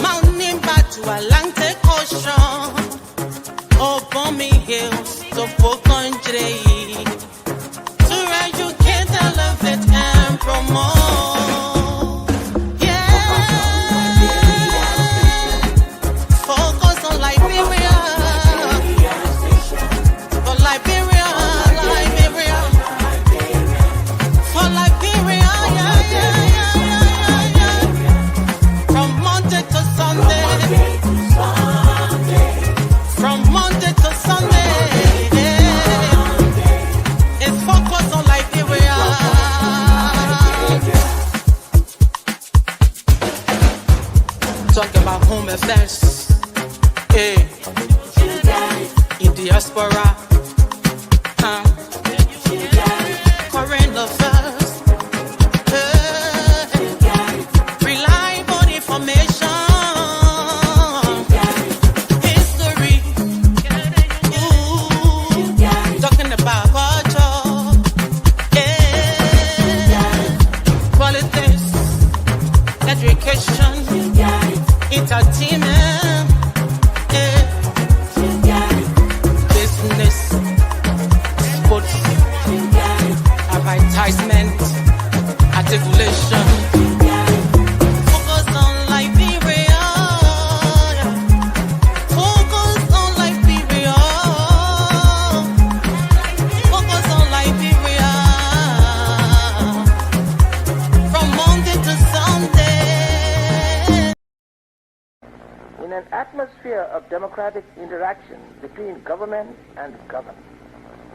Mountain back to Atlantic Ocean. Upon me hills to folk country. To educate, elevate, and promote. Yeah. Focus on Liberia. For Liberia, Liberia. For Liberia, yeah. From Monday to Sunday. From Monday to Sunday, it's focused on Liberia. Talk about home affairs, in diaspora, current affairs, reliable information. Education, entertainment, business, sports, advertisement, articulation. Focus on Liberia. Focus on Liberia. Focus on Liberia. From Monday to Sunday. In an atmosphere of democratic interaction between government and governed,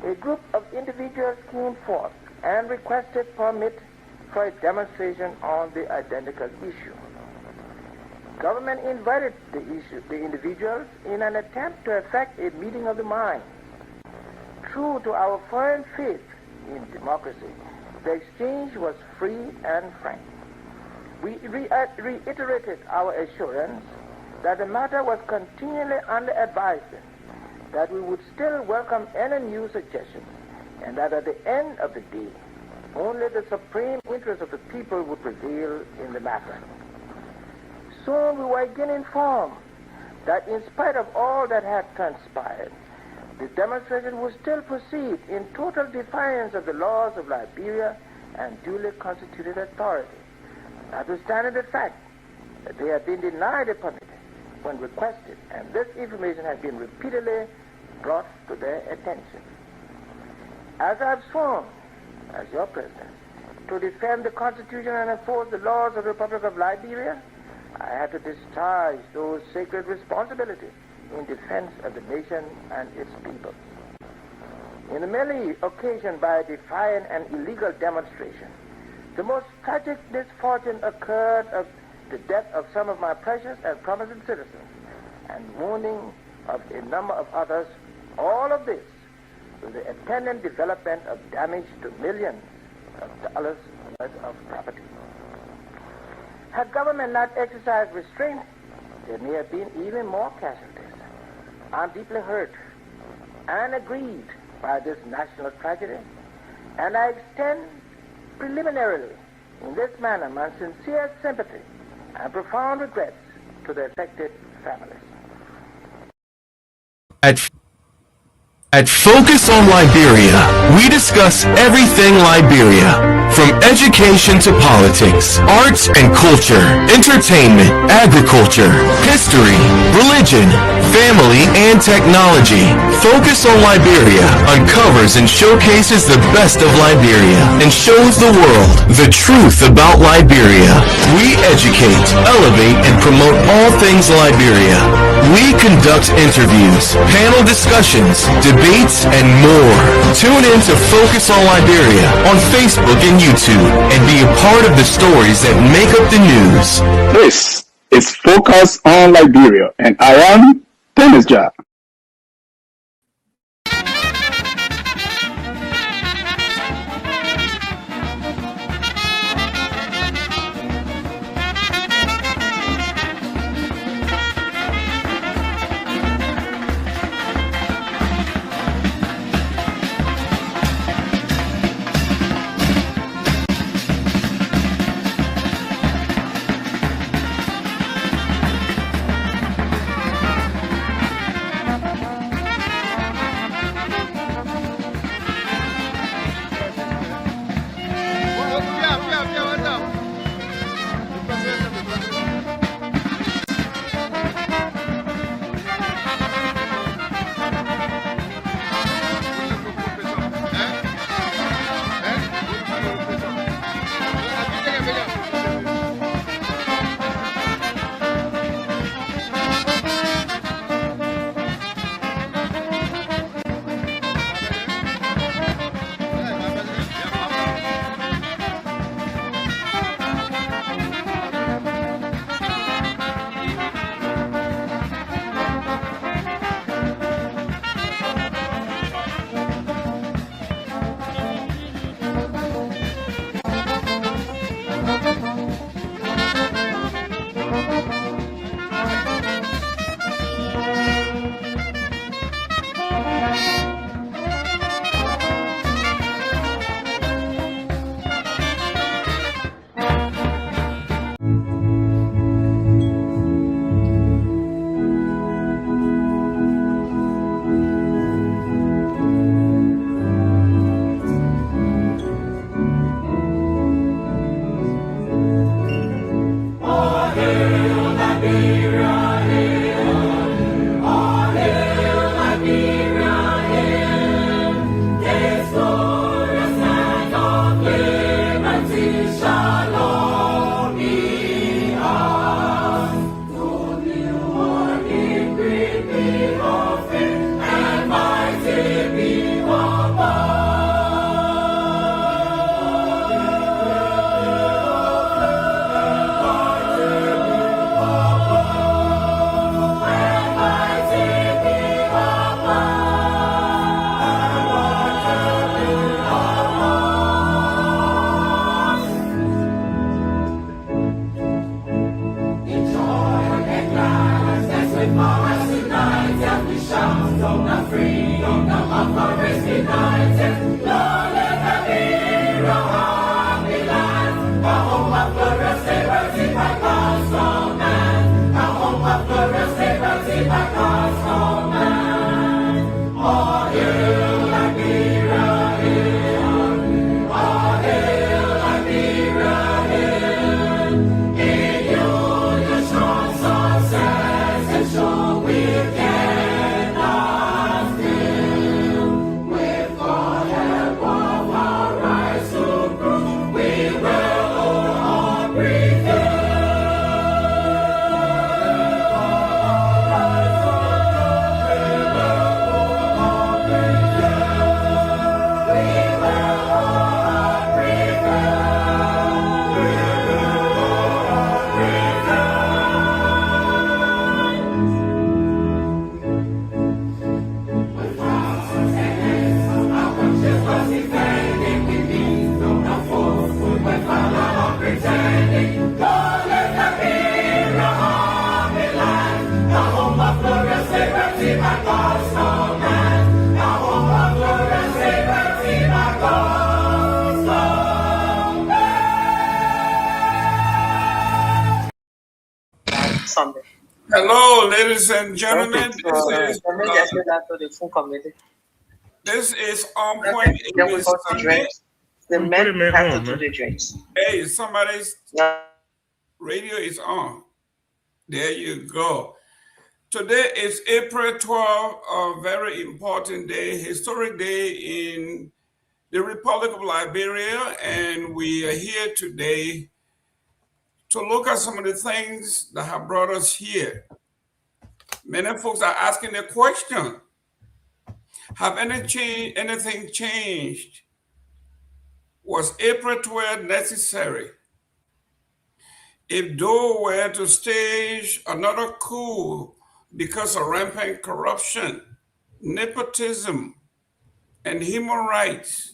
a group of individuals came forth and requested permit for a demonstration on the identical issue. Government invited the individuals in an attempt to effect a meeting of the mind. True to our firm faith in democracy, the exchange was free and frank. We reiterated our assurance that the matter was continually under advisement, that we would still welcome any new suggestions, and that at the end of the day, only the supreme interest of the people would prevail in the matter. Soon we were again informed that in spite of all that had transpired, the demonstration would still proceed in total defiance of the laws of Liberia and duly constituted authority, notwithstanding the fact that they had been denied a permit when requested, and this information has been repeatedly brought to their attention. As I have sworn, as your president, to defend the Constitution and enforce the laws of the Republic of Liberia, I have to discharge those sacred responsibilities in defense of the nation and its people. In the merely occasioned by a defiant and illegal demonstration, the most tragic misfortune occurred of the death of some of my precious and promising citizens and wounding of a number of others, all of this with the attendant development of damage to millions of dollars worth of property. Had government not exercised restraint, there may have been even more casualties. I'm deeply hurt and aggrieved by this national tragedy, and I extend preliminarily in this manner my sincere sympathy and profound regrets to the affected families. At Focus on Liberia, we discuss everything Liberia, from education to politics, arts and culture, entertainment, agriculture, history, religion, family, and technology. Focus on Liberia uncovers and showcases the best of Liberia and shows the world the truth about Liberia. We educate, elevate, and promote all things Liberia. We conduct interviews, panel discussions, debates, and more. Tune in to Focus on Liberia on Facebook and YouTube and be a part of the stories that make up the news. This is Focus on Liberia, and I am Dennis Jar. Sunday. Hello, ladies and gentlemen. This is On Point. Then we go to drinks. The men have to do the drinks. Hey, somebody's radio is on. There you go. Today is April 12th, a very important day, historic day in the Republic of Liberia, and we are here today to look at some of the things that have brought us here. Many folks are asking the question, have anything changed? Was April 12th necessary? If Doe were to stage another coup because of rampant corruption, nepotism, and human rights,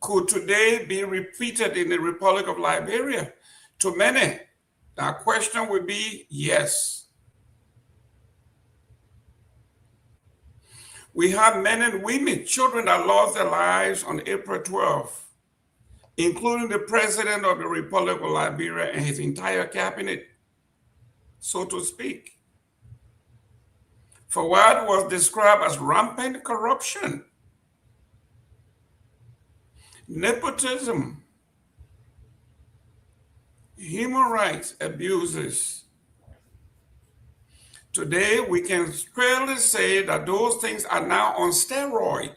could today be repeated in the Republic of Liberia? To many, that question would be yes. We have men and women, children that lost their lives on April 12th, including the president of the Republic of Liberia and his entire cabinet, so to speak, for what was described as rampant corruption, nepotism, human rights abuses. Today, we can clearly say that those things are now on steroid.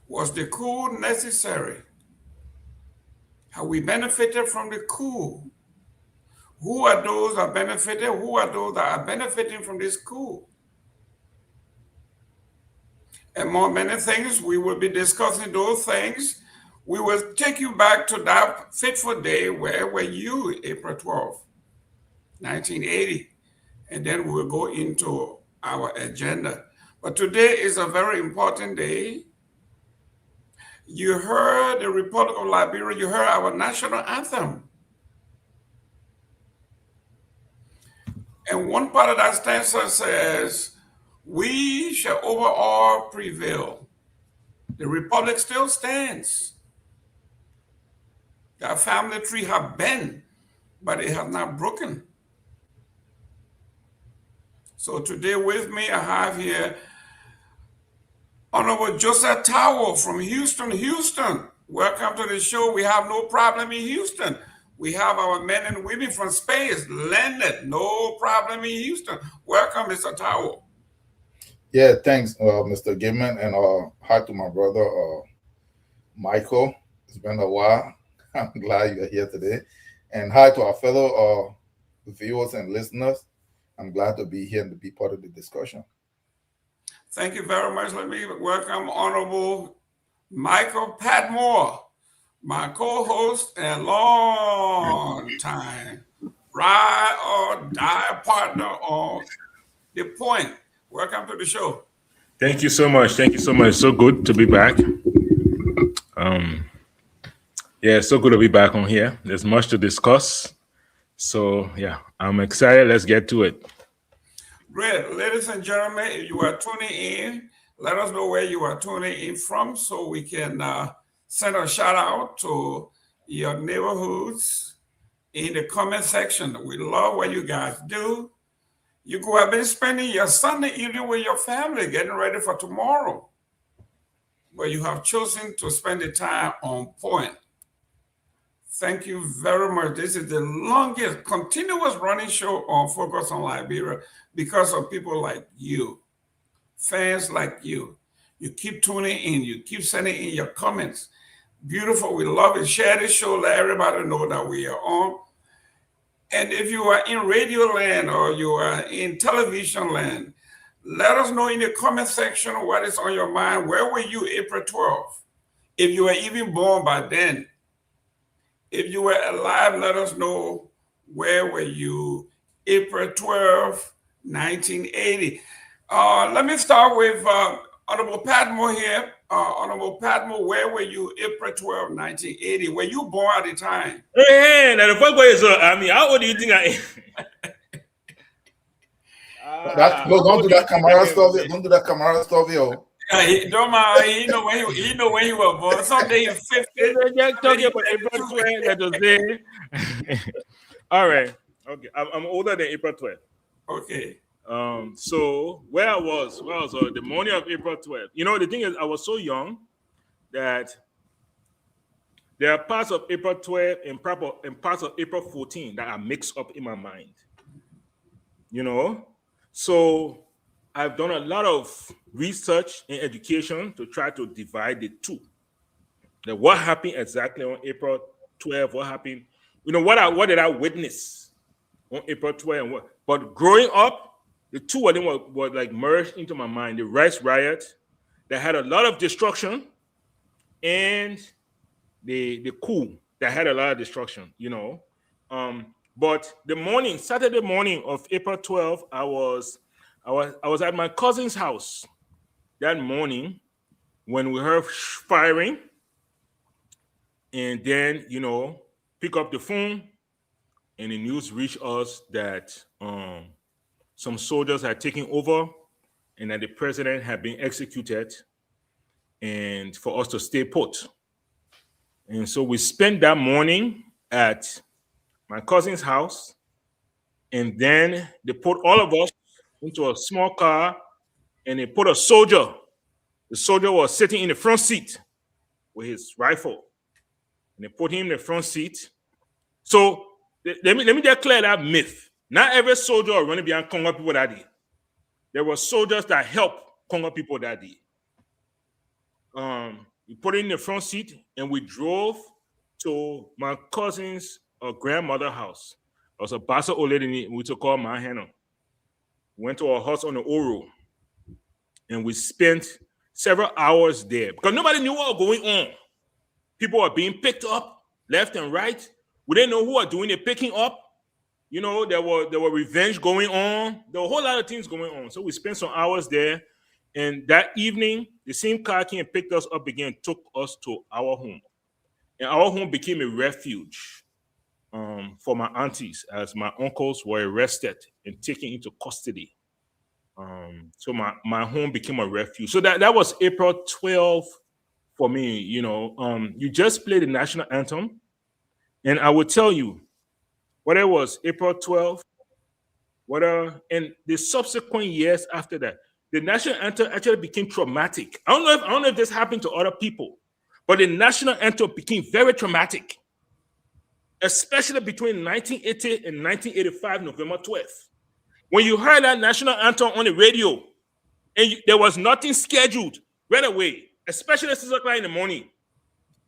Was the coup necessary? Have we benefited from the coup? Who are those that benefited? Who are those that are benefiting from this coup? Among many things, we will be discussing those things. We will take you back to that fateful day. Where were you, April 12th, 1980? And then we'll go into our agenda. But today is a very important day. You heard the Republic of Liberia, you heard our national anthem. And one part of that stanza says, we shall over all prevail. The Republic still stands. That family tree has bent, but it has not broken. So today with me, I have here Honorable Joseph Tower from Houston. Welcome to the show. We have no problem in Houston. We have our men and women from space, landed, no problem in Houston. Welcome, Mr. Tower. Yeah, thanks, Mr. Gibman, and hi to my brother, Michael. It's been a while. I'm glad you're here today. And hi to our fellow viewers and listeners. I'm glad to be here and to be part of the discussion. Thank you very much. Let me welcome Honorable Michael Patmore, my co-host and long time ride or die partner on The Point. Welcome to the show. Thank you so much. Thank you so much. So good to be back. Yeah, so good to be back on here. There's much to discuss. So yeah, I'm excited. Let's get to it. Great. Ladies and gentlemen, if you are tuning in, let us know where you are tuning in from so we can send a shout out to your neighborhoods in the comment section. We love what you guys do. You could have been spending your Sunday evening with your family, getting ready for tomorrow. But you have chosen to spend the time on point. Thank you very much. This is the longest continuous running show on Focus on Liberia because of people like you, fans like you. You keep tuning in. You keep sending in your comments. Beautiful. We love it. Share this show. Let everybody know that we are on. And if you are in radio land or you are in television land, let us know in the comment section what is on your mind. Where were you April 12th? If you were even born by then. If you were alive, let us know where were you April 12th, 1980. Let me start with Honorable Patmore here. Honorable Patmore, where were you April 12th, 1980? Were you born at the time? Hey, now the first one is, how old do you think I am? Don't do that camera stuff. Don't do that camera stuff, yo. He don't mind. He know when he was born. Someday he's 50. Just talking about April 12th, let us say. All right. Okay. I'm older than April 12th. Okay. So where I was the morning of April 12th. You know, the thing is, I was so young that there are parts of April 12th and parts of April 14 that are mixed up in my mind. You know, so I've done a lot of research in education to try to divide the two. That what happened exactly on April 12th? What happened? You know, what did I witness on April 12th? And what? But growing up, the two of them were like merged into my mind. The rice riot that had a lot of destruction, and the coup that had a lot of destruction. You know, but the Saturday morning of April 12th, I was at my cousin's house that morning when we heard firing, and then, you know, pick up the phone, and the news reached us that some soldiers had taken over and that the president had been executed, and for us to stay put. And so we spent that morning at my cousin's house, and then they put all of us into a small car, and they put a soldier. The soldier was sitting in the front seat with his rifle, and they put him in the front seat. So let me just clear that myth. Not every soldier are running behind Congo people that day. There were soldiers that helped Congo people that day. We put it in the front seat, and we drove to my cousin's grandmother's house. It was a Bassa old lady we took call my Hannah. Went to our house on the Oro, and we spent several hours there because nobody knew what was going on. People were being picked up left and right. We didn't know who were doing the picking up. You know, there were revenge going on. There were a whole lot of things going on. So we spent some hours there. And that evening, the same car came and picked us up again and took us to our home. And our home became a refuge for my aunties as my uncles were arrested and taken into custody. So my home became a refuge. So that was April 12th for me. You know, you just played the national anthem. And I will tell you, whether it was April 12th, and the subsequent years after that, the national anthem actually became traumatic. I don't know if this happened to other people, but the national anthem became very traumatic, especially between 1980 and 1985, November 12th. When you heard that national anthem on the radio, and there was nothing scheduled right away, especially at 6 o'clock in the morning,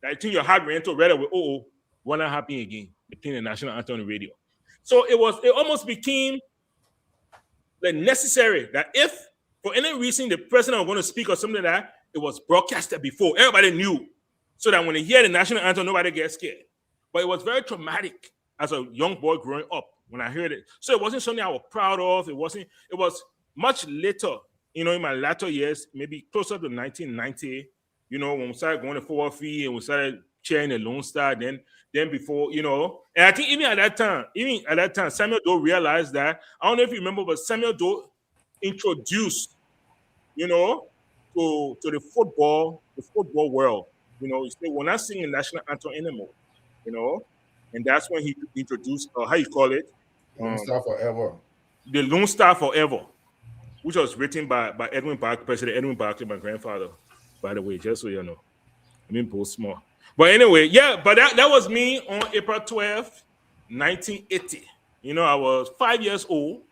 I think your heart ran to right away. Oh, what not happening again? They playing the national anthem on the radio. So it almost became like necessary that if for any reason the president was going to speak or something like that, it was broadcasted before. Everybody knew. So that when they hear the national anthem, nobody gets scared. But it was very traumatic as a young boy growing up when I heard it. So it wasn't something I was proud of. It was much later, you know, in my latter years, maybe closer to 1990, you know, when we started going to forward fee and we started cheering the Lone Star, then before, you know, and I think even at that time, Samuel Doe realized that, I don't know if you remember, but Samuel Doe introduced, you know, to the football world. You know, he said, we're not singing national anthem anymore, you know, and that's when he introduced, how you call it? Lone Star Forever. The Lone Star Forever, which was written by Edwin Barkley, President Edwin Barkley, my grandfather, by the way, just so you know. I mean, both small. But anyway, yeah, but that was me on April 12th, 1980. You know, I was 5 years old.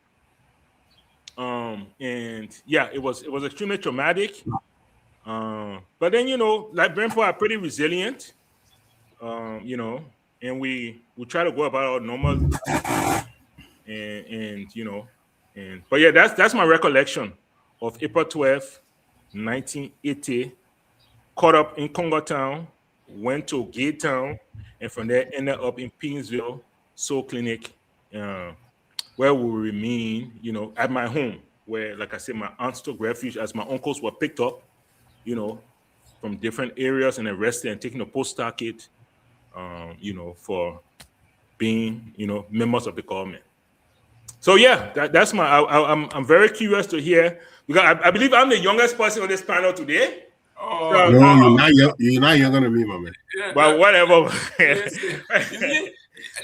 And yeah, it was extremely traumatic. But then, you know, like Brentford are pretty resilient. You know, and we try to go about our normal and you know, but yeah, that's my recollection of April 12th, 1980. Caught up in Congo Town, went to Gay Town, and from there ended up in Pinsville Soul Clinic, where we remain, you know, at my home, where, like I said, my aunts took refuge as my uncles were picked up, you know, from different areas and arrested and taken to post-stockade, you know, for being, you know, members of the government. So yeah, that's my. I'm very curious to hear because I believe I'm the youngest person on this panel today. Oh, So, No, you're not young. You're not younger than me, my man. yeah, but whatever. you see,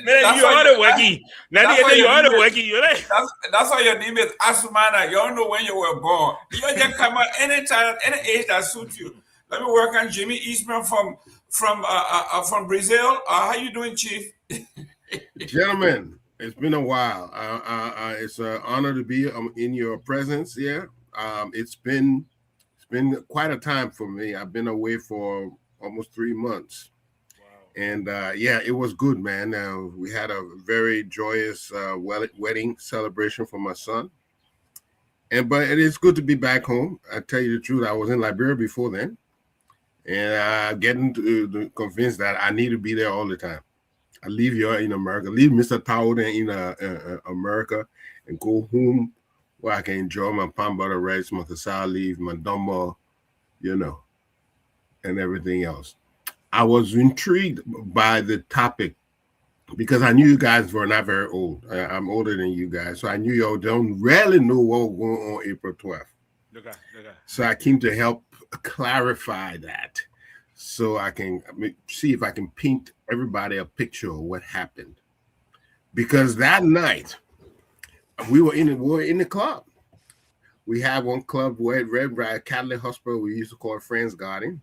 Man, that's you why are the wacky. Now that's why you your are the name is- wacky. You like? that's why your name is Asumana. You don't know when you were born. You just come out anytime, any age that suits you. Let me welcome Jimmy Eastman from Brazil. How you doing, Chief? Gentlemen, it's been a while. It's an honor to be in your presence here. It's been quite a time for me. I've been away for almost 3 months. And yeah, it was good, man. We had a very joyous wedding celebration for my son. But it is good to be back home. I tell you the truth, I was in Liberia before then. And I'm getting convinced that I need to be there all the time. I leave you in America, leave Mr. Towden in America and go home where I can enjoy my palm butter rice, my cassava leaf, my dumbo, and everything else. I was intrigued by the topic because I knew you guys were not very old. I'm older than you guys, so I knew y'all don't really know what was going on April 12th. Okay. So I came to help clarify that so I can see if I can paint everybody a picture of what happened. Because that night, we were in the club. We had one club where Red Briar Catholic Hospital, we used to call it Friends Garden.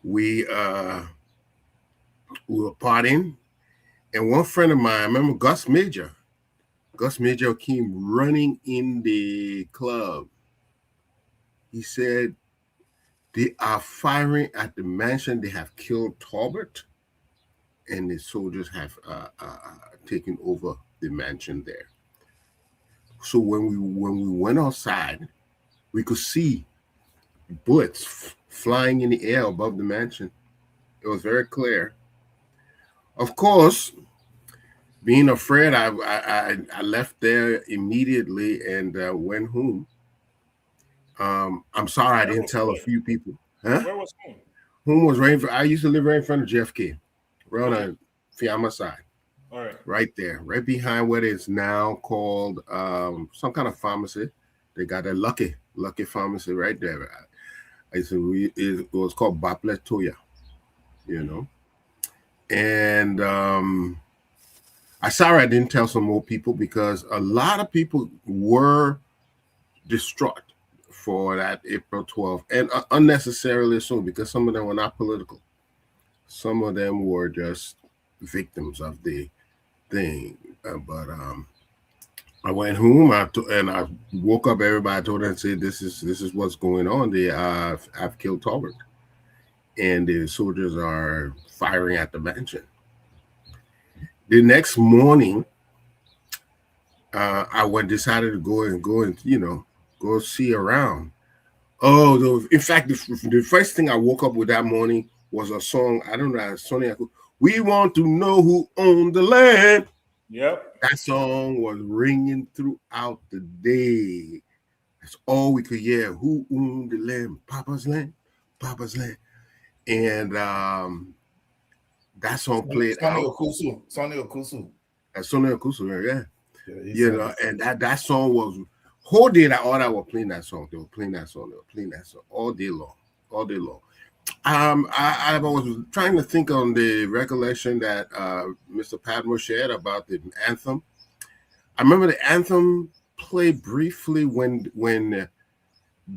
We were partying, and one friend of mine, I remember Gus Major came running in the club. He said, they are firing at the mansion. They have killed Tolbert, and the soldiers have taken over the mansion there. So when we went outside, we could see bullets flying in the air above the mansion. It was very clear. Of course, being afraid, I left there immediately and went home. I'm sorry I didn't tell a few people. Huh? Where was home? Home was right. I used to live right in front of JFK, right on the Fiamma side. All right. Right there, right behind what is now called some kind of pharmacy. They got a Lucky Pharmacy right there. It was called Baple Toya, And I'm sorry I didn't tell some more people because a lot of people were distraught for that April 12th, and unnecessarily so, because some of them were not political. Some of them were just victims of the thing. But I went home and I woke up everybody. I told them and said, "This is what's going on. I've killed Tolbert, and the soldiers are firing at the mansion." The next morning, I decided to go and go see around. In fact, the first thing I woke up with that morning was a song. I don't know, Sonny. We want to know who owned the land. Yep. That song was ringing throughout the day. That's all we could hear. Who owned the land? Papa's land. Papa's land. And that song played Sonny out. Okusu. Sonny Okusu, yeah. And that song was whole day that all I was playing that song. They were playing that song all day long. I was trying to think on the recollection that Mr. Padmore shared about the anthem. I remember the anthem played briefly when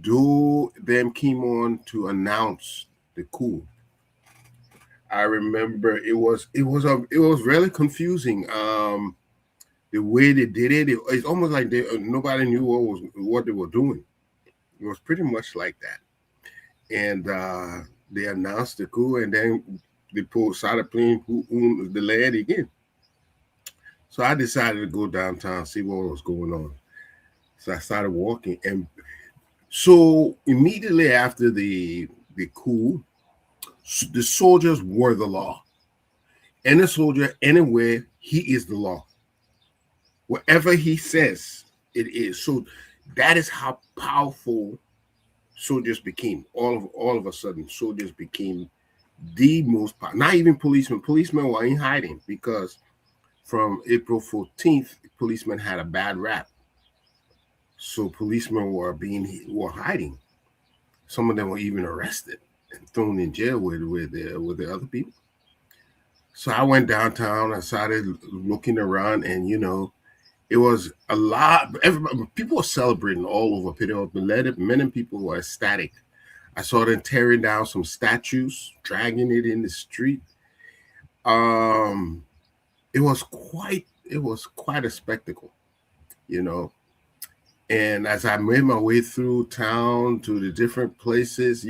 Doe them came on to announce the coup. I remember it was really confusing. The way they did it, it's almost like nobody knew what they were doing. It was pretty much like that. And they announced the coup, and then they started playing Who Owned the Land again. So I decided to go downtown, see what was going on. So I started walking. And so immediately after the coup, the soldiers were the law. Any soldier, anywhere, he is the law. Whatever he says, it is. So that is how powerful soldiers became. All of a sudden, soldiers became the most powerful. Not even policemen. Policemen were in hiding because from April 14th, policemen had a bad rap. So policemen were hiding. Some of them were even arrested and thrown in jail with the other people. So I went downtown. I started looking around, and it was a lot. People were celebrating all over Pittsburgh. Many people were ecstatic. I saw them tearing down some statues, dragging it in the street. It was quite a spectacle, And as I made my way through town to the different places,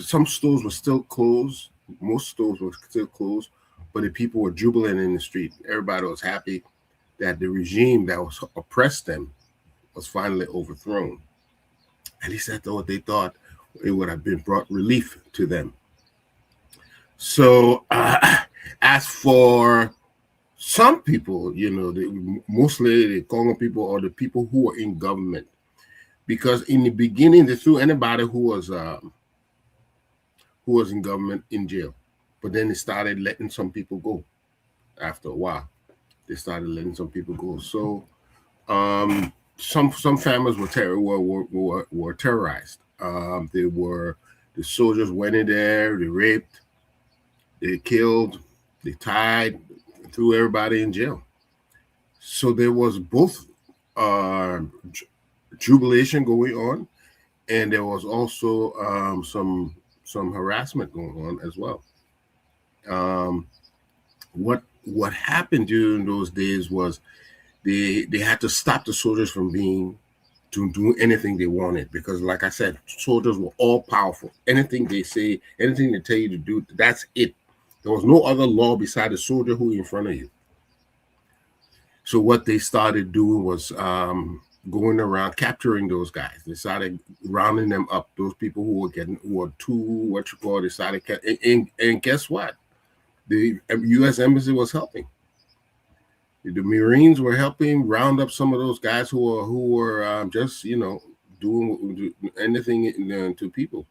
some stores were still closed. Most stores were still closed, but the people were jubilant in the street. Everybody was happy that the regime that was oppressed them was finally overthrown. At least that's what they thought. It would have been brought relief to them. So as for some people, mostly the Congo people or the people who were in government, because in the beginning they threw anybody who was in government in jail, but then they started letting some people go. After a while, they started letting some people go. So some families were terrorized. The soldiers went in there, they raped, they killed, they tied, threw everybody in jail. So there was both jubilation going on, and there was also some harassment going on as well. What happened during those days was they had to stop the soldiers from do anything they wanted, because like I said, soldiers were all powerful. Anything they say, anything they tell you to do, that's it. There was no other law beside the soldier who in front of you. So what they started doing was going around capturing those guys. They started rounding them up. Those people who were too, they started, and guess what? The U.S. Embassy was helping. The Marines were helping round up some of those guys who were just doing anything to people,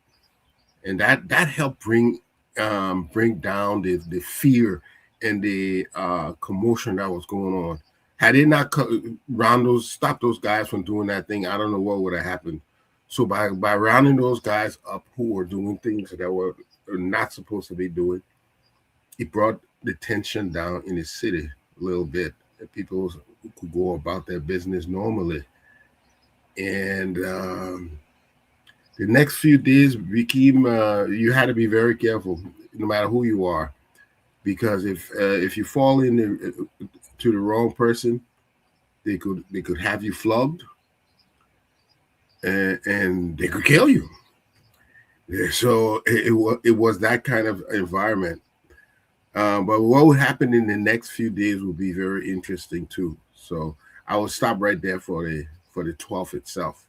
and that helped bring down the fear and the commotion that was going on. Had they not stop those guys from doing that thing, I don't know what would have happened. So by rounding those guys up who were doing things that were not supposed to be doing, it brought the tension down in the city a little bit. People could go about their business normally. And the next few days became, you had to be very careful, no matter who you are, because if you fall to the wrong person, they could have you flogged, and they could kill you. So it was that kind of environment. But what would happen in the next few days will be very interesting too. So I will stop right there for the 12th itself.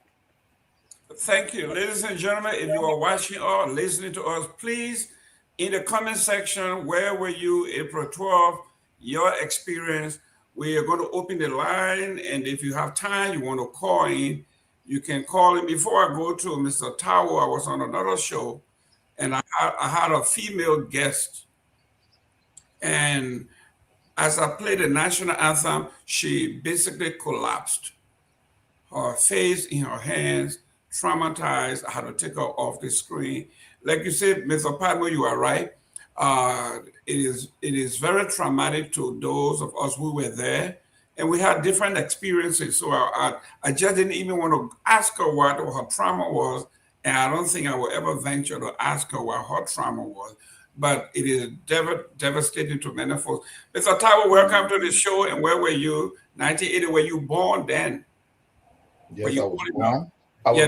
Thank you. Ladies and gentlemen, if you are watching or listening to us, please, in the comment section, where were you April 12th, your experience. We are going to open the line, and if you have time, you want to call in, you can call in. Before I go to Mr. Tao, I was on another show, and I had a female guest. And as I played the national anthem, she basically collapsed. Her face in her hands, traumatized. I had to take her off the screen. Like you said, Mr. Padmo, you are right. It is very traumatic to those of us who were there, and we had different experiences. So I just didn't even want to ask her what her trauma was, and I don't think I will ever venture to ask her what her trauma was. But it is devastating to many folks. Mr. Taiwo, welcome to the show. And where were you? 1980, were you born then? Yes, I was born. I was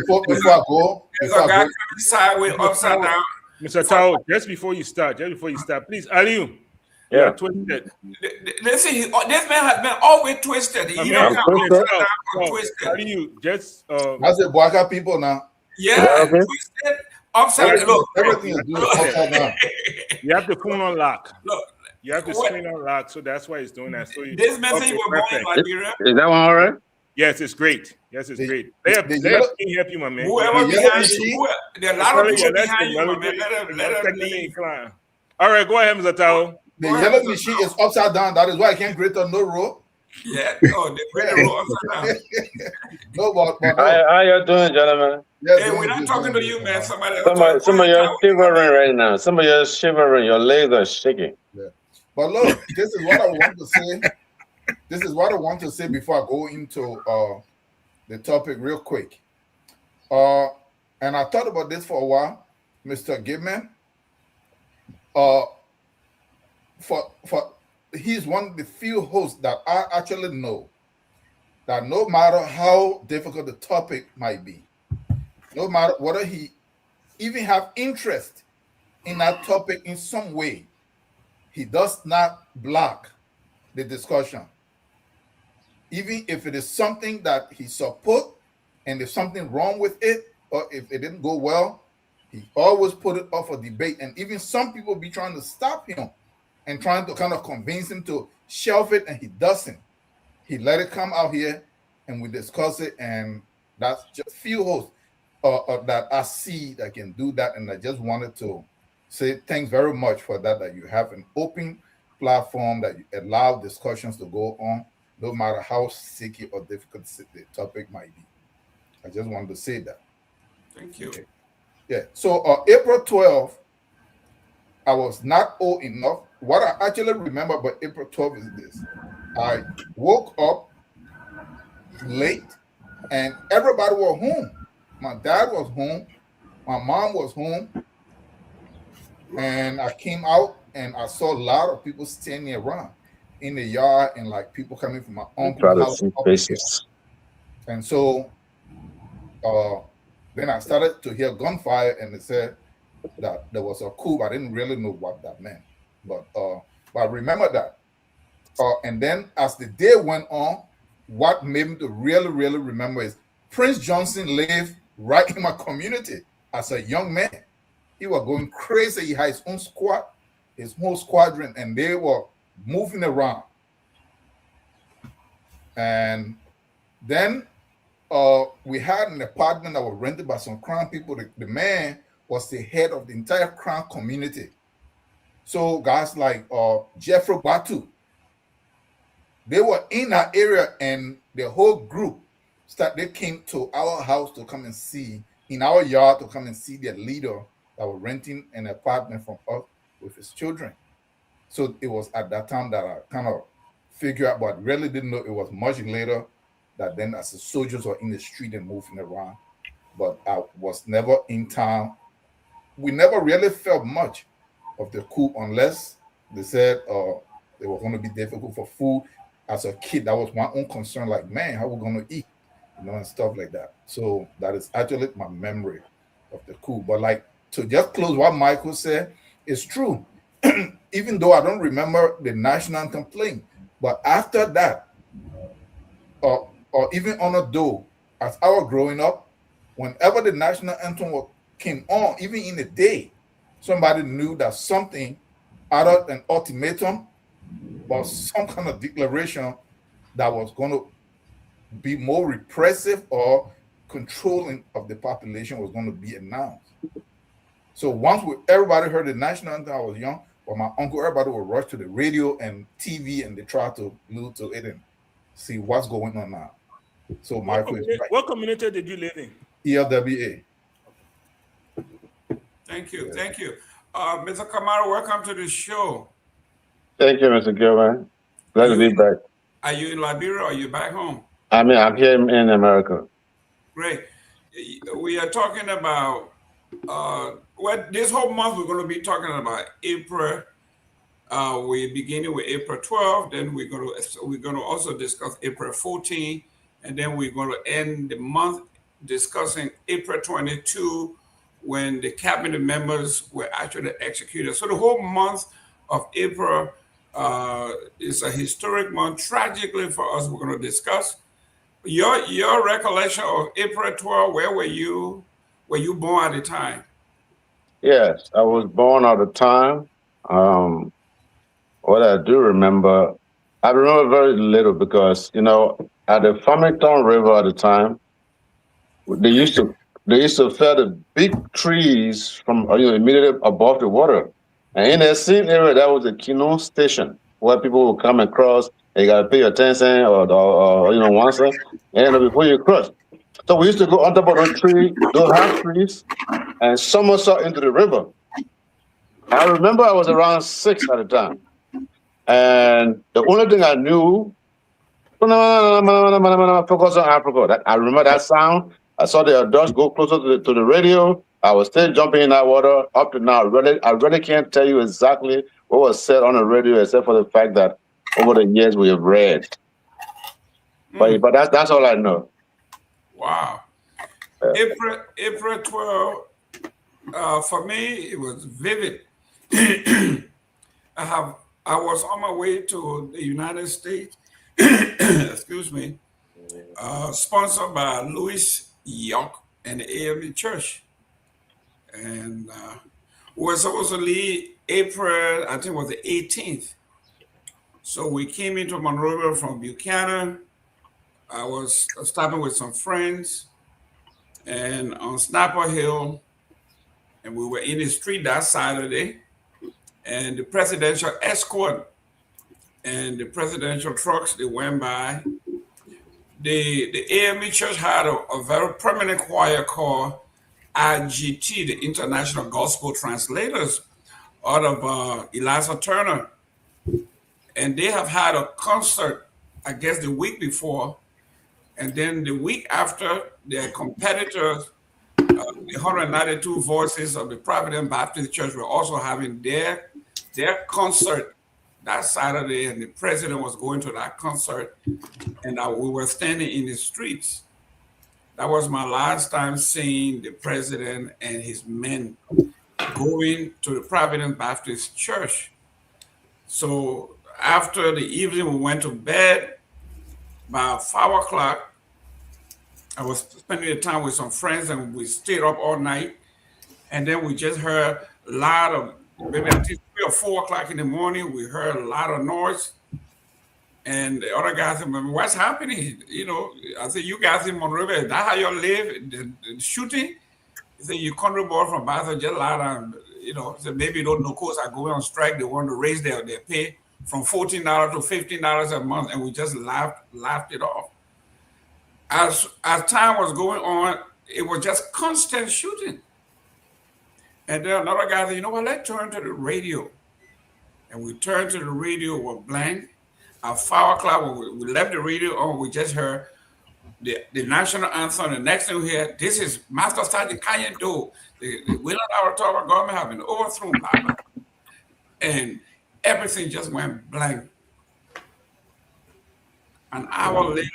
born. Before I go, there's a guy coming sideways, upside down. Mr. Tao, just before you start, please, Aliu. Yeah, twisted. Listen, this man has been always twisted. He don't come twisted. Aliu, just I said, Boaka people now. Yeah, twisted. Upside down. Everything is doing upside down. You have the phone on lock. Look, you have the screen on lock, so that's why it's doing that. So this message was born in Liberia. Is that one all right? Yes, it's great. Yes, it's great. They have can help you, my man. Whoever behind you, there are a lot of people behind you, my man. Let her leave. All right, go ahead, Mr. Tao. The yellow machine is upside down. That is why I can't create a no row. Yeah. Oh, they create a row upside down. No, but no. How you doing, gentlemen? Yes, Hey, we're not talking to you, man. Somebody else. Some of you are shivering right now. Some of you are shivering. Your legs are shaking. Yeah. But look, this is what I want to say. This is what I want to say before I go into the topic real quick. And I thought about this for a while, Mr. Gibman. He's one of the few hosts that I actually know that no matter how difficult the topic might be, no matter whether he even have interest in that topic in some way, he does not block the discussion. Even if it is something that he support and there's something wrong with it, or if it didn't go well, he always put it up for debate. And even some people be trying to stop him and trying to kind of convince him to shelf it, and he doesn't. He let it come out here and we discuss it, and that's just few hosts that I see that can do that. And I just wanted to say thanks very much for that you have an open platform that you allow discussions to go on, no matter how sticky or difficult the topic might be. I just wanted to say that. Thank you. Okay. Yeah. So April 12th, I was not old enough. What I actually remember about April 12th is this. I woke up late and everybody was home. My dad was home. My mom was home. And I came out and I saw a lot of people standing around in the yard and like people coming from my uncle's house. And so then I started to hear gunfire and they said that there was a coup. I didn't really know what that meant. But I remember that. And then as the day went on, what made me to really, really remember is Prince Johnson lived right in my community as a young man. He was going crazy. He had his own squad, his whole squadron, and they were moving around. And then we had an apartment that was rented by some Crown people. The man was the head of the entire Crown community. So guys like Jeffrey Batu, they were in that area, and the whole group they came to our house to come and see, in our yard to come and see their leader that was renting an apartment from us with his children. So it was at that time that I kind of figured out, but really didn't know it was much later that then as the soldiers were in the street and moving around. But I was never in town. We never really felt much of the coup unless they said they were going to be difficult for food. As a kid, that was my own concern, like, man, how are we going to eat? And stuff like that. So that is actually my memory of the coup. But like, to just close what Michael said, it's true. Even though I don't remember the national anthem playing, but after that, or even on a door, as I was growing up, whenever the national anthem came on, even in the day, somebody knew that something, either an ultimatum or some kind of declaration that was going to be more repressive or controlling of the population was going to be announced. So once everybody heard the national anthem, I was young, but my uncle, everybody would rush to the radio and TV, and they try to listen to it and see what's going on now. So Michael is right. What community did you live in? ELWA. Thank you. Thank you. Mr. Kamara, welcome to the show. Thank you, Mr. Gilman. Glad to be back. Are you in Liberia or are you back home? I'm here in America. Great. We are talking about this whole month we're going to be talking about April. We're beginning with April 12th, then we're going to also discuss April 14th, and then we're going to end the month discussing April 22, when the cabinet members were actually executed. So the whole month of April is a historic month. Tragically for us, we're going to discuss your recollection of April 12. Where were you? Were you born at the time? Yes, I was born at the time. What I do remember, I remember very little because, at the Farmington River at the time, they used to fell the big trees from immediately above the water. And in the same area, that was a Kino station where people would come across. And you got to pay your 10 cents or 1 cent, and before you cross. So we used to go on top of those trees, those half trees, and somersault into the river. I remember I was around 6 at the time. And the only thing I knew, focus on Africa. I remember that sound. I saw the adults go closer to the radio. I was still jumping in that water up to now. I really can't tell you exactly what was said on the radio, except for the fact that over the years we have read. But that's all I know. Wow. April 12, for me, it was vivid. I was on my way to the United States, excuse me, sponsored by Louis York and the AME Church. And we were supposed to leave April, I think it was the 18th. So we came into Monrovia from Buchanan. I was stopping with some friends and on Snapper Hill, and we were in the street that Saturday, and the presidential escort and the presidential trucks, they went by. The AME Church had a very prominent choir called IGT, the International Gospel Translators, out of Eliza Turner. And they have had a concert, I guess, the week before. And then the week after, their competitors, the 192 Voices of the Providence Baptist Church, were also having their concert that Saturday, and the president was going to that concert, and we were standing in the streets. That was my last time seeing the president and his men going to the Providence Baptist Church. So after the evening, we went to bed. By 5 o'clock, I was spending the time with some friends, and we stayed up all night. And then we just heard a lot of, maybe I think 3 or 4 o'clock in the morning, we heard a lot of noise. And the other guys said, what's happening? I said, you guys in Monrovia, is that how you live? The shooting? He said, you country boy from Baton just loud. Said maybe those locals are going on strike. They want to raise their pay from $14 to $15 a month, and we just laughed it off. As time was going on, it was just constant shooting. And then another guy said, you know what, let's turn to the radio. And we turned to the radio, were blank. At 5 o'clock, when we left the radio on, we just heard the national anthem. The next thing we heard, this is Master Sergeant Kanye Doe. The William Our government have been overthrown. Blah, blah. And everything just went blank. An hour later,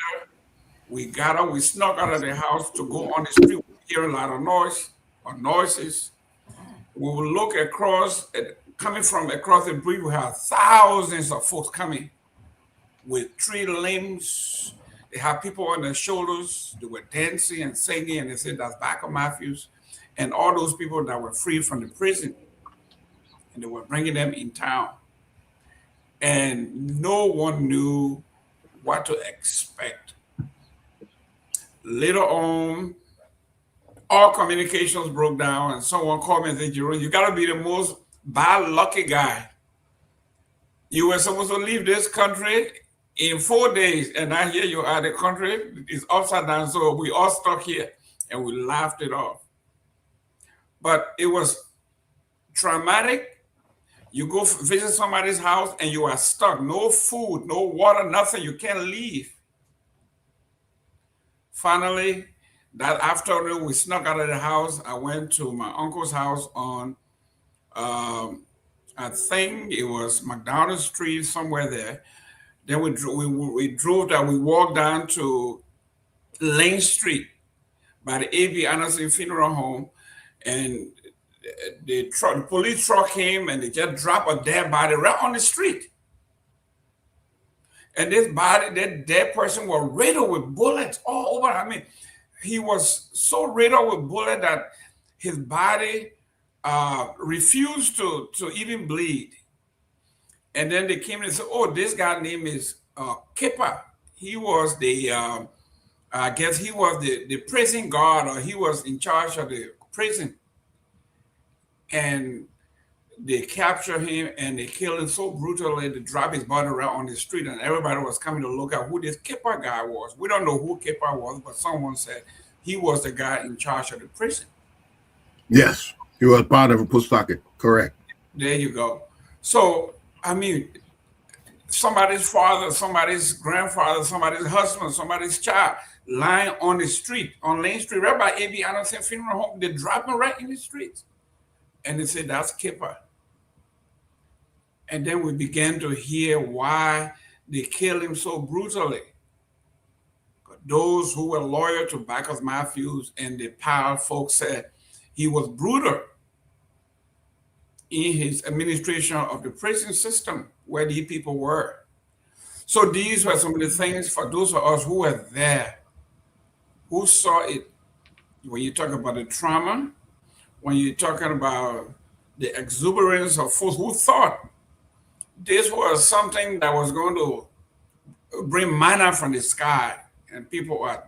we got up, we snuck out of the house to go on the street. We hear a lot of noises. We would look across, coming from across the bridge, we have thousands of folks coming with tree limbs. They have people on their shoulders. They were dancing and singing, and they said that's Backer Matthews and all those people that were free from the prison. And they were bringing them in town. And no one knew what to expect. Later on, all communications broke down, and someone called me and said, Jerome, you gotta be the most bad lucky guy. You were supposed to leave this country in 4 days, and now here you are, the country is upside down, so we all stuck here, and we laughed it off. But it was traumatic. You go visit somebody's house and you are stuck, no food, no water, nothing, you can't leave. Finally, that afternoon, we snuck out of the house. I went to my uncle's house on, I think it was McDonald Street, somewhere there. Then we drove down, we walked down to Lane Street by the A.B. Anderson Funeral Home, and the police truck came and they just dropped a dead body right on the street. And that dead person was riddled with bullets all over. I mean, he was so riddled with bullets that his body refused to even bleed. And then they came and said, oh, this guy's name is Kipper. He was I guess he was the prison guard, or he was in charge of the prison. And they captured him and they killed him so brutally. They dropped his body around on the street, and everybody was coming to look at who this Kipper guy was. We don't know who Kipper was, but someone said he was the guy in charge of the prison. Yes, he was part of a Pustaka. Correct. There you go. So, I mean, somebody's father, somebody's grandfather, somebody's husband, somebody's child lying on the street, on Lane Street, right by A.B. Anderson Funeral Home. They drop him right in the streets. And they said, that's Kipper. And then we began to hear why they killed him so brutally. Those who were loyal to Bacchus Matthews and the Powell folks said he was brutal in his administration of the prison system where these people were. So these were some of the things for those of us who were there, who saw it. When you talk about the trauma, when you're talking about the exuberance of folks who thought this was something that was going to bring manna from the sky and people were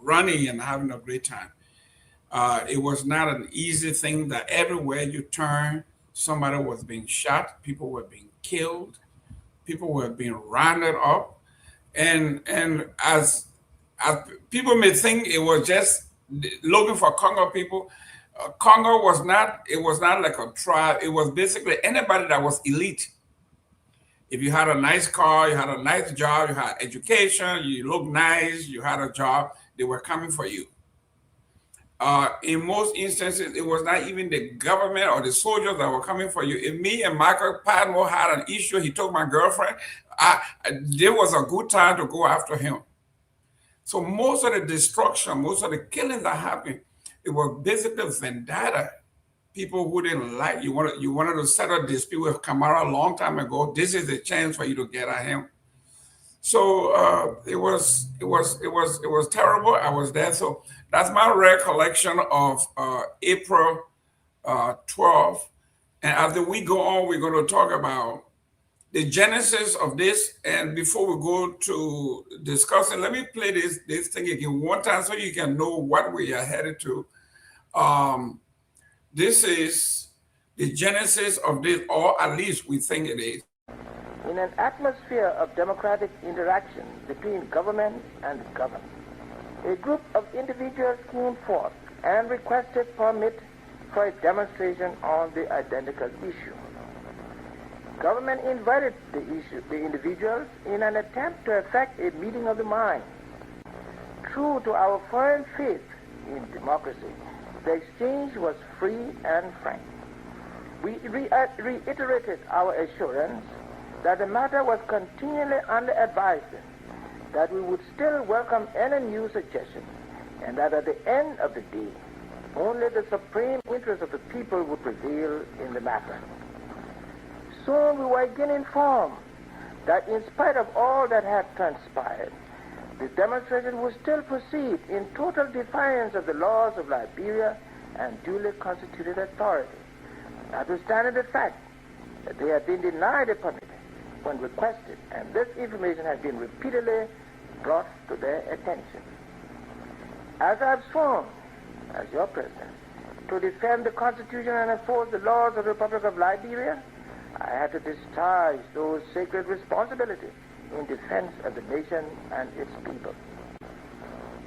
running and having a great time. It was not an easy thing that everywhere you turn, somebody was being shot, people were being killed, people were being rounded up. And as people may think it was just looking for Congo people, Congo was not like a tribe. It was basically anybody that was elite. If you had a nice car, you had a nice job, you had education, you looked nice, you had a job, they were coming for you. In most instances, it was not even the government or the soldiers that were coming for you. If me and Michael Padmore had an issue, he took my girlfriend, there was a good time to go after him. So most of the destruction, most of the killings that happened, it was basically vendetta. People who didn't like you wanted to settle a dispute with Kamara a long time ago. This is the chance for you to get at him. So it was terrible. I was there. So that's my recollection of April 12th. And after we go on, we're going to talk about the genesis of this. And before we go to discussing, let me play this thing again one time so you can know what we are headed to. This is the genesis of this, or at least we think it is. In an atmosphere of democratic interaction between government and governed, a group of individuals came forth and requested permit for a demonstration on the identical issue. Government invited the individuals in an attempt to effect a meeting of the mind. True to our firm faith in democracy, the exchange was free and frank. We reiterated our assurance that the matter was continually under advisement, that we would still welcome any new suggestion, and that at the end of the day, only the supreme interest of the people would prevail in the matter. Soon we were again informed that in spite of all that had transpired, the demonstration would still proceed in total defiance of the laws of Liberia and duly constituted authority, notwithstanding the fact that they had been denied a permit when requested, and this information has been repeatedly brought to their attention. As I have sworn, as your president, to defend the Constitution and enforce the laws of the Republic of Liberia, I had to discharge those sacred responsibilities in defense of the nation and its people.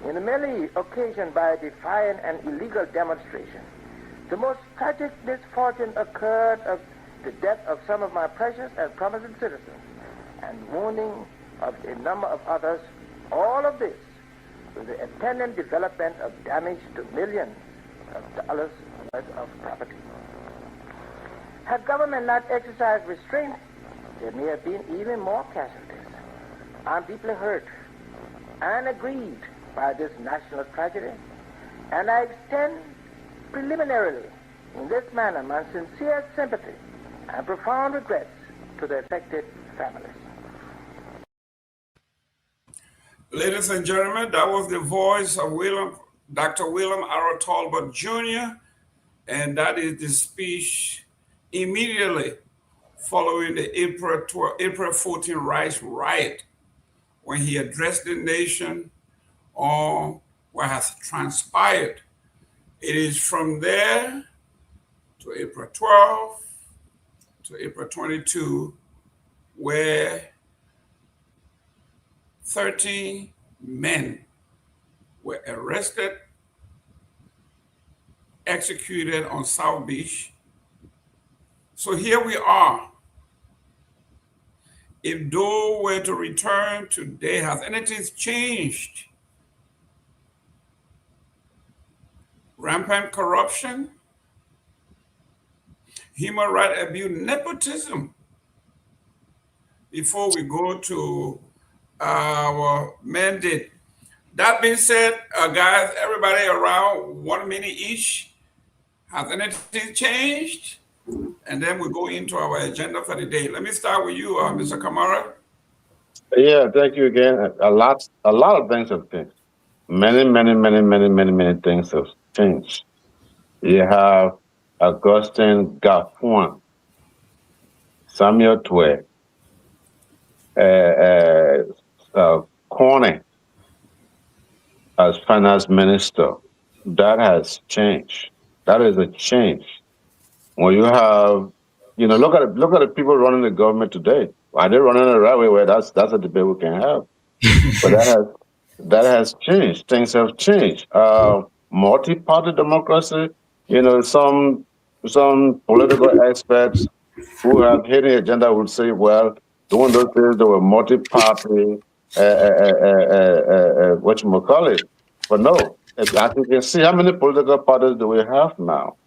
In a merely occasioned by a defiant and illegal demonstration, the most tragic misfortune occurred of the death of some of my precious and promising citizens and wounding of a number of others, all of this with the attendant development of damage to millions of dollars worth of property. Had government not exercised restraint, there may have been even more casualties. I'm deeply hurt and aggrieved by this national tragedy, and I extend preliminarily in this manner my sincere sympathy and profound regrets to the affected families. Ladies and gentlemen, that was the voice of Dr. William R. Tolbert Jr., and that is the speech immediately following the April 14 riot, when he addressed the nation on what has transpired. It is from there to April 12th to April 22, where 30 men were arrested, executed on South Beach. So here we are. If Doe were to return today, has anything changed? Rampant corruption, human rights abuse, nepotism. Before we go to our mandate. That being said, guys, everybody around 1 minute each. Has anything changed? And then we go into our agenda for the day. Let me start with you, Mr. Kamara. Yeah, thank you again. A lot of things have changed. Many things have changed. You have Augustine Gaffouin, Samuel Twe, Corney as finance minister. That has changed. That is a change. When you have, look at the people running the government today. Are they running the right way? Well, that's a debate we can have. But that has changed. Things have changed. Multi-party democracy. Some political experts who have hidden agenda would say, well, during those days there were multi-party. Whatchamacallit. But no, as you can see, how many political parties do we have now?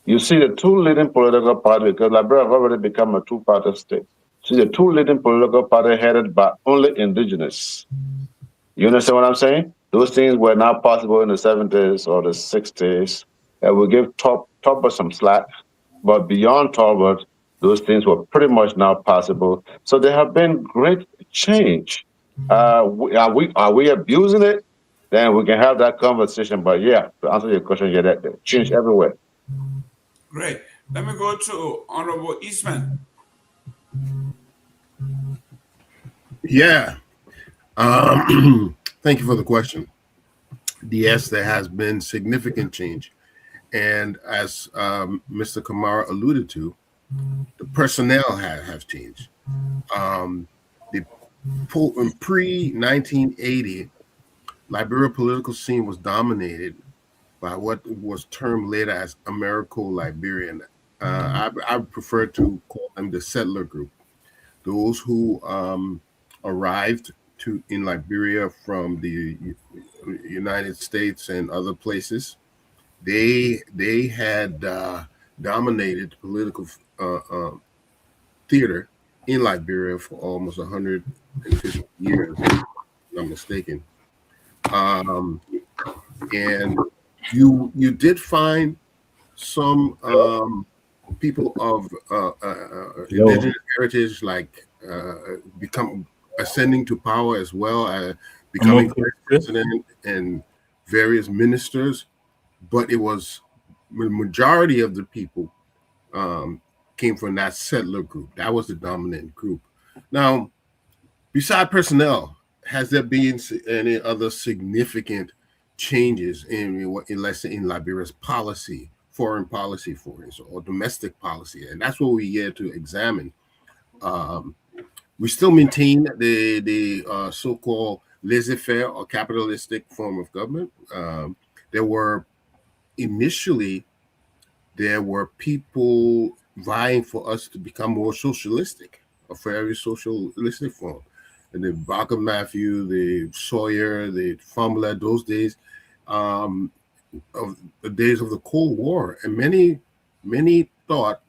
You see the two leading political parties, because Liberia have already become a two-party state. See the two leading political parties headed by only indigenous. You understand what I'm saying? Those things were not possible in the 70s or the 60s. And we give Tolbert some slack, but beyond Tolbert, those things were pretty much now possible. So there have been great change. Are we abusing it? Then we can have that conversation. But yeah, to answer your question, yeah, that change everywhere. Great. Let me go to Honorable Eastman. Yeah. Thank you for the question. Yes, there has been significant change. And as Mr. Kamara alluded to, the personnel have changed. In pre-1980, Liberia political scene was dominated by what was termed later as Americo-Liberian. I prefer to call them the settler group. Those who arrived in Liberia from the United States and other places, they had dominated political theater in Liberia for almost 150 years, if I'm not mistaken. And you did find some people of indigenous heritage ascending to power as well, becoming president and various ministers, but it was the majority of the people came from that settler group. That was the dominant group. Now, beside personnel, has there been any other significant changes in let's say in Liberia's policy, foreign policy, for instance, or domestic policy? And that's what we're here to examine. We still maintain the so-called laissez-faire or capitalistic form of government. Initially, there were people vying for us to become more socialistic, a very socialistic form. And the Barker Matthew, the Sawyer, the Fumbler, those days, of the days of the Cold War. And many thought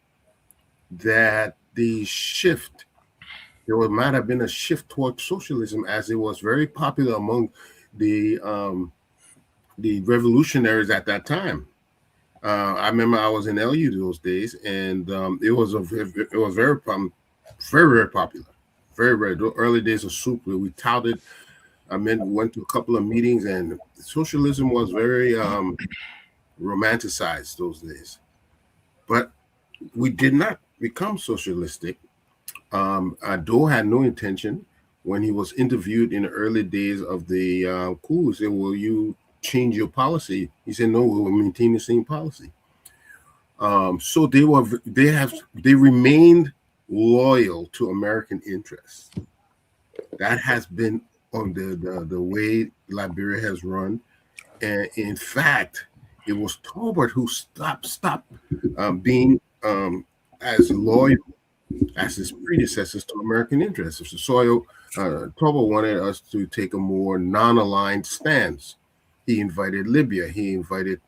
that the shift, there might have been a shift toward socialism, as it was very popular among the revolutionaries at that time. I remember I was in LU those days, and it was very popular. Very the early days of soup where we touted. We went to a couple of meetings, and socialism was very romanticized those days. But we did not become socialistic. Doe had no intention. When he was interviewed in the early days of the coup, he said, "Will you change your policy?" He said, "No, we will maintain the same policy." So they remained loyal to American interests. That has been on the way Liberia has run. And in fact, it was Tolbert who stopped being as loyal as his predecessors to American interests. So Tolbert wanted us to take a more non-aligned stance. He invited Libya. He invited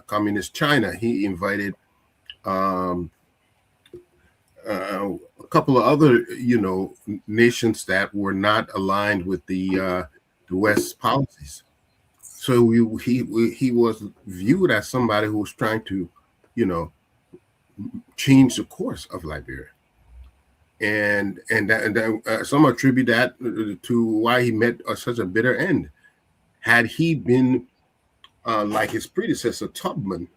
communist China. He invited a couple of other, nations that were not aligned with the West's policies. So he was viewed as somebody who was trying to, change the course of Liberia, and some attribute that to why he met such a bitter end. Had he been like his predecessor Tubman,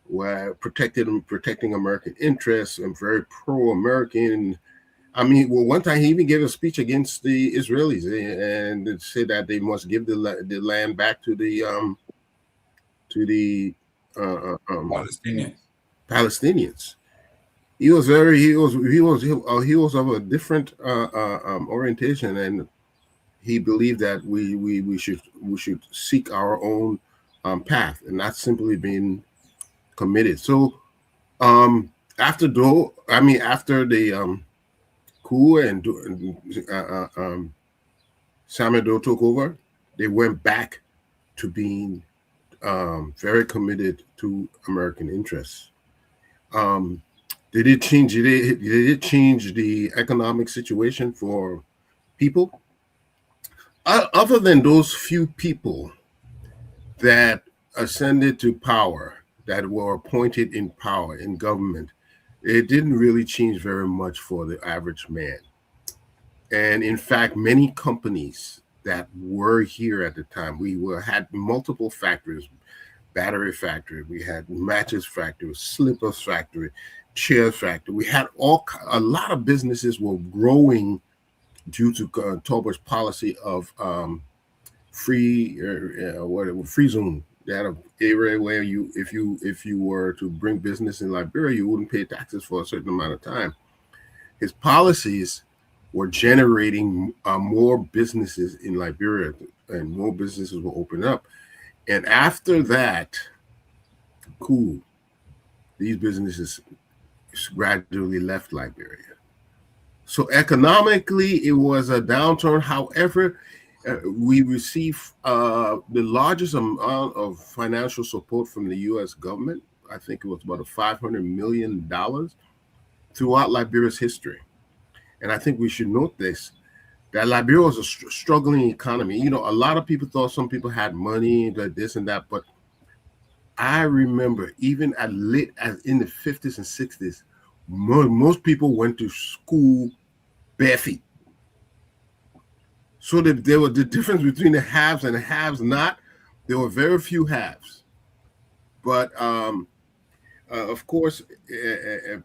where protecting American interests and very pro-American. I mean, well, one time he even gave a speech against the Israelis and said that they must give the land back to the Palestinians. He was of a different orientation, and he believed that we should seek our own path and not simply being committed. So after the coup and Samuel Doe took over, they went back to being very committed to American interests. Did it change the economic situation for people? Other than those few people that ascended to power, that were appointed in power in government, it didn't really change very much for the average man. And in fact, many companies that were here at the time, had multiple factories, battery factory, we had mattress factory, slippers factory, chair factory. We had a lot of businesses were growing due to Tolbert's policy of free zone. They had an area where if you were to bring business in Liberia, you wouldn't pay taxes for a certain amount of time. His policies were generating more businesses in Liberia, and more businesses will open up. And after that coup, these businesses gradually left Liberia. So economically, it was a downturn. However, we received the largest amount of financial support from the U.S. government. I think it was about $500 million throughout Liberia's history. And I think we should note this, that Liberia was a struggling economy. A lot of people thought some people had money, this and that, but I remember even as late as in the 50s and 60s, most people went to school bare feet. So there was the difference between the haves and the haves not. There were very few haves. But of course,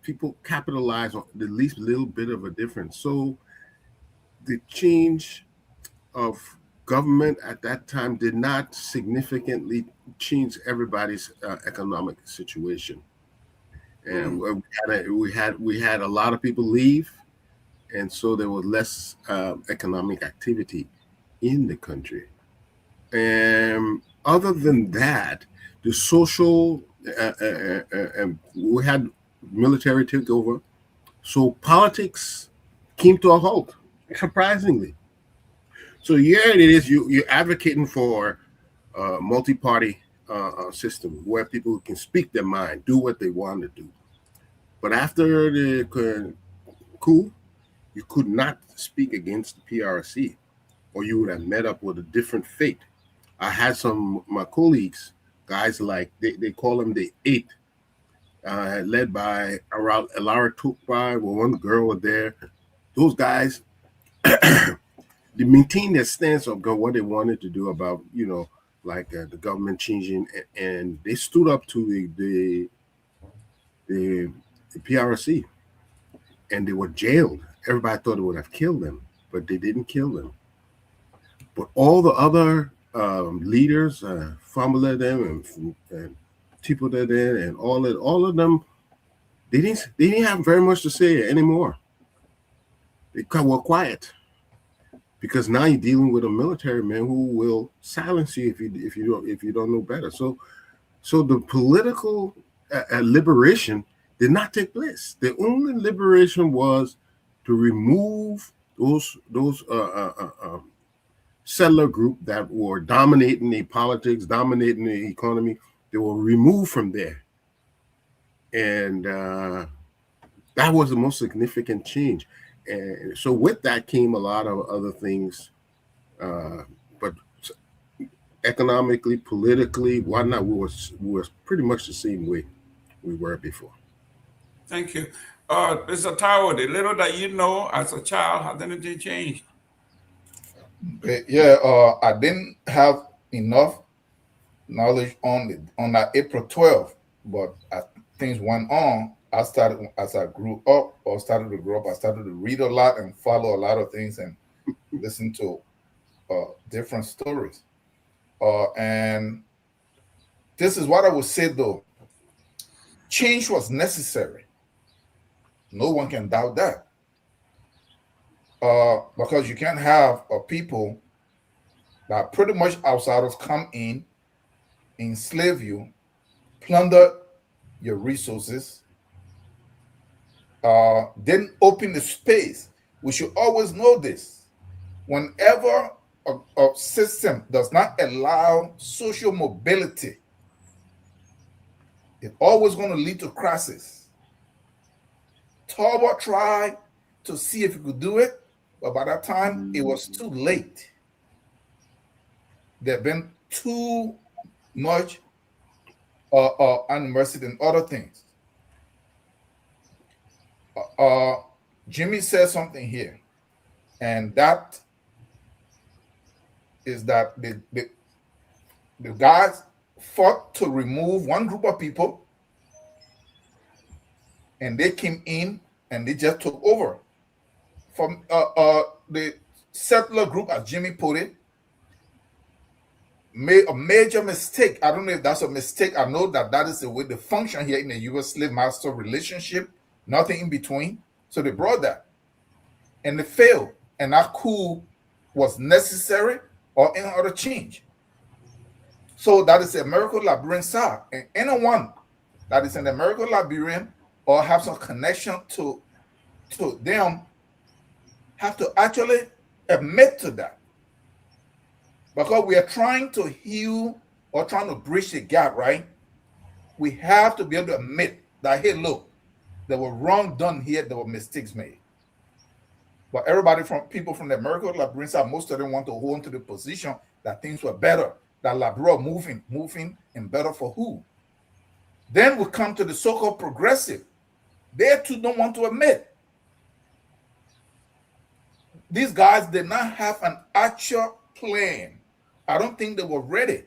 people capitalized on the least little bit of a difference. So the change of government at that time did not significantly change everybody's economic situation. And we had a lot of people leave, and so there was less economic activity in the country. And other than that, the social we had military takeover, so politics came to a halt, surprisingly. So it is you're advocating for a multi-party system where people can speak their mind, do what they want to do. But after the coup, you could not speak against the PRC, or you would have met up with a different fate. I had some of my colleagues, guys like they call them the Eight, led by Alara Tukpai, one girl was there. Those guys, they maintained their stance of what they wanted to do about, the government changing, and they stood up to the PRC, and they were jailed. Everybody thought it would have killed them, but they didn't kill them. But all the other leaders, Famula them and Tipo them, and all of them they didn't have very much to say anymore. They were quiet because now you're dealing with a military man who will silence you if you don't know better. So the political liberation did not take place. The only liberation was to remove those settler group that were dominating the politics, dominating the economy. They were removed from there, and that was the most significant change. And so with that came a lot of other things, but economically, politically, whatnot, we was pretty much the same way we were before. Thank you. Mr. Taiwo, the little that you know as a child, has anything changed? Yeah, I didn't have enough knowledge on that April 12th, but as things went on, I started, as I grew up, I started to read a lot and follow a lot of things and listen to different stories. And this is what I would say though. Change was necessary. No one can doubt that. Because you can't have people that pretty much outsiders come in, enslave you, plunder your resources, then open the space. We should always know this. Whenever a system does not allow social mobility, it's always going to lead to crisis. Tolbert tried to see if he could do it, but by that time it was too late. There have been too much unmercy and other things. Jimmy said something here, and that is that the guys fought to remove one group of people, and they came in and they just took over. From the settler group, as Jimmy put it, made a major mistake. I don't know if that's a mistake. I know that is the way they function here in the U.S. slave-master relationship, nothing in between. So they brought that, and they failed. And that coup was necessary or any other change. So that is the American Liberian side. And anyone that is an American Liberian or have some connection to them have to actually admit to that. Because we are trying to heal or trying to bridge the gap, right? We have to be able to admit that, hey, look, there were wrong done here, there were mistakes made. But everybody people from the American Liberian side, most of them want to hold on to the position that things were better, that Liberia moving and better for who? Then we come to the so-called progressive. They too don't want to admit. These guys did not have an actual plan. I don't think they were ready.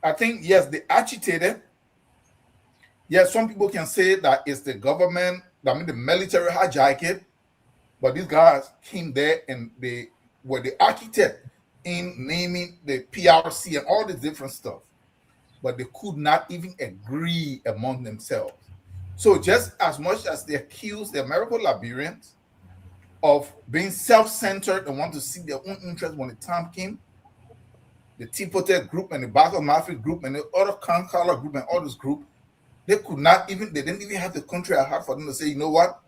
I think, yes, they agitated. Yes, some people can say that it's the government, the military hijacked it, but these guys came there and they were the architect in naming the PRC and all this different stuff. But they could not even agree among themselves. So just as much as they accused the American Liberians of being self-centered and want to see their own interest when the time came, the T-Potet group and the Baco Mafia group and the other Kankala group and all this group, they didn't even have the country at heart for them to say, you know what,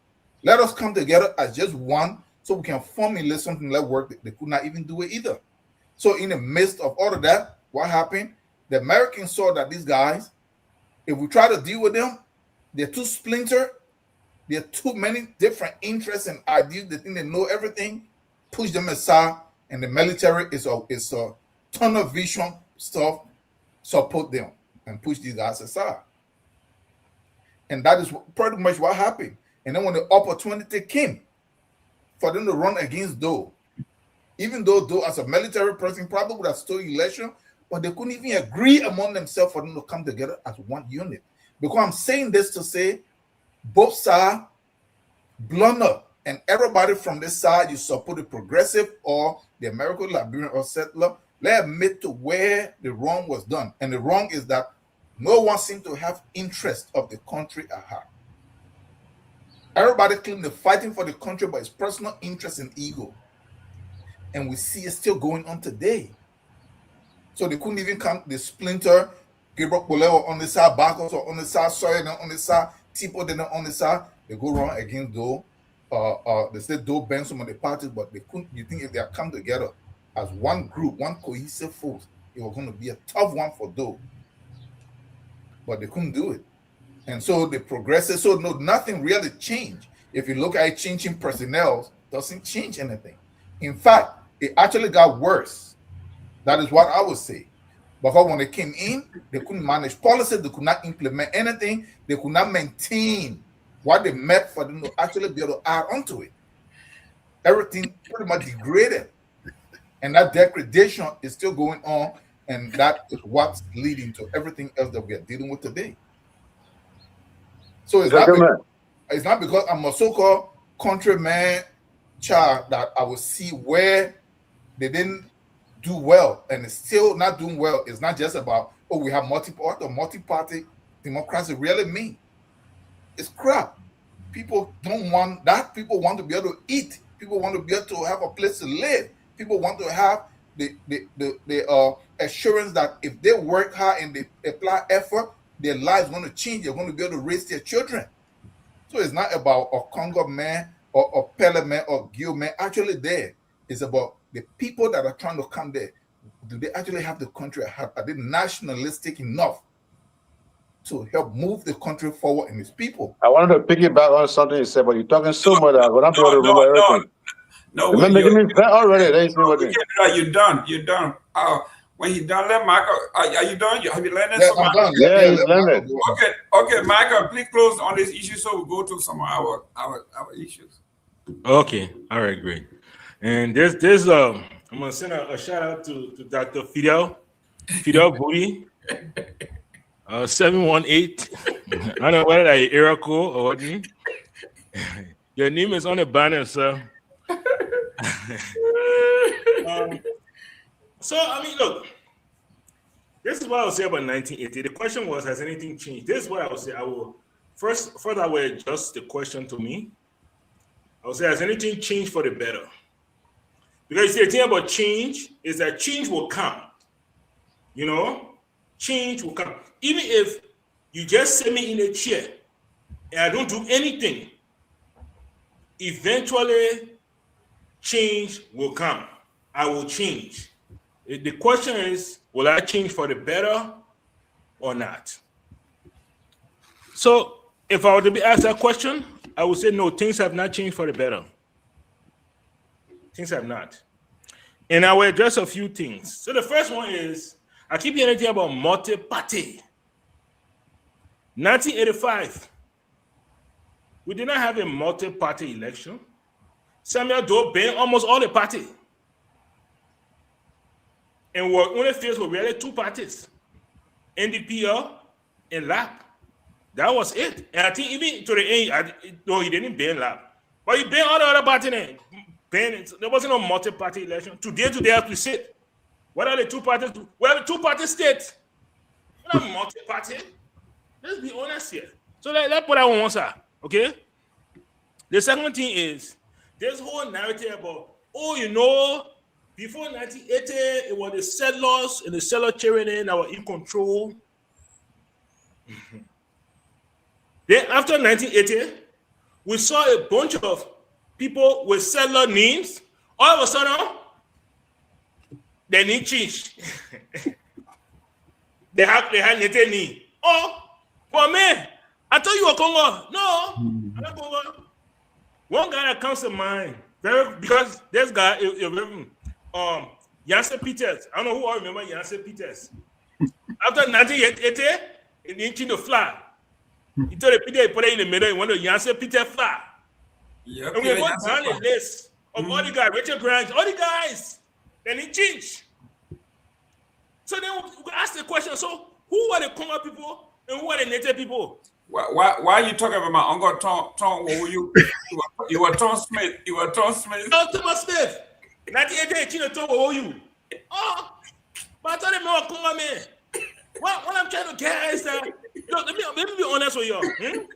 let us come together as just one so we can formulate something that work. They could not even do it either. So in the midst of all of that, what happened? The Americans saw that these guys, if we try to deal with them, they're too splintered, there are too many different interests and ideas. They think they know everything, push them aside, and the military is a tunnel vision stuff, support them and push these guys aside. And that is pretty much what happened. And then when the opportunity came for them to run against Doe, even though Doe as a military person probably would have stolen election, but they couldn't even agree among themselves for them to come together as one unit. Because I'm saying this to say both sides blunder, and everybody from this side, you support the progressive or the American Liberian or settler, let's admit to where the wrong was done. And the wrong is that no one seemed to have interest of the country at heart. Everybody claims they're fighting for the country, but it's personal interest and ego. And we see it still going on today. So they couldn't even come, the splinter, Gabriel Boleo on the side, Barcos or on the side, Sawyer on the side, Tipo then on the side. They go wrong against Doe. They say Doe banned some of the parties, but they couldn't. You think if they had come together as one group, one cohesive force, it was going to be a tough one for Doe. But they couldn't do it. And so the progressive, so no, nothing really changed. If you look at it, changing personnel doesn't change anything. In fact, it actually got worse. That is what I would say. Because when they came in, they couldn't manage policy, they could not implement anything, they could not maintain what they meant for them to actually be able to add onto it. Everything pretty much degraded. And that degradation is still going on, and that is what's leading to everything else that we are dealing with today. So it's not because I'm a so-called countryman child that I will see where they didn't do well, and it's still not doing well. It's not just about, oh, we have multi-party democracy really mean. It's crap. People don't want that. People want to be able to eat. People want to be able to have a place to live. People want to have the assurance that if they work hard and they apply effort, their lives going to change. They're going to be able to raise their children. So it's not about a Congo man or a Pele man or Gil man actually there. It's about the people that are trying to come there. Do they actually have the country at heart? Are they nationalistic enough to help move the country forward and its people? I wanted to piggyback on something you said, but you're talking so much that I'm going to remember everything. No, you're making me already. You're done. You're done. When he's done, let Michael. Are you done? Have you landed? Yeah, I'm done. Yeah, he's landed. Okay, Michael, please close on this issue so we go to some of our issues. Okay, all right, great. And there's I'm gonna send a shout out to Dr. Fidel Booty, 718. I don't know whether that area code or what. Your name is on the banner, sir. So I mean, look, this is what I would say about 1980. The question was, has anything changed? This is what I would say. I will first I will adjust the question to me. I would say, has anything changed for the better? Because you see, the thing about change is that change will come. You know, change will come. Even if you just sit me in a chair and I don't do anything, eventually change will come. I will change. The question is, will I change for the better or not? So if I were to be asked that question, I would say no, things have not changed for the better. Things have not. And I will address a few things. So the first one is, I keep hearing anything about multi-party. 1985, we did not have a multi-party election. Samuel Doe banned almost all the parties. And we're only faced with really two parties, NDPL and LAP. That was it. And I think even to the end, no, he didn't ban LAP. But he banned all the other parties. There wasn't no multi-party election. Today have to sit. What are the two parties? We have a two-party state. We're not multi-party. Let's be honest here. So let's put that on one side, okay? The second thing is, this whole narrative about, oh, you know, before 1980, it was the settlers and the settler tyranny that were in control. Then after 1980, we saw a bunch of people with settler names. All of a sudden, they need change. they had native name. Oh, for me, I thought you were Congo. No, I'm not Congo. One guy that comes to mind, because this guy, Janssen Peters. I don't know who all remember Janssen Peters. After 1980, he didn't the flag. He told the Peter he put it in the middle. He wanted Janssen Peters flag. Yep, and we go down the list of all the guys, Richard Grant, all the guys. Then he changed. So then we ask the question, so who are the Congo people and who are the native people? Why are you talking about my uncle Tom? What were you? You were Tom Smith. You were Tom Smith. No, Thomas Smith. 1988, Tom, what were you? Oh, but I thought they were Congo man. What I'm trying to get is that, look, let me be honest with you.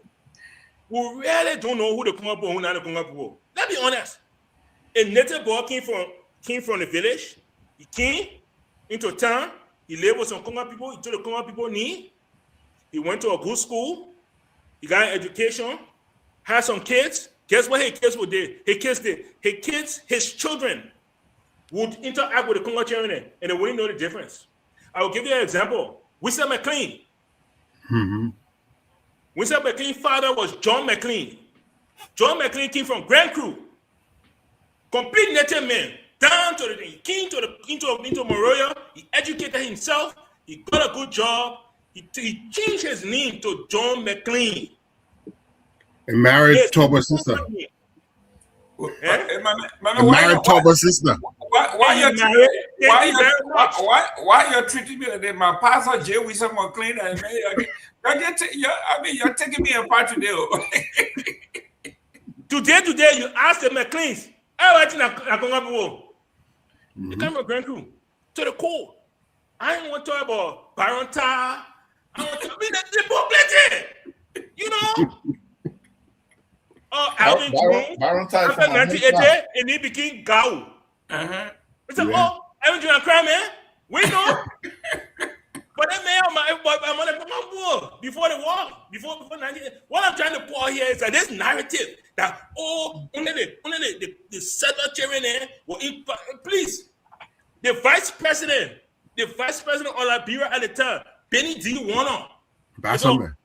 we really don't know who the Congo people, who not the Congo people. Let's be honest. A native boy came from the village. He came into town. He lived with some Congo people. He told the Congo people need. He went to a good school. He got an education. Had some kids. Guess what his kids would do? His children would interact with the Congo children, and they wouldn't know the difference. I will give you an example. Winston McLean. Winston McLean's father was John McLean. John McLean came from Grand Crew. Complete native man. Down to the, he came into Monrovia. He educated himself. He got a good job. He changed his name to John McLean. And married Tolbert's sister. Married Tolbert's sister. Why you're treating me like that? My pastor Jay Wilson McLean and me? You're taking me apart today. Today, you ask the McLeans. I watching a Congo people. They come from Grand Crew to the core. I don't want to talk about Baronta. I want to be the plenty. You know. Alvin Jones. After 1980, and he became Gao. It's like, oh, Alvin Jones cry, man. We know. But that man, I'm on the before the war, before 1980. What I'm trying to pour here is that this narrative that only the settler children were in. Please, the vice president of Liberia at the time, Benny D. Warner. Bassaman.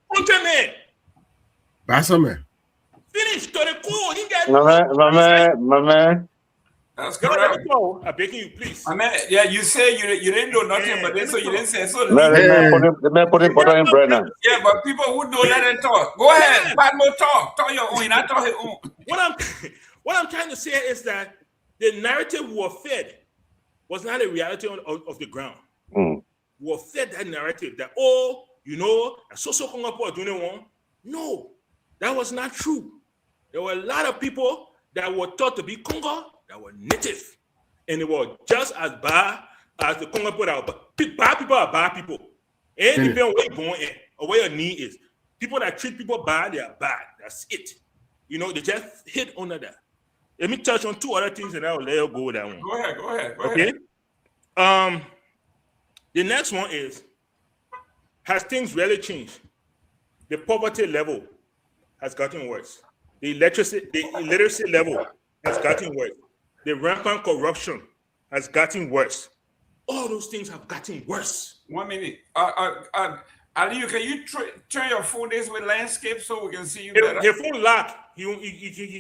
Finish to the core. He got my man. That's correct. I'm begging you, please. My man, yeah, you say you didn't know nothing, but then so you didn't say so. The man put butter in bread now. Yeah, but people who know let them talk. Go ahead, Padmo, talk. Talk your own, not talk your own. What I'm trying to say is that the narrative we were fed was not a reality of the ground. We were fed that narrative that, so Congo people are doing it wrong. No, that was not true. There were a lot of people that were thought to be Congo that were native, and they were just as bad as the Congo people that were bad. People are bad people. And depending on where you're born in or where your knee is. People that treat people bad, they are bad. That's it. They just hit under that. Let me touch on two other things, and I will let you go with that one. Go ahead. Okay. The next one is: has things really changed? The poverty level has gotten worse. The illiteracy level has gotten worse. The rampant corruption has gotten worse. All those things have gotten worse. 1 minute. Ali, can you turn your phone this way landscape so we can see you better? Your phone locked. He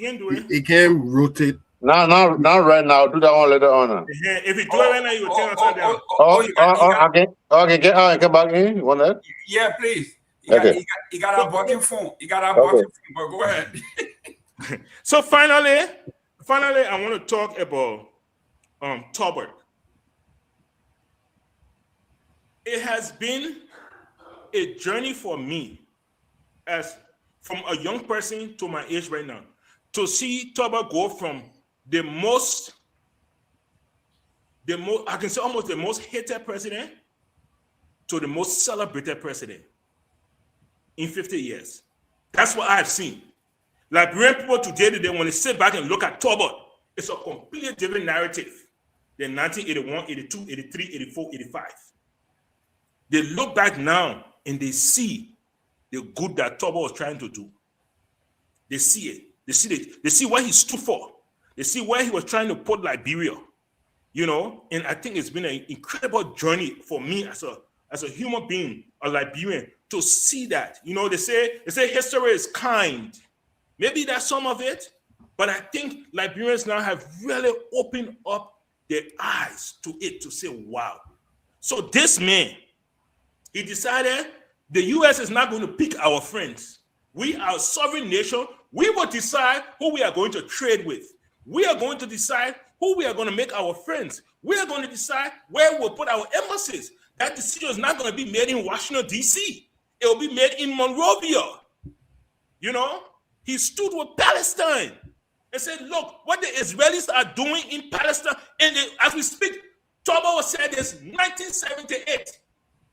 can't do it. He can rotate. Not right now. Do that one later on. If you do it right now, you will turn upside down. Okay. Come back in. You want that? Yeah, please. He got a bucking phone. But go ahead. So finally, I want to talk about Tolbert. It has been a journey for me, as from a young person to my age right now, to see Tolbert go from the most, I can say almost the most hated president to the most celebrated president in 50 years. That's what I've seen. Liberian people today, when they sit back and look at Tolbert, it's a completely different narrative than 1981, 82, 83, 84, 85. They look back now and they see the good that Tolbert was trying to do. They see it. They see what he stood for. They see where he was trying to put Liberia. And I think it's been an incredible journey for me as a human being, a Liberian, to see that. They say history is kind. Maybe that's some of it, but I think Liberians now have really opened up their eyes to it to say, wow. So this man, he decided the U.S. is not going to pick our friends. We are a sovereign nation. We will decide who we are going to trade with. We are going to decide who we are going to make our friends. We are going to decide where we'll put our embassies. That decision is not going to be made in Washington, D.C. It will be made in Monrovia. He stood with Palestine and said, look, what the Israelis are doing in Palestine, and as we speak, Tolbert said this 1978.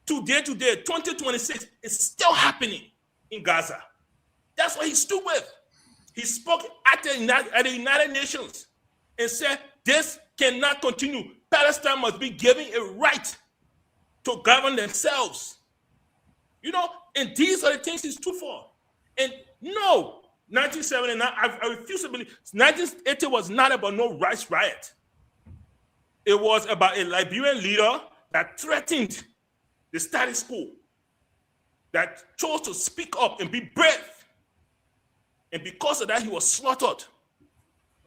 Today, 2026, is still happening in Gaza. That's what he stood with. He spoke at the United Nations and said, this cannot continue. Palestine must be given a right to govern themselves. And these are the things he stood for. And no, 1979, I refuse to believe, 1980 was not about no rights riot. It was about a Liberian leader that threatened the status quo, that chose to speak up and be brave. And because of that, he was slaughtered.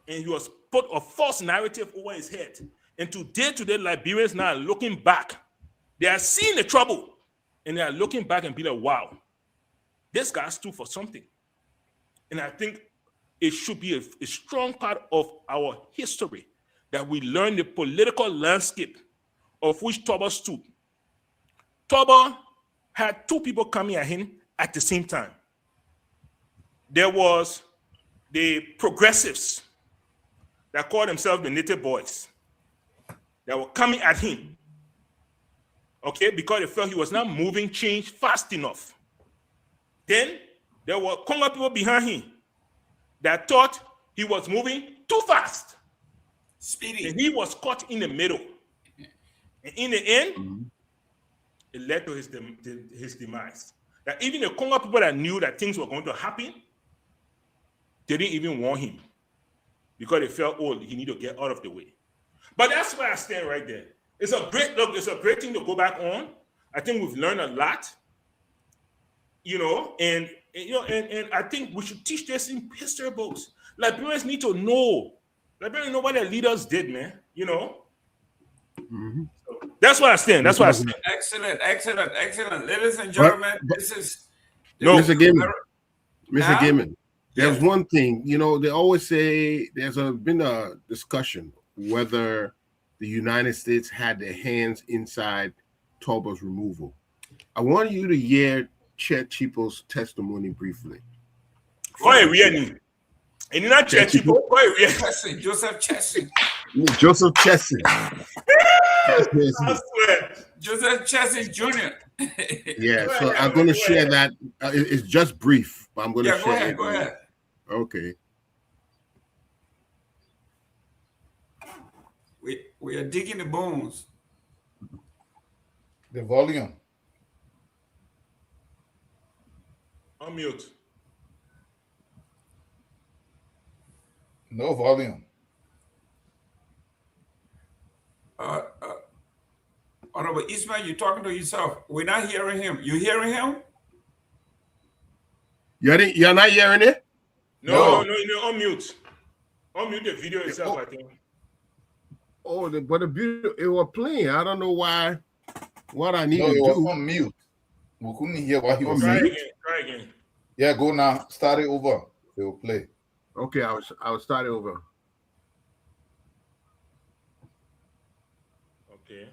And he was put a false narrative over his head. And today, Liberians now are looking back. They are seeing the trouble. And they are looking back and be like, wow, this guy stood for something. And I think it should be a strong part of our history that we learn the political landscape of which Tolbert stood. Tolbert had two people coming at him at the same time. There was the progressives that called themselves the Native Boys that were coming at him, okay, because they felt he was not moving change fast enough. Then there were Congo people behind him that thought he was moving too fast. Speedy. And he was caught in the middle. And in the end, it led to his demise. That even the Congo people that knew that things were going to happen, they didn't even want him because they felt, oh, he need to get out of the way. But that's where I stand right there. It's a great thing to go back on. I think we've learned a lot, and I think we should teach this in history books. Liberians need to know. Liberians know what their leaders did, man. Mm-hmm. So that's where I stand. That's why I stand. Excellent. Ladies and gentlemen, this is Mr. Gaiman. There's one thing, they always say there's been a discussion whether the United States had their hands inside Tolbert's removal. I want you to hear Chet Chipo's testimony briefly. Joseph Chessy. Joseph Chessy. Joseph Chessy Jr. Yeah, so I'm going to share that. It's just brief, but I'm going to share it. Go ahead. Okay. We are digging the bones. The volume. Unmute. No volume. Honorable Ismail, you're talking to yourself. We're not hearing him. You hearing him? You're not hearing it? No, unmute. Unmute the video itself, I think. Oh, but the video, it was playing. I don't know why. What I need to do. Was on mute. We couldn't hear what he was saying. Try again. Yeah, go now. Start it over. It will play. Okay, I'll start it over. Okay.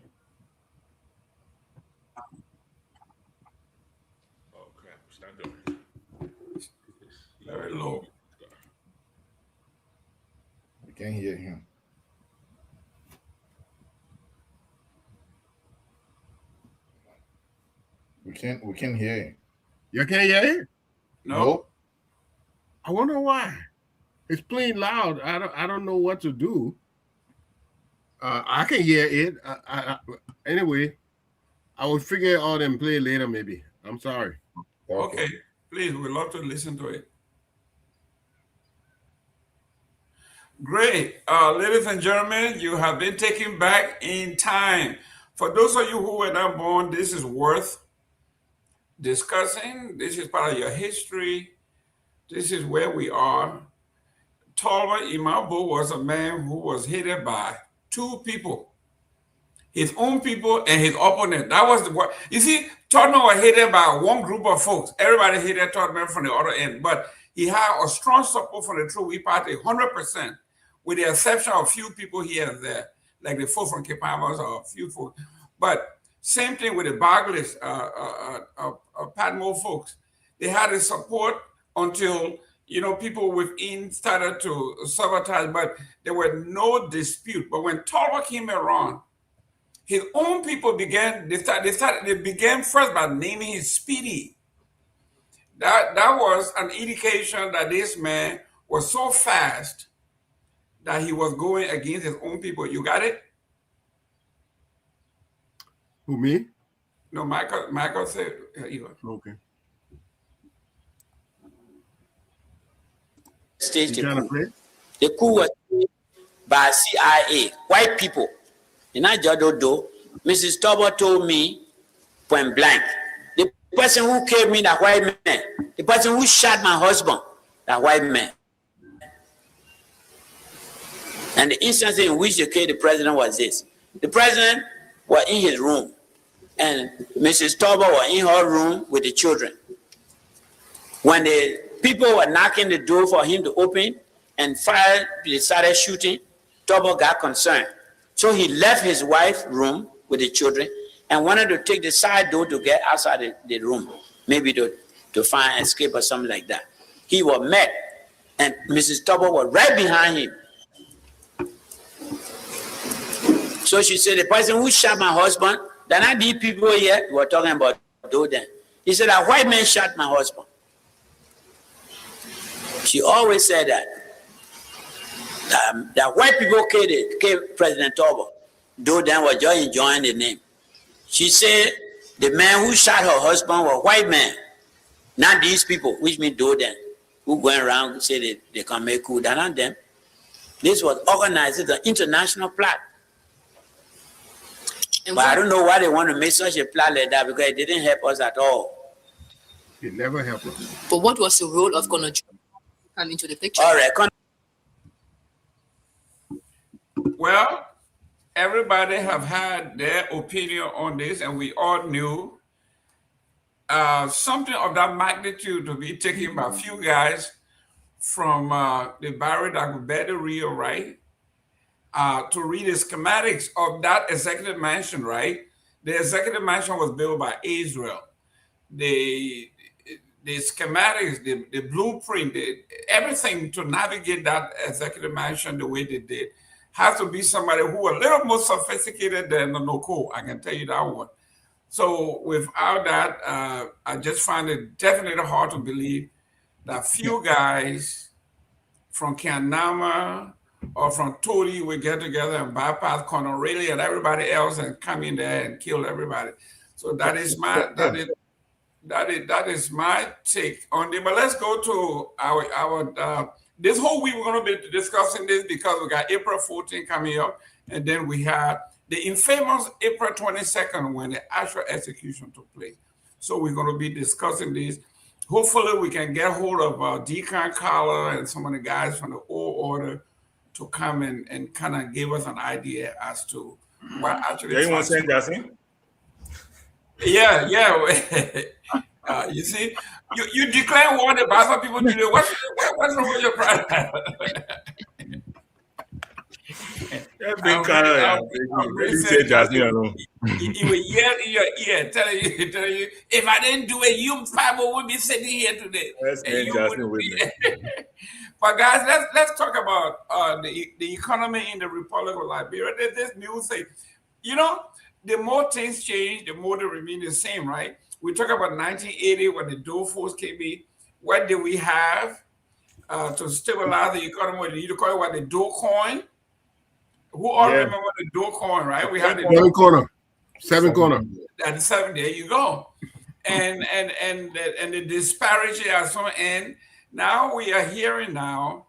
Oh crap! Start doing. Very low. We can't hear him. We can't hear him. You can't hear it? No. I wonder why. It's playing loud. I don't know what to do. I can hear it. Anyway, I will figure it out and play it later maybe. I'm sorry. Okay. Please, we'd love to listen to it. Great. Ladies and gentlemen, you have been taken back in time. For those of you who were not born, this is worth discussing. This is part of your history. This is where we are. Tolbert, in my book, was a man who was hated by two people. His own people and his opponent. That was the word. You see, Tolbert was hated by one group of folks. Everybody hated Tolbert from the other end. But he had a strong support from the True We Party, 100%, with the exception of a few people here and there, like the folks from Cape Palmas or a few folks. But same thing with the Barglis, Patmore folks. They had his support until, people within started to sabotage, but there were no dispute. But when Tolbert came around, his own people began first by naming him Speedy. that was an indication that this man was so fast that he was going against his own people. You got it? Who, me? No, Michael said, okay. Stage The coup was by CIA, white people. In Ajadodo, Mrs. Tolbert told me point blank, the person who killed me, that white man, the person who shot my husband, that white man. And the instance in which they killed the president was this. The president was in his room, and Mrs. Tolbert was in her room with the children. When the people were knocking the door for him to open and fire, they started shooting, Tolbert got concerned. So he left his wife's room with the children and wanted to take the side door to get outside the room, maybe to find escape or something like that. He was met, and Mrs. Tolbert was right behind him. So she said, the person who shot my husband, they're not these people here, we were talking about Doden. He said, a white man shot my husband. She always said that. That white people killed President Tolbert. Doden was just enjoying the name. She said, the man who shot her husband was a white man, not these people, which means Doden, who going around and say they can make coup. They're not them. This was organized as an international plot. But I don't know why they want to make such a plot like that, because it didn't help us at all. It never helped us. But what was the role of Colonel John come into the picture? All right. Well, everybody have had their opinion on this, and we all knew something of that magnitude to be taken by a few guys from the Barry that could bear the real, right? To read the schematics of that executive mansion, right? The executive mansion was built by Israel. The schematics, the blueprint, everything to navigate that executive mansion the way they did has to be somebody who was a little more sophisticated than the Noko. I can tell you that one. So without that, I just find it definitely hard to believe that few guys from Kanama or from Todi will get together and bypass Colonel Rayleigh and everybody else and come in there and kill everybody. So that is my that is my take on it. But let's go to our this whole week we're going to be discussing this because we got April 14 coming up, and then we had the infamous April 22nd when the actual execution took place. So we're going to be discussing this. Hopefully we can get hold of Deacon Collar and some of the guys from the old order to come and kind of give us an idea as to what actually. You want to send us in? Yeah. You see, you declare war about some people to do. What's wrong with your pride? He will yell in your ear, telling you, if I didn't do it, you probably would be sitting here today. But guys, let's talk about the economy in the Republic of Liberia. There's this new thing. You know, the more things change, the more they remain the same, right? We talk about 1980 when the Doe Force came in. What did we have to stabilize the economy? You call it what, the Doe coin? Who all remember the Doe coin, right? We had the seven corner. At the 7, there you go. And the disparity at some end. Now we are hearing now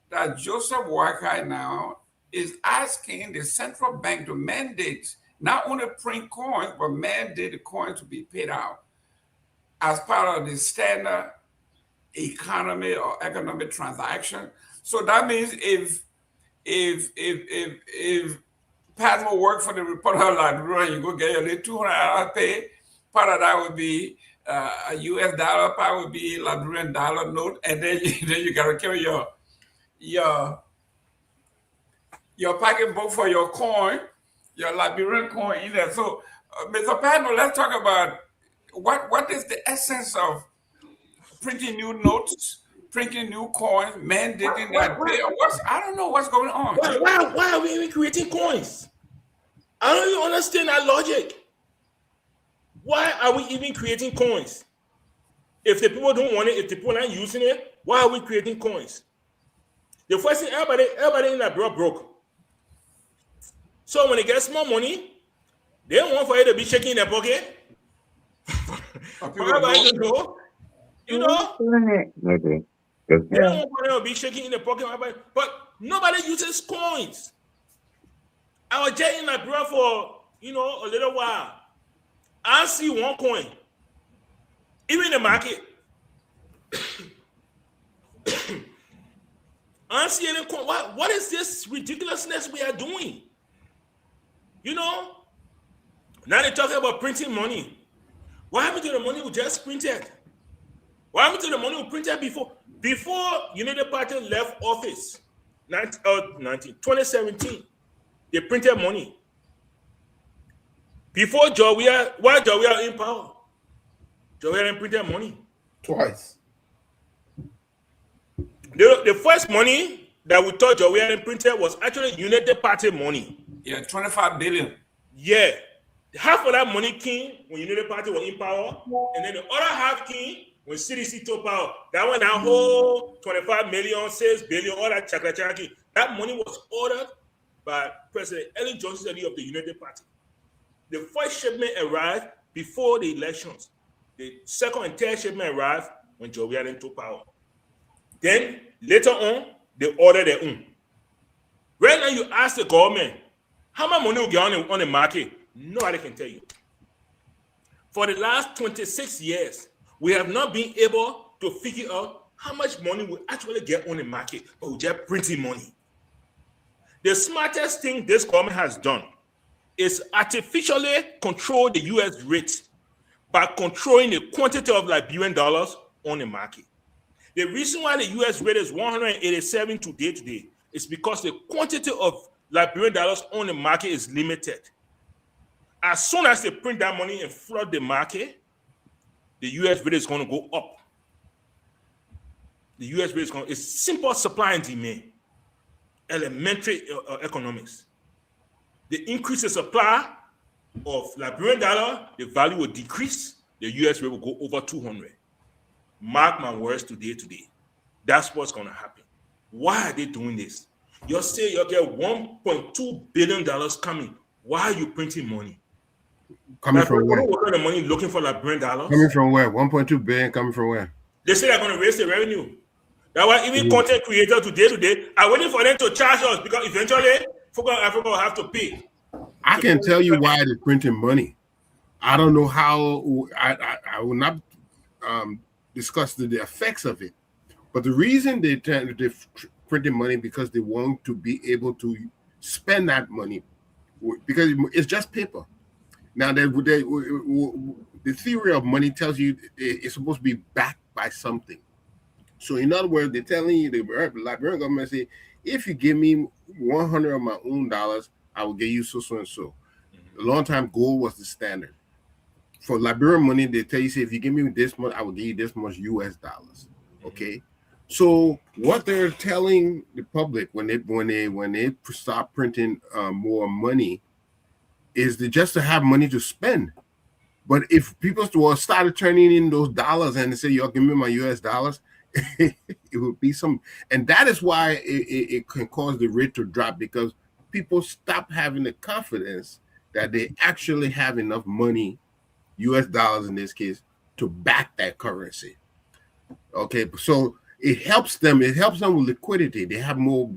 that Joseph Boakai now is asking the central bank to mandate not only print coins, but mandate the coins to be paid out as part of the standard economy or economic transaction. So that means if Padmo worked for the Republic of Liberia, you go get your little $200 pay, part of that would be a US dollar, part would be Liberian dollar note, and then you gotta carry your pocketbook for your coin, your Liberian coin in there. So, Mr. Padmo, let's talk about what is the essence of printing new notes, printing new coins, mandating that. I don't know what's going on. Why are we even creating coins? I don't even understand that logic. Why are we even creating coins? If the people don't want it, if the people aren't using it, why are we creating coins? The first thing, everybody in that broke. So when they get small money, they don't want for you to be shaking in their pocket. Everybody to know, you know. Okay. They don't want to be shaking in the pocket, but nobody uses coins. I was just in Liberia for a little while. I see one coin, even in the market. I don't see any coin. What is this ridiculousness we are doing? You know, now they're talking about printing money. What happened to the money we just printed? What happened to the money we printed before? Before United Party left office, 2017, they printed money. Before Jawia, while Jawia in power, Jawia printed money. Twice. The first money that we thought Jawia printed was actually United Party money. Yeah, 25 billion. Yeah. Half of that money came when United Party was in power, and then the other half came when CDC took power. That one, that whole 25 million, 6 billion, all that chakra. That money was ordered by President Ellen Johnson of the United Party. The first shipment arrived before the elections. The second and third shipment arrived when Joe Biden took power. Then later on, they ordered their own. Right now, you ask the government, how much money will get on the market? Nobody can tell you. For the last 26 years, we have not been able to figure out how much money we actually get on the market, but we just printing money. The smartest thing this government has done is artificially control the U.S. rate by controlling the quantity of Liberian dollars on the market. The reason why the U.S. rate is 187 today is because the quantity of Liberian dollars on the market is limited. As soon as they print that money and flood the market, the U.S. rate is going to go up. The U.S. rate is going to, it's simple supply and demand, elementary economics. The increase in supply of Liberian dollar, the value will decrease, the U.S. rate will go over 200. Mark my words today. That's what's going to happen. Why are they doing this? You say you get $1.2 billion coming. Why are you printing money? Coming from where? What kind of money looking for Liberian dollars? Coming from where? 1.2 billion coming from where? They say they're going to raise the revenue. That's why even content creators today are waiting for them to charge us because eventually Africa will have to pay. I can tell you why they're printing money. I don't know how. I will not discuss the effects of it, but the reason they're printing money because they want to be able to spend that money because it's just paper. Now, the theory of money tells you it's supposed to be backed by something. So, in other words, they're telling you, the Liberian government say, if you give me 100 of my own dollars, I will give you so and so. A long time, gold was the standard. For Liberian money, they tell you, say, if you give me this much, I will give you this much US dollars. Okay. So what they're telling the public when they start printing more money is just to have money to spend. But if people started turning in those dollars and they say, "Yo, give me my US dollars," it would be some, and that is why it can cause the rate to drop because people stop having the confidence that they actually have enough money, US dollars in this case, to back that currency. Okay, so it helps them. It helps them with liquidity. They have more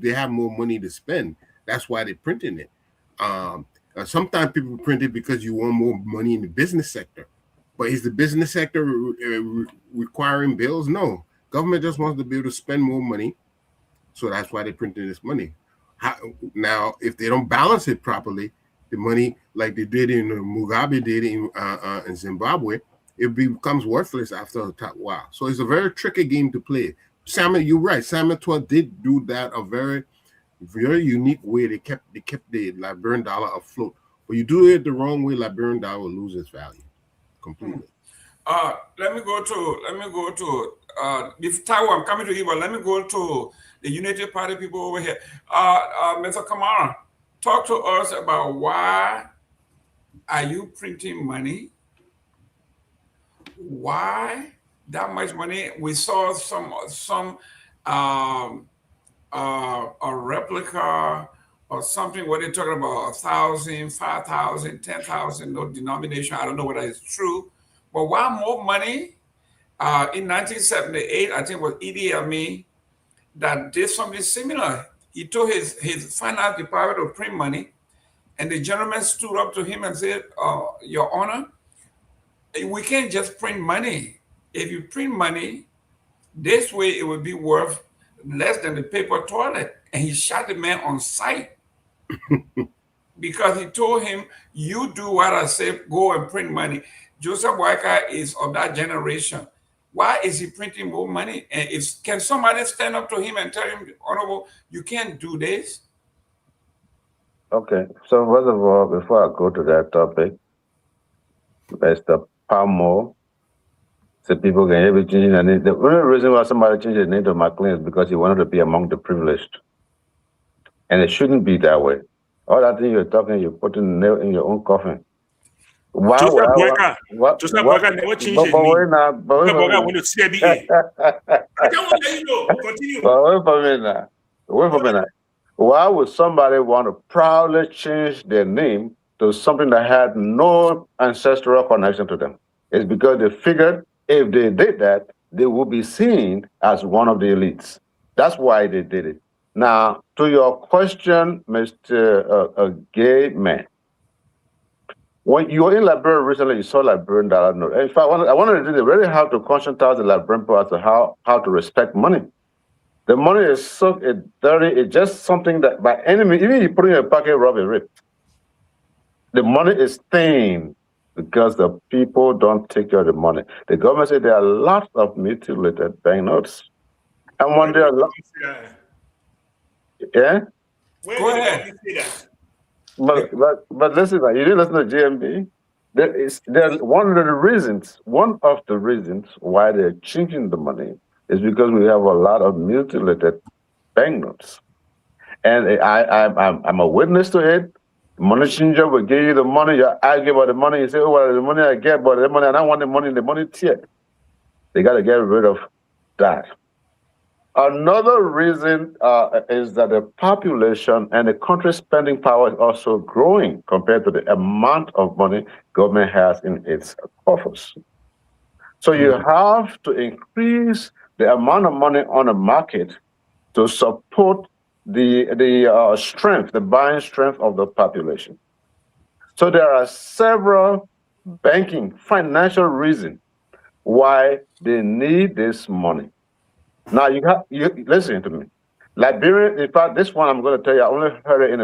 money to spend. That's why they're printing it. Sometimes people print it because you want more money in the business sector. But is the business sector requiring bills? No. Government just wants to be able to spend more money. So that's why they're printing this money. Now, if they don't balance it properly, the money, like they did in Mugabe did in Zimbabwe, it becomes worthless after a while. So it's a very tricky game to play. Samuel, you're right. Samuel Twa did do that a very, very unique way. They kept the Liberian dollar afloat. But you do it the wrong way, Liberian dollar will lose its value completely. Let me go to if Taiwan, I'm coming to you, but let me go to the United Party people over here. Mr. Kamara, talk to us about why are you printing money? Why that much money. We saw some a replica or something where they're talking about 1,000, 5,000, 10,000, no denomination. I don't know whether it's true. But why more money? In 1978, I think it was Idi Amin that did something similar. He told his finance department to print money, and the gentleman stood up to him and said, Your Honor, we can't just print money. If you print money, this way it would be worth less than the paper toilet. And he shot the man on sight because he told him, you do what I say, go and print money. Joseph Boakai is of that generation. Why is he printing more money? And can somebody stand up to him and tell him, Honorable, you can't do this? Okay, so first of all, before I go to that topic, Mr. Palmo, so people can ever change their name. The only reason why somebody changed their name to McLean is because he wanted to be among the privileged. And it shouldn't be that way. All that thing you're talking, you're putting nail in your own coffin. Why? Joseph Boakai never changed his name. Joseph Boakai went to CBA. I don't want to let you know. Continue. Wait for me now. Why would somebody want to proudly change their name to something that had no ancestral connection to them? It's because they figured if they did that, they would be seen as one of the elites. That's why they did it. Now, to your question, Mr. Gay Man, when you were in Liberia recently, you saw Liberian dollar note. In fact, I wanted to do really how to conscientize the Liberian people as to how to respect money. The money is so dirty, it's just something that by enemy, even you put it in a pocket, rub it, rip. The money is stained because the people don't take care of the money. The government said there are lots of mutilated banknotes. And when there are lots, yeah? Go ahead. But listen, you didn't listen to GMB. There's one of the reasons why they're changing the money is because we have a lot of mutilated banknotes. And I'm a witness to it. Money changer will give you the money, you argue about the money, you say, oh, well, the money I get, but the money, I don't want the money tier. They got to get rid of that. Another reason is that the population and the country's spending power is also growing compared to the amount of money government has in its coffers. So you have to increase the amount of money on the market to support the strength, the buying strength of the population. So there are several financial reasons why they need this money. Now you listen to me. Liberia, in fact, this one I'm going to tell you, I only heard it in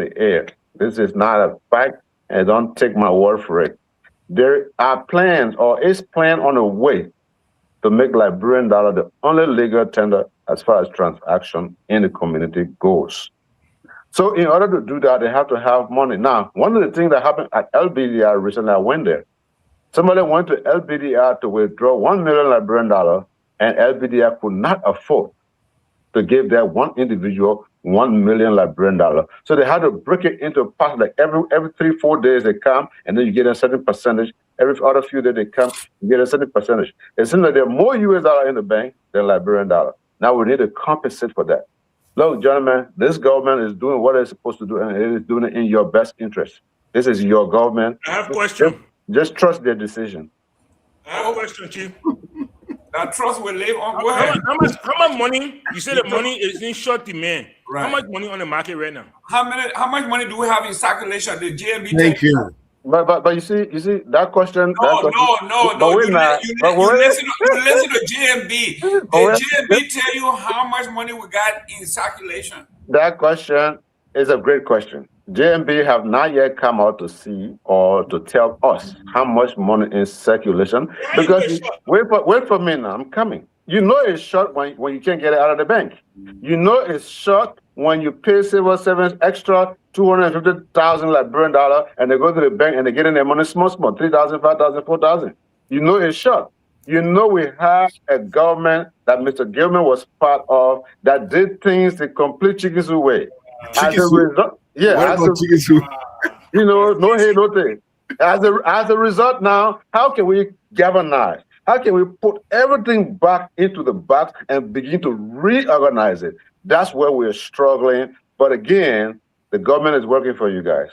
the air. This is not a fact, and don't take my word for it. There are plans, or is planned on a way to make Liberian dollar the only legal tender as far as transaction in the community goes. So in order to do that, they have to have money. Now, one of the things that happened at LBDR recently, I went there. Somebody went to LBDR to withdraw 1 million Liberian dollar, and LBDR could not afford to give that one individual 1 million Liberian dollar. So they had to break it into parts, like every 3-4 days they come, and then you get a certain percentage. Every other few days they come, you get a certain percentage. It seems like there are more US dollar in the bank than Liberian dollar. Now we need to compensate for that. Look, gentlemen, this government is doing what it's supposed to do, and it is doing it in your best interest. This is your government. I have a question. Just trust their decision. I have a question, Chief. That trust will live on. How much money? You said the money is in short demand. Right. How much money on the market right now? How much money do we have in circulation? The GMB. Thank you. But you see that question. No. You listen to GMB. Did GMB tell you how much money we got in circulation? That question is a great question. JMB have not yet come out to see or to tell us how much money in circulation. Because wait for me now, I'm coming. You know it's short when you can't get it out of the bank. You know it's short when you pay civil servants extra 250,000 Liberian dollar and they go to the bank and they get in their money small, 3,000, 5,000, 4,000. You know it's short. You know we have a government that Mr. Gilman was part of that did things the complete chicken soup way. As a result, no hate, no thing. As a result now, how can we galvanize? How can we put everything back into the box and begin to reorganize it? That's where we're struggling. But again, the government is working for you guys.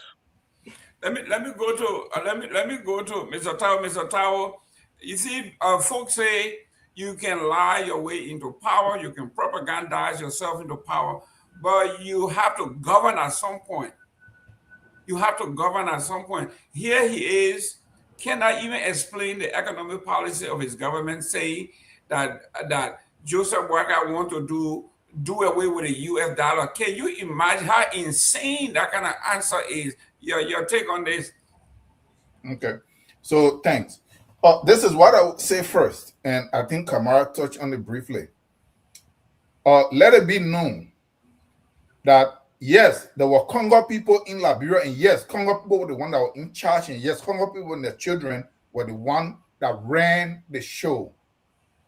Let me go to Mr. Tao. Mr. Tao, you see, folks say you can lie your way into power, you can propagandize yourself into power, but you have to govern at some point. You have to govern at some point. Here he is, cannot even explain the economic policy of his government, saying that Joseph Walker want to do away with the US dollar. Can you imagine how insane that kind of answer is? Your take on this? Okay, so thanks. This is what I would say first, and I think Kamara touched on it briefly. Let it be known that yes, there were Congo people in Liberia, and yes, Congo people were the one that were in charge, and yes, Congo people and their children were the one that ran the show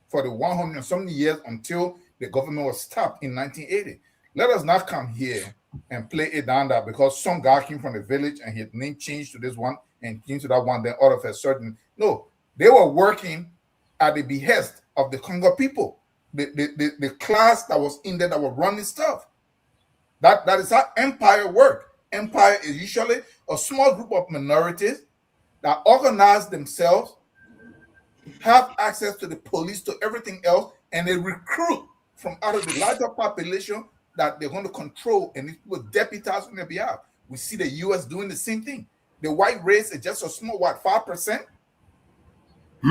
for the 100 and something years until the government was stopped in 1980. Let us not come here and play it down that because some guy came from the village and his name changed to this one and changed to that one, then all of a sudden, no, they were working at the behest of the Congo people, the class that was in there that were running stuff. That is how empire work. Empire is usually a small group of minorities that organize themselves, have access to the police, to everything else, and they recruit from out of the larger population that they're going to control, and these people deputize on their behalf. We see the U.S. doing the same thing. The white race is just a small, 5%?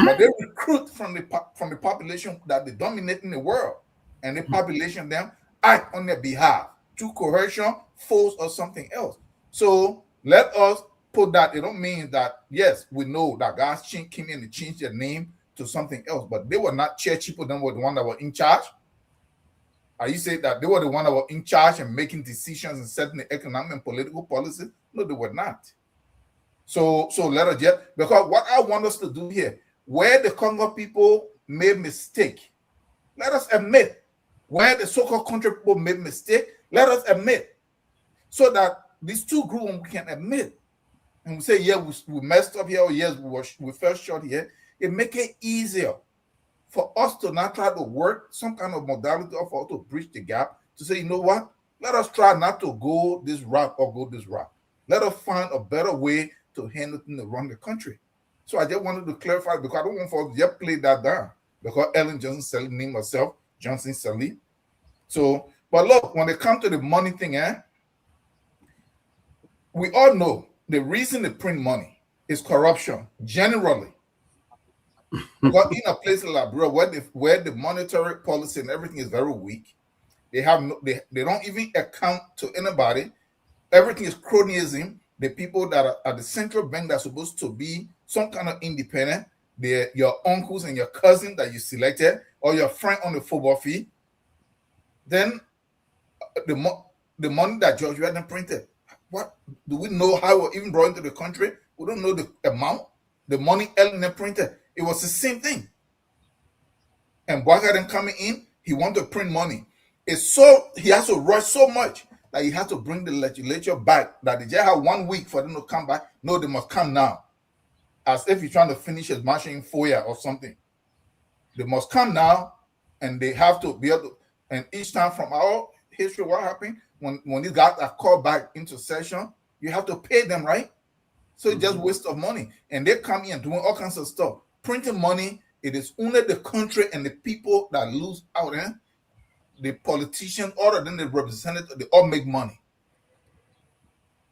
But they recruit from the population that they dominate in the world, and the population them act on their behalf through coercion, force, or something else. So let us put that. It don't mean that yes, we know that guys came in and changed their name to something else, but they were not church people. Them were the one that were in charge. Are you saying that they were the one that were in charge and making decisions and setting the economic and political policies? No, they were not. So let us just, because what I want us to do here, where the Congo people made mistake, let us admit. Where the so-called country people made mistake, let us admit. So that these two groups we can admit. And we say, yeah, we messed up here, or yes, we fell short here. It make it easier for us to not try to work some kind of modality or for us to bridge the gap to say, you know what? Let us try not to go this route or go this route. Let us find a better way to handle things to run the country. So I just wanted to clarify because I don't want folks to just play that down because Ellen Johnson Sirleaf named herself Johnson Sirleaf. So, but look, when it comes to the money thing, we all know the reason they print money is corruption generally. Because in a place like Liberia where the monetary policy and everything is very weak, they don't even account to anybody. Everything is cronyism. The people that are at the central bank that's supposed to be some kind of independent, they're your uncles and your cousin that you selected, or your friend on the football field. Then the money that George Redden printed, what do we know how it was even brought into the country? We don't know the amount. The money Ellen printed, it was the same thing. And Biden coming in, he wanted to print money. He has to rush so much that he has to bring the legislature back. That they just have 1 week for them to come back. No, they must come now. As if he's trying to finish his marching in 4 years or something. They must come now, and they have to be able to. And each time from our history, what happened when these guys are called back into session, you have to pay them, right? So it's just waste of money. And they come in doing all kinds of stuff. Printing money, it is only the country and the people that lose out. The politicians, other than the representatives, they all make money.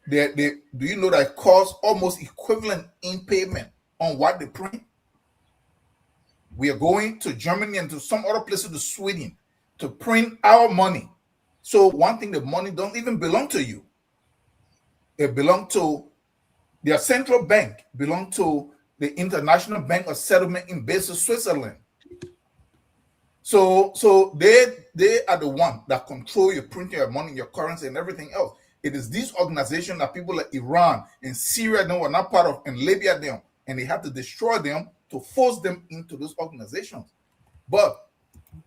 Do you know that it costs almost equivalent in payment on what they print? We are going to Germany and to some other places, to Sweden, to print our money. So one thing, the money don't even belong to you. It belongs to their central bank, belong to the International Bank of Settlement in based in Switzerland. So they are the one that control your printing, your money, your currency, and everything else. It is these organizations that people like Iran and Syria they were not part of, and Libya them, and they have to destroy them to force them into those organizations. But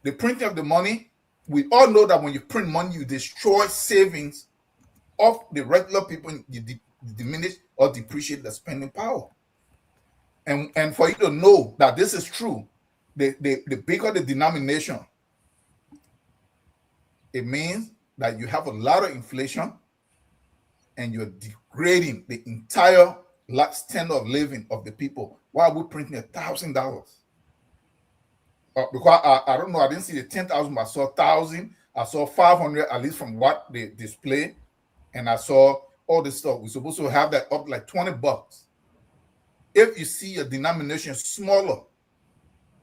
the printing of the money, we all know that when you print money, you destroy savings of the regular people. You diminish or depreciate the spending power. And for you to know that this is true, the bigger the denomination, it means that you have a lot of inflation and you're degrading the entire standard of living of the people. Why are we printing $1,000? Because I don't know, I didn't see the 10,000, but I saw 1,000, I saw 500, at least from what they display, and I saw all this stuff. We're supposed to have that up like $20. If you see a denomination smaller,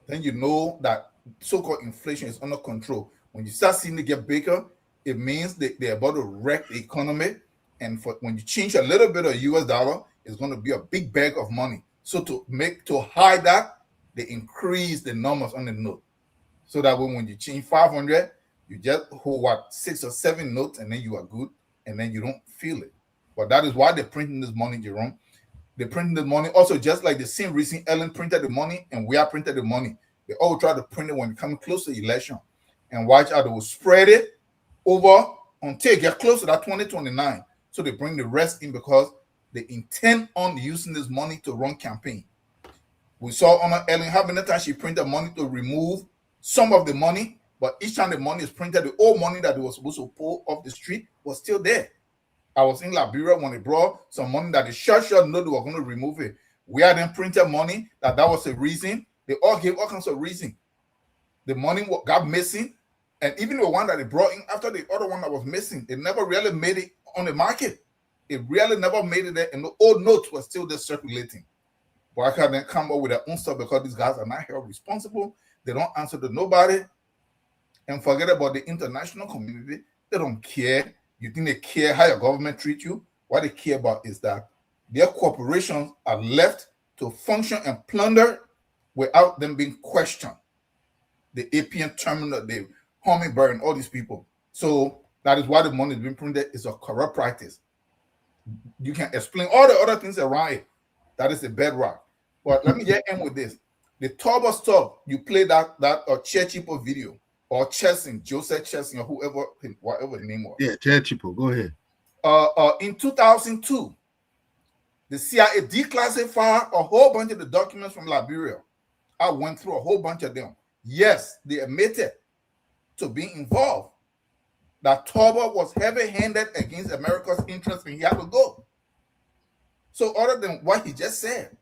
then you know that so-called inflation is under control. When you start seeing it get bigger, it means that they're about to wreck the economy. And when you change a little bit of US dollar, it's going to be a big bag of money. So to hide that, they increase the numbers on the note. So that when you change 500, you just hold 6 or 7 notes, and then you are good, and then you don't feel it. But that is why they're printing this money, Jerome. They're printing the money. Also, just like the same reason Ellen printed the money and we are printed the money. They all try to print it when it comes close to election. And watch how they will spread it over until it gets close to that 2029. So they bring the rest in because they intend on using this money to run campaign. We saw on Ellen how many times she printed money to remove some of the money, but each time the money is printed, the old money that they were supposed to pull off the street was still there. I was in Liberia when they brought some money that the church know they were going to remove it. We had them printed money that was a reason. They all gave all kinds of reason. The money got missing, and even the one that they brought in after the other one that was missing, they never really made it on the market. It really never made it there, and the old notes were still there circulating. But I can then come up with their own stuff because these guys are not held responsible. They don't answer to nobody, and forget about the international community. They don't care. You think they care how your government treats you? What they care about is that their corporations are left to function and plunder without them being questioned. The APN terminal, the Hummingbird, and all these people. So that is why the money is being printed. It's a corrupt practice. You can explain all the other things around it. That is the bedrock. But let me get in with this. The Tolbert stuff, you play that Chechipo video, or Chessing, Joseph Chessing, or whatever the name was. Yeah, Chechipo, go ahead. In 2002, the CIA declassified a whole bunch of the documents from Liberia. I went through a whole bunch of them. Yes, they admitted to being involved. That Tolbert was heavy-handed against America's interests and he had to go. So other than what he just said,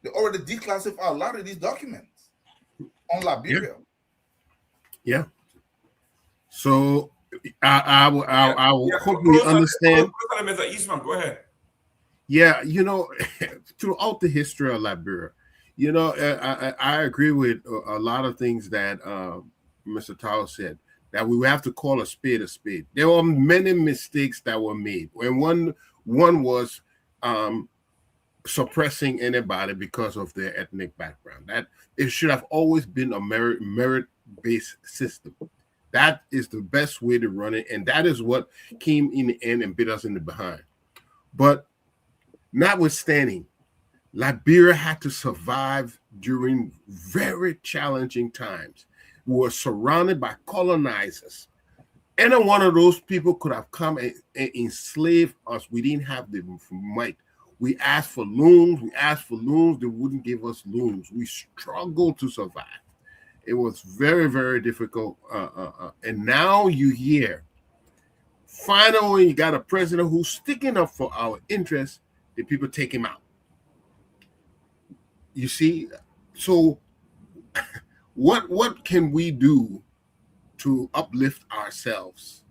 they already declassified a lot of these documents on Liberia. Yeah. So I will hope we understand. Mr. Eastman, go ahead. Yeah, throughout the history of Liberia, I agree with a lot of things that Mr. Tao said, that we have to call a spade a spade. There were many mistakes that were made. And one was suppressing anybody because of their ethnic background. That it should have always been a merit-based system. That is the best way to run it, and that is what came in the end and bit us in the behind. But notwithstanding, Liberia had to survive during very challenging times. We were surrounded by colonizers. Any one of those people could have come and enslave us. We didn't have the might. We asked for loans. They wouldn't give us loans. We struggled to survive. It was very, very difficult. And now you hear, finally, you got a president who's sticking up for our interests. The people take him out. You see, so what can we do to uplift ourselves?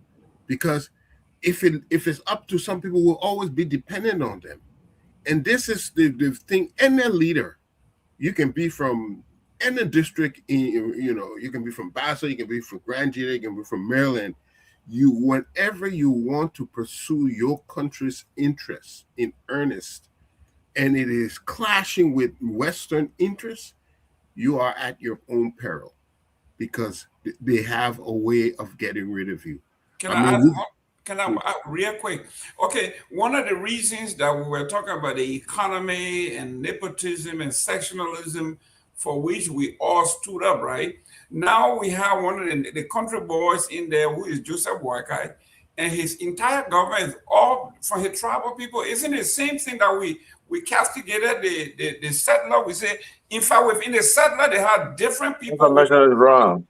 Because if it's up to some people, we'll always be dependent on them. And this is the thing. Any leader, you can be from any district, you can be from Basso, you can be from Grand Gila, you can be from Maryland. Whenever you want to pursue your country's interests in earnest, and it is clashing with Western interests, you are at your own peril because they have a way of getting rid of you. Can I real quick? Okay, one of the reasons that we were talking about the economy and nepotism and sectionalism for which we all stood up, right? Now we have one of the country boys in there who is Joseph Boykai. and his entire government is all from his tribal people. Isn't it the same thing that we castigated the settler? We say, in fact, within the settler, they had different people. Information is wrong.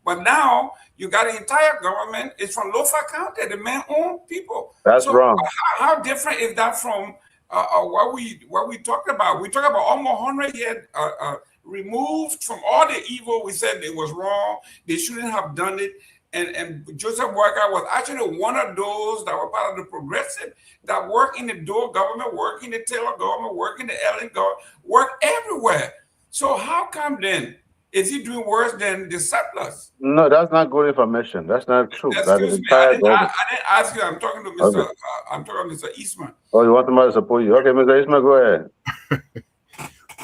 But now you got the entire government. It's from Lofa County, the man-owned people. That's wrong. How different is that from what we talked about? We talked about almost 100 years removed from all the evil. We said it was wrong. They shouldn't have done it. And Joseph Boakai was actually one of those that were part of the progressive that work in the Dole government, work in the Taylor government, work in the Ellen government, work everywhere. So how come then is he doing worse than the settlers? No, that's not good information. That's not true. Excuse me, I didn't ask you. I'm talking to Mr. Okay. I'm talking to Mr. Eastman. Oh, you want somebody to support you? Okay, Mr. Eastman, go ahead.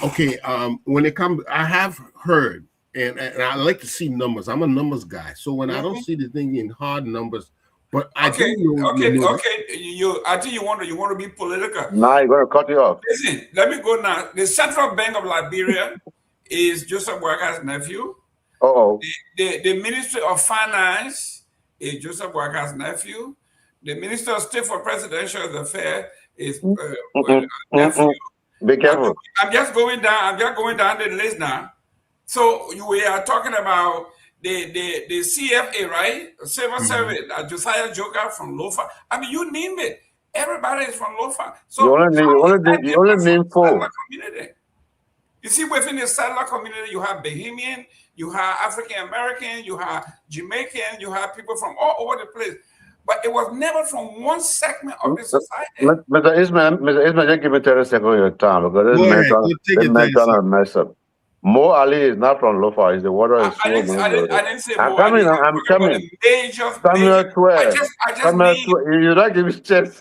Okay, when it comes, I have heard, and I like to see numbers. I'm a numbers guy, so when I don't see the thing in hard numbers, but I Okay, do know. I think you want to be political. Now you're going to cut you off. Listen, let me go now. The Central Bank of Liberia is Joseph Boakai's nephew. The Ministry of Finance is Joseph Boakai's nephew. The Minister of State for Presidential Affairs is nephew. Be careful. I'm just going down the list now. So we are talking about the CFA, right? Civil Service, Josiah Joker from Lofa. I mean, you name it. Everybody is from Lofa. So you only name 4. You see, within the settler community, you have Bahamian, you have African American, you have Jamaican, you have people from all over the place. But it was never from one segment of the society. Mr. Ismail, just give me 30 seconds of your time because this man trying to mess up. Mo Ali is not from Lofa. He's the water is I didn't say I'm Mo coming. Ali. I'm coming. Samuel 12. I just Samuel need 12. You don't give me chance.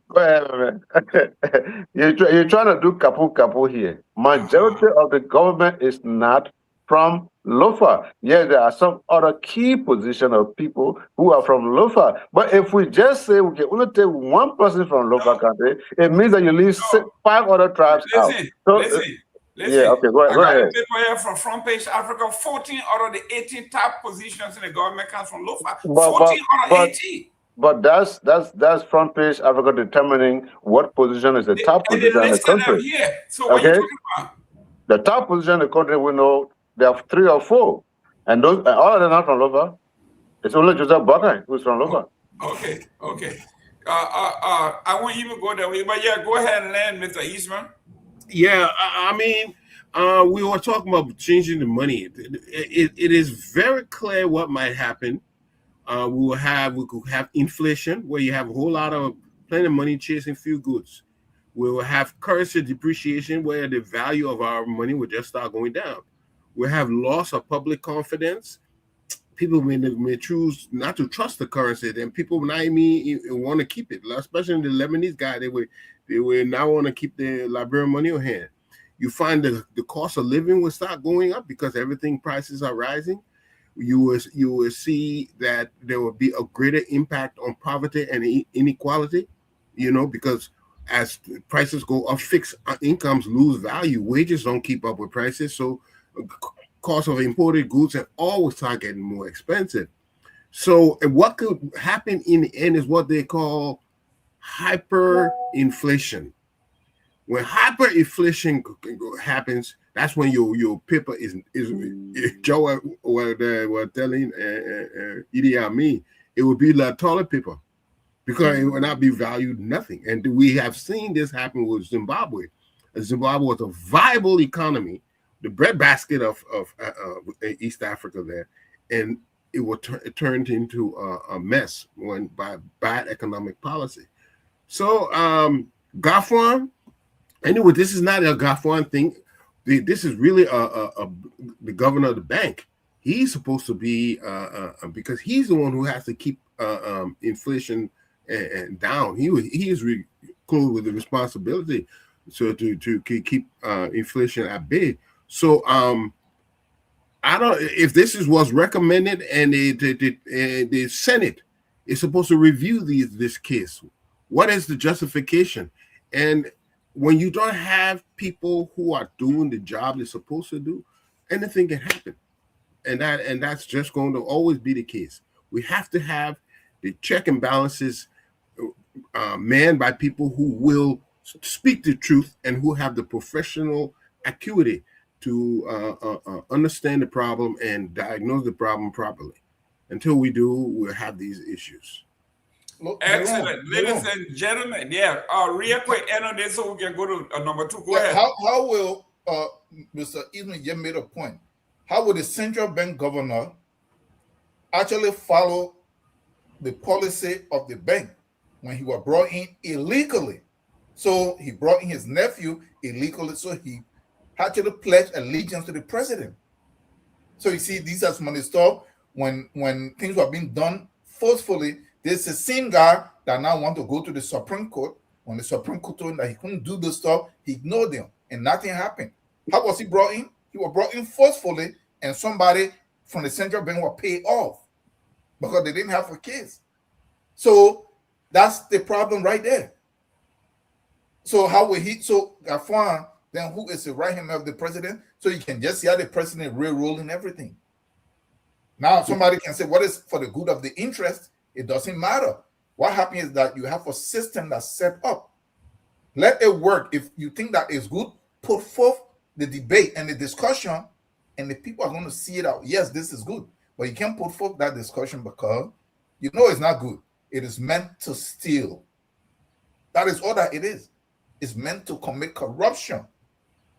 Go ahead, man. You're trying to do kapu here. Majority of the government is not from Lofa. Yes, there are some other key position of people who are from Lofa. But if we just say we can only take one person from Lofa country, it means that you leave 5 other tribes out. Listen. Yeah, okay, go ahead. I got a paper here from Front Page Africa. 14 out of the 18 top positions in the government comes from Lofa. 14 out of 18. But that's Front Page Africa determining what position is the top position in the country. Here. So what are you talking about? The top position in the country, we know there are 3 or 4, and those all of them are from Lofa. It's only Joseph Boakai who's from Lofa. Okay. I won't even go that way, but yeah, go ahead and land, Mr. Eastman. Yeah, I mean, we were talking about changing the money. It is very clear what might happen. We could have inflation where you have a whole lot of plenty of money chasing few goods. We will have currency depreciation where the value of our money will just start going down. We have loss of public confidence. People may choose not to trust the currency. Then people not even want to keep it. Especially the Lebanese guy, they will now want to keep the Liberian money on hand. You find the cost of living will start going up because everything prices are rising. You will see that there will be a greater impact on poverty and inequality, because as prices go up, fixed incomes lose value. Wages don't keep up with prices. So cost of imported goods and always start getting more expensive. So what could happen in the end is what they call hyperinflation. When hyperinflation happens, that's when your paper is Joe were telling Idi Amin, it would be like toilet paper because it would not be valued nothing. And we have seen this happen with Zimbabwe. Zimbabwe was a viable economy, the breadbasket of East Africa there, and it turned into a mess by bad economic policy. So Gafwan, anyway, this is not a Gafwan thing. This is really the governor of the bank. He's supposed to be because he's the one who has to keep inflation and down. He is really close with the responsibility to keep inflation at bay. So I don't. If this is what's recommended, and the Senate is supposed to review this case, what is the justification? And when you don't have people who are doing the job they're supposed to do, anything can happen, and that's just going to always be the case. We have to have the check and balances manned by people who will speak the truth and who have the professional acuity to understand the problem and diagnose the problem properly. Until we do, we'll have these issues. Excellent. Ladies and gentlemen, real quick, end on this so we can go to number 2. Go ahead. How will Mr. Eastman just made a point? How will the central bank governor actually follow the policy of the bank when he was brought in illegally? So he brought in his nephew illegally, so he actually pledged allegiance to the president. So you see, these are some of the stuff when things were being done forcefully. There's the same guy that now want to go to the Supreme Court. When the Supreme Court told him that he couldn't do this stuff, he ignored them and nothing happened. How was he brought in? He was brought in forcefully, and somebody from the central bank was paid off because they didn't have a case. So that's the problem right there. So how will he? So Gafwan, then who is the right hand of the president? So you can just see how the president railroading everything. Now somebody can say, what is for the good of the interest? It doesn't matter. What happens is that you have a system that's set up. Let it work. If you think that is good, put forth the debate and the discussion, and the people are going to see it out. Yes, this is good. But you can't put forth that discussion because you know it's not good. It is meant to steal. That is all that it is. It's meant to commit corruption.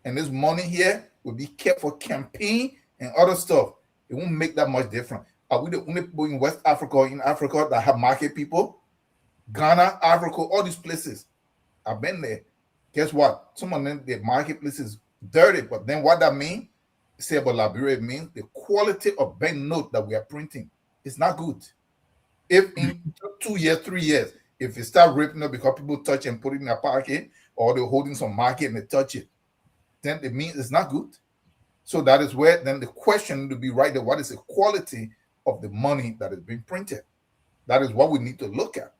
And this money here will be kept for campaign and other stuff. It won't make that much difference. Are we the only people in West Africa or in Africa that have market people? Ghana, Africa, all these places. I've been there. Guess what? Some of them, the marketplace is dirty. But then what that means, say about Liberia, it means the quality of banknote that we are printing is not good. If in 2 years, 3 years, if it start ripping up because people touch and put it in their pocket, or they're holding some market and they touch it, then it means it's not good. So that is where then the question to be right there. What is the quality of the money that is being printed? That is what we need to look at.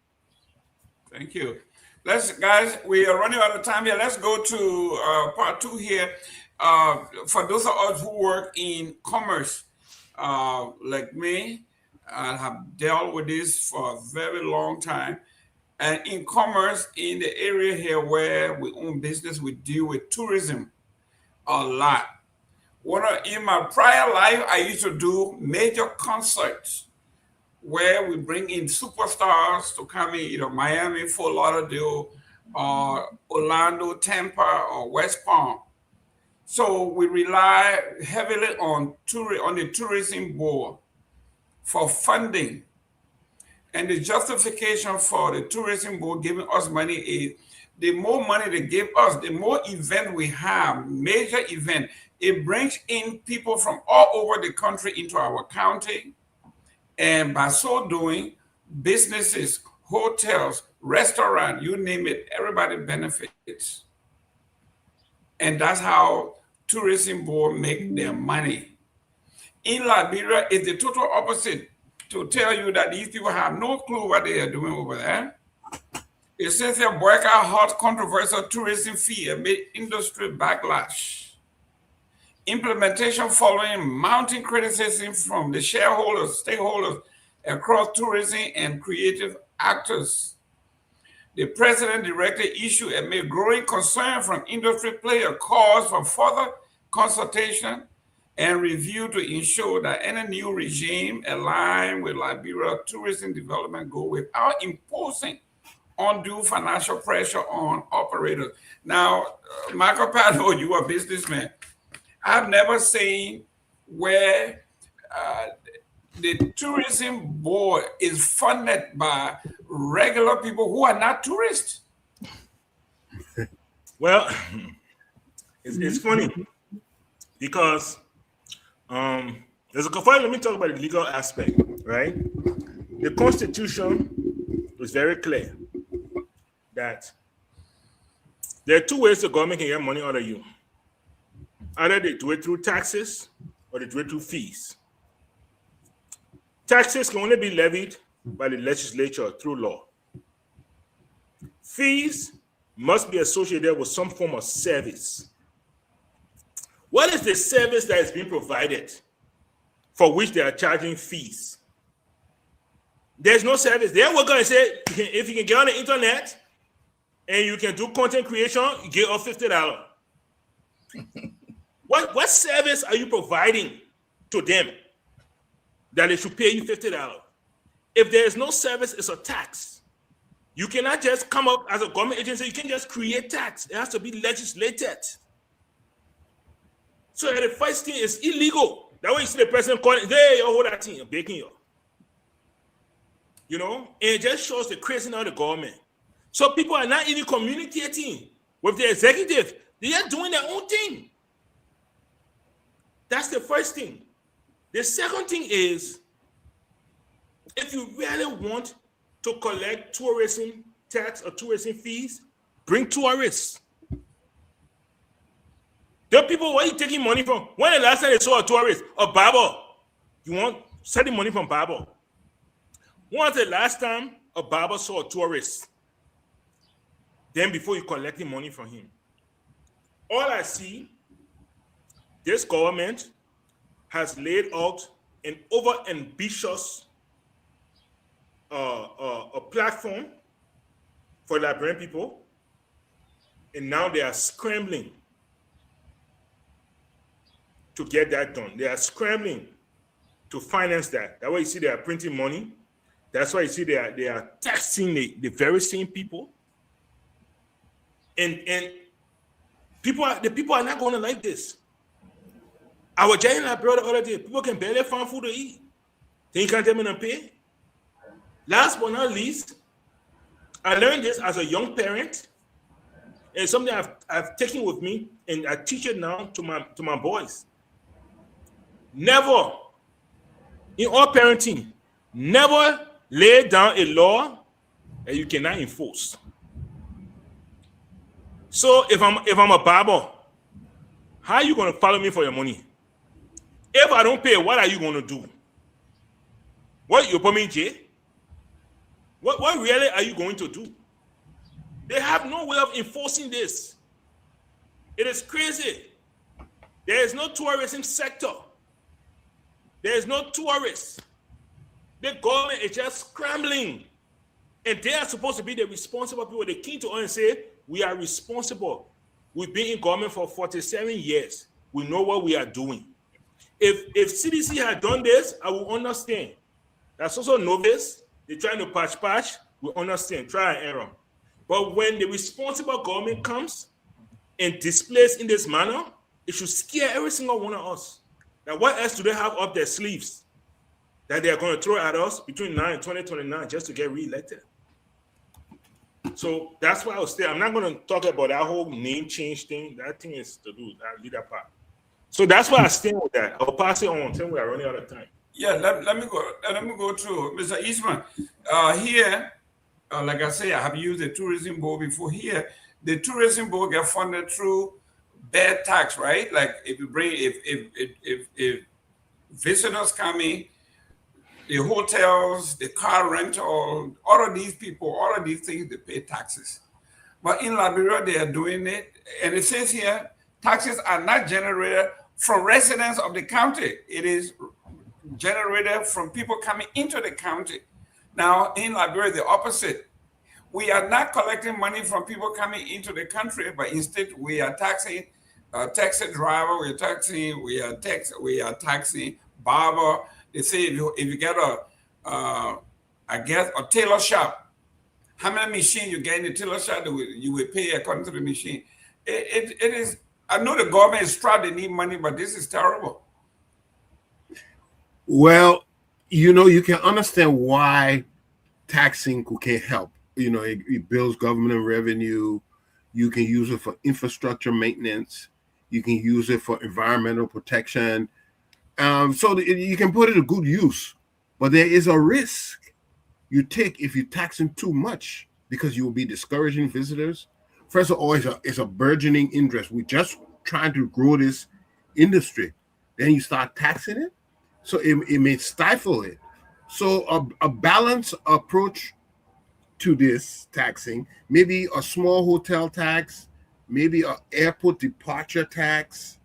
Thank you. Guys, we are running out of time here. Let's go to part 2 here. For those of us who work in commerce, like me, I have dealt with this for a very long time. And in commerce, in the area here where we own business, we deal with tourism a lot. In my prior life, I used to do major concerts where we bring in superstars to come in, either Miami, Fort Lauderdale, Orlando, Tampa, or West Palm. So we rely heavily on the tourism board for funding. And the justification for the tourism board giving us money is the more money they give us, the more event we have, major event. It brings in people from all over the country into our county. And by so doing, businesses, hotels, restaurants, you name it, everybody benefits. And that's how tourism board make their money. In Liberia, it's the total opposite. To tell you that these people have no clue what they are doing over there. It says they boycott hot controversial tourism fee amid industry backlash. Implementation following mounting criticism from the shareholders, stakeholders across tourism and creative actors. The president directed issue amid growing concern from industry players, calls for further consultation and review to ensure that any new regime align with Liberia tourism development goal without imposing undue financial pressure on operators. Now, Michael Padmo, you are a businessman. I've never seen where the tourism board is funded by regular people who are not tourists. Well, it's funny because let me talk about the legal aspect, right? The Constitution is very clear that there are 2 ways the government can get money out of you. Either they do it through taxes or they do it through fees. Taxes can only be levied by the legislature through law. Fees must be associated with some form of service. What is the service that is being provided for which they are charging fees? There's no service. Then we're gonna say if you can get on the internet and you can do content creation, you get off $50. What service are you providing to them that they should pay you $50? If there is no service, it's a tax. You cannot just come up as a government agency. You can't just create tax. It has to be legislated. So the first thing is illegal. That way you see the president calling, hey, you hold that thing, you're baking you. You know, and it just shows the craziness of the government. So people are not even communicating with the executive. They are doing their own thing. That's the first thing. The second thing is, if you really want to collect tourism tax or tourism fees, bring tourists. The people, where are you taking money from? When the last time they saw a tourist? A barber. You want sending money from barber. When was the last time a barber saw a tourist? Then before you collecting money from him. All I see, this government has laid out an over-ambitious a platform for Liberian people, and now they are scrambling to get that done. They are scrambling to finance that. That's why you see they are printing money. That's why you see they are taxing the very same people. And the people are not going to like this. I was telling my brother the other day, people can barely find food to eat. Then you can't tell me to pay. Last but not least, I learned this as a young parent, and something I've taken with me, and I teach it now to my boys. Never, in all parenting, never lay down a law that you cannot enforce. So if I'm a barber, how are you going to follow me for your money? If I don't pay, what are you going to do? What, you put me in jail? What really are you going to do? They have no way of enforcing this. It is crazy. There is no tourism sector. There is no tourists. The government is just scrambling. And they are supposed to be the responsible people. They came to us and say, we are responsible. We've been in government for 47 years. We know what we are doing. If CDC had done this, I would understand. That's also novice. They're trying to patch. We understand. Try and error. But when the responsible government comes and displays in this manner, it should scare every single one of us. Now, what else do they have up their sleeves that they are going to throw at us between now and 2029 just to get reelected? So that's why I'm not going to talk about that whole name change thing. That thing is to do that leader part. So that's why I stand with that. I'll pass it on until we are running out of time. Yeah, let me go to Mr. Eastman. Here, like I say, I have used the tourism board before. Here, the tourism board get funded through bed tax, right? Like if you bring if visitors come in, the hotels, the car rental, all of these people, all of these things, they pay taxes. But in Liberia, they are doing it, and it says here, taxes are not generated from residents of the county. It is generated from people coming into the county. Now, in Liberia, the opposite. We are not collecting money from people coming into the country, but instead we are taxing taxi driver, we are taxing barber. They say if you get a tailor shop, how many machines you get in the tailor shop, you will pay according to the machine. It is. I know the government is strapped; they need money, but this is terrible. Well, you can understand why taxing can help. It builds government revenue. You can use it for infrastructure maintenance. You can use it for environmental protection. So you can put it to good use. But there is a risk you take if you tax them too much, because you will be discouraging visitors. First of all, it's a burgeoning industry. We're just trying to grow this industry. Then you start taxing it. So it may stifle it. So a balanced approach to this taxing, maybe a small hotel tax, maybe an airport departure tax,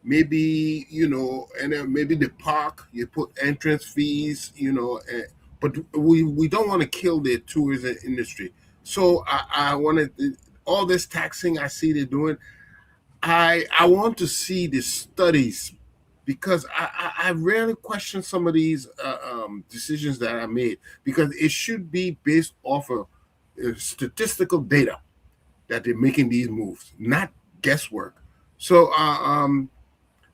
maybe, and then maybe the park, you put entrance fees, but we don't want to kill the tourism industry. So I wanted all this taxing I see they're doing. I want to see the studies because I rarely question some of these decisions that I made because it should be based off of statistical data that they're making these moves, not guesswork. So I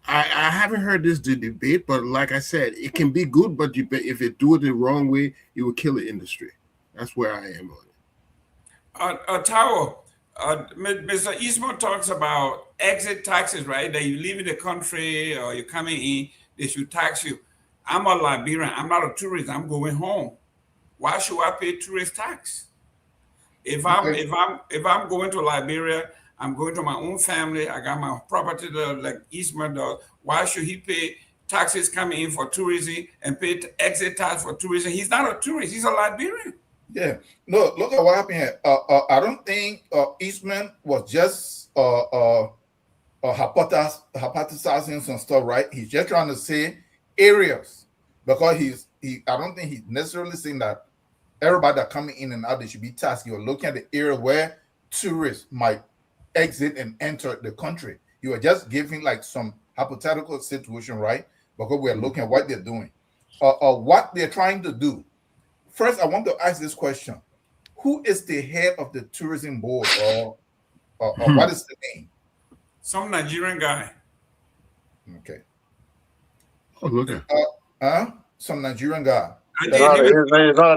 haven't heard this debate, but like I said, it can be good, but if you do it the wrong way, it will kill the industry. That's where I am on it. Tao, Mr. Eastman talks about exit taxes, right? That you leave in the country or you're coming in, they should tax you. I'm a Liberian. I'm not a tourist. I'm going home. Why should I pay tourist tax? If I'm going to Liberia, I'm going to my own family. I got my property there, like Eastman does. Why should he pay taxes coming in for tourism and pay exit tax for tourism? He's not a tourist. He's a Liberian. Yeah. No, look at what happened here. I don't think Eastman was just hypothesizing some stuff, right? He's just trying to say areas because I don't think he's necessarily saying that everybody that coming in and out, they should be taxed. You're looking at the area where tourists might exit and enter the country. You are just giving like some hypothetical situation, right? Because we're looking at what they're doing. What they're trying to do. First, I want to ask this question. Who is the head of the tourism board or what is the name? Some Nigerian guy. Okay. Oh, look at some Nigerian guy. He's not a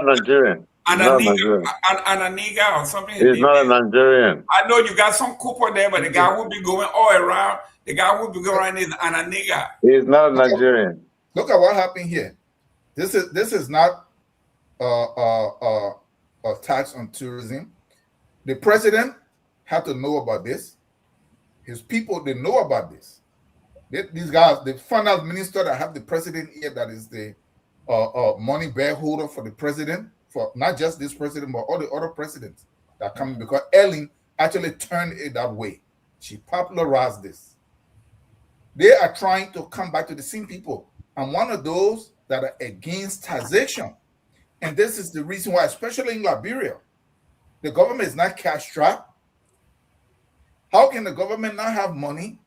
Nigerian. Ananiga or something. He's not a Nigerian. I know you got some couple there, but the guy who be going all around, the guy who be going around is Ananiga. He's not a Nigerian. Look at what happened here. This is not a tax on tourism. The president had to know about this. His people, they know about this. These guys, the finance minister that have the president here, that is the money bear holder for the president, for not just this president, but all the other presidents that come in, because Ellen actually turned it that way. She popularized this. They are trying to come back to the same people. I'm one of those that are against taxation. And this is the reason why, especially in Liberia, the government is not cash strapped. How can the government not have money,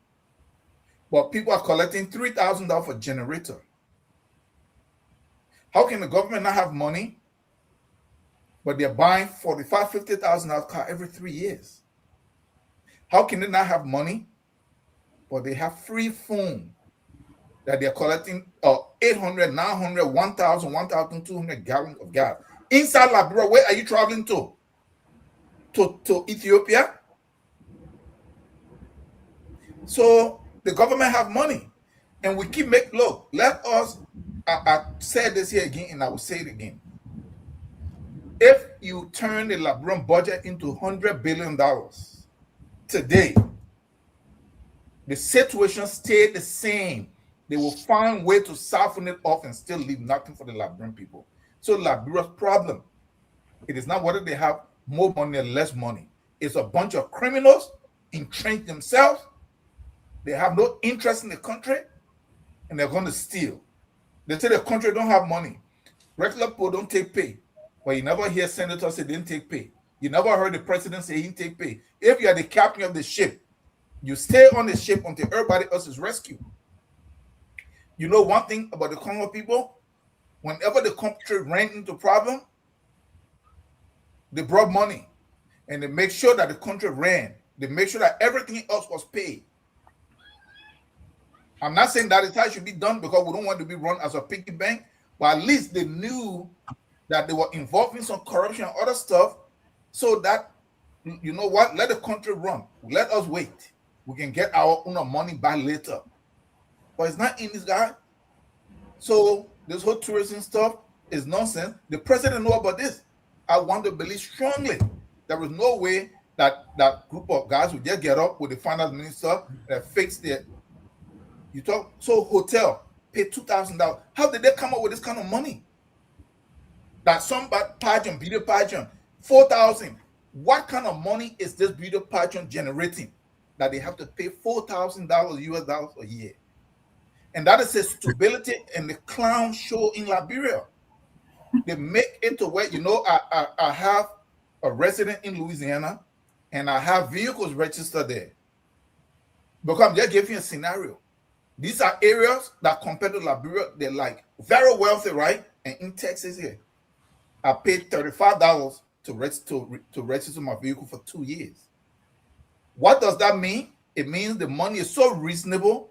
but people are collecting $3,000 for a generator? How can the government not have money, but they're buying $45,000, $50,000 car every 3 years? How can they not have money, but they have free phone that they're collecting 800, 900, 1,000, 1,200 gallons of gas? Inside Liberia, where are you traveling to? To Ethiopia? So the government have money. And we keep look, let us, I said this here again, and I will say it again. If you turn the Liberian budget into $100 billion today, the situation stayed the same. They will find a way to soften it off and still leave nothing for the Liberian people. So Liberia's problem, it is not whether they have more money or less money. It's a bunch of criminals entrenched themselves. They have no interest in the country, and they're going to steal. They say the country don't have money. Regular people don't take pay. But you never hear senators say they didn't take pay. You never heard the president say he didn't take pay. If you are the captain of the ship, you stay on the ship until everybody else is rescued. You know one thing about the Congo people? Whenever the country ran into problem, they brought money. And they make sure that the country ran. They make sure that everything else was paid. I'm not saying that it should be done because we don't want to be run as a piggy bank, but at least they knew that they were involved in some corruption and other stuff, so that, you know what, let the country run. Let us wait. We can get our own money back later. But it's not in this guy. So this whole tourism stuff is nonsense. The president know about this. I want to believe strongly there is no way that that group of guys would just get up with the finance minister and fix it. You talk, so hotel pay $2,000. How did they come up with this kind of money? That some pageant, beauty pageant, 4,000. What kind of money is this beauty pageant generating that they have to pay $4,000 US dollars a year? And that is a stability in the clown show in Liberia. They make it to where, I have a resident in Louisiana and I have vehicles registered there. Because I'm just giving you a scenario. These are areas that compared to Liberia, they're like very wealthy, right? And in Texas here, I paid $35 to register my vehicle for 2 years. What does that mean? It means the money is so reasonable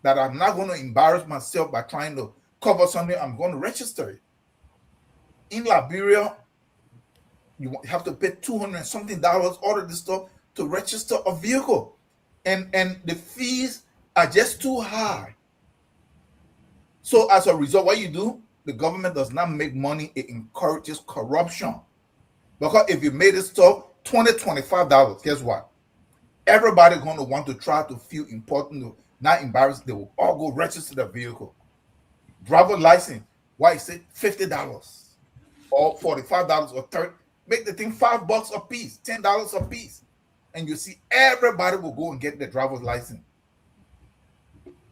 that I'm not going to embarrass myself by trying to cover something. I'm going to register it. In Liberia, you have to pay $200 and something all of this stuff to register a vehicle, and the fees are just too high. So as a result, what you do, the government does not make money. It encourages corruption. Because if you made this stuff $20, $25, guess what? Everybody's going to want to try to feel important, not embarrassed. They will all go register the vehicle. Driver license, why is it $50 or $45 or $30? Make the thing $5 a piece, $10 a piece, and you see everybody will go and get the driver's license.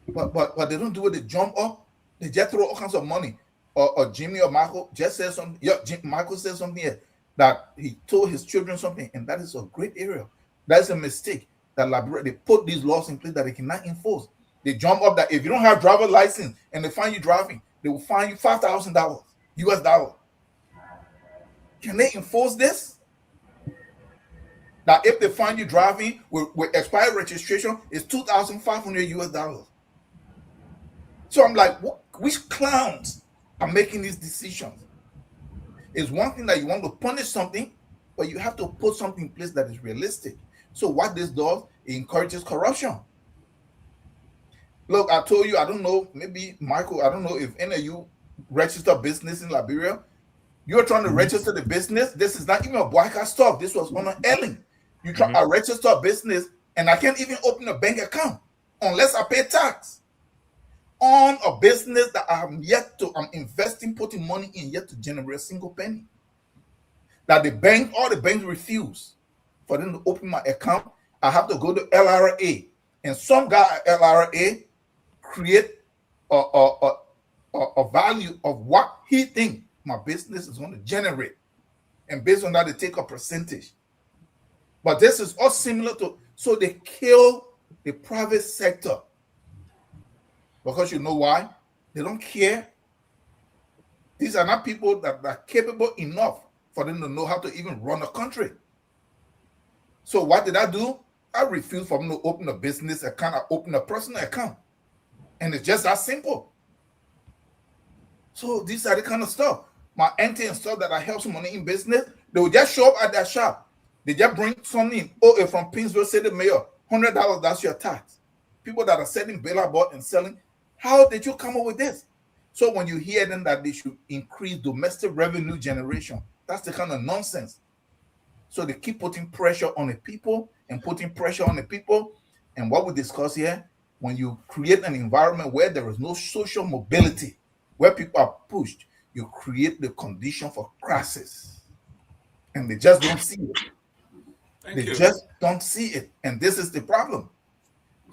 But they don't do it. They jump up. They just throw all kinds of money. Or Jimmy or Michael just said something. Yeah, Michael said something here that he told his children something, and that is a great area. That's a mistake that Liberia, they put these laws in place that they cannot enforce. They jump up that if you don't have driver's license and they find you driving, they will fine you $5,000 US dollars. Can they enforce this? That if they find you driving with expired registration, it's $2,500 US dollars. So I'm like, which clowns are making these decisions? It's one thing that you want to punish something, but you have to put something in place that is realistic. So what this does, it encourages corruption. Look, I told you, I don't know, maybe Michael, I don't know if any of you register business in Liberia. You're trying to register the business. This is not even a Boyka stuff. This was on an Ellen. You try to register a business, and I can't even open a bank account unless I pay tax on a business that I'm investing, putting money in, yet to generate a single penny. That all the banks refuse for them to open my account. I have to go to LRA, and some guy at LRA create a value of what he thinks my business is going to generate, and based on that, they take a percentage. But this is all similar to, so they kill the private sector. Because you know why? They don't care. These are not people that are capable enough for them to know how to even run a country. So what did I do? I refused for them to open a business account. I opened a personal account. And it's just that simple. So these are the kind of stuff. My auntie and stuff that I help someone in business, they will just show up at that shop. They just bring something in. From Pinsville, say the mayor, $100, that's your tax. People that are selling billboard and selling, how did you come up with this? So when you hear them that they should increase domestic revenue generation, that's the kind of nonsense. So they keep putting pressure on the people and putting pressure on the people. And what we discuss here, when you create an environment where there is no social mobility, where people are pushed, you create the condition for crisis. And they just don't see it. They just don't see it. And this is the problem.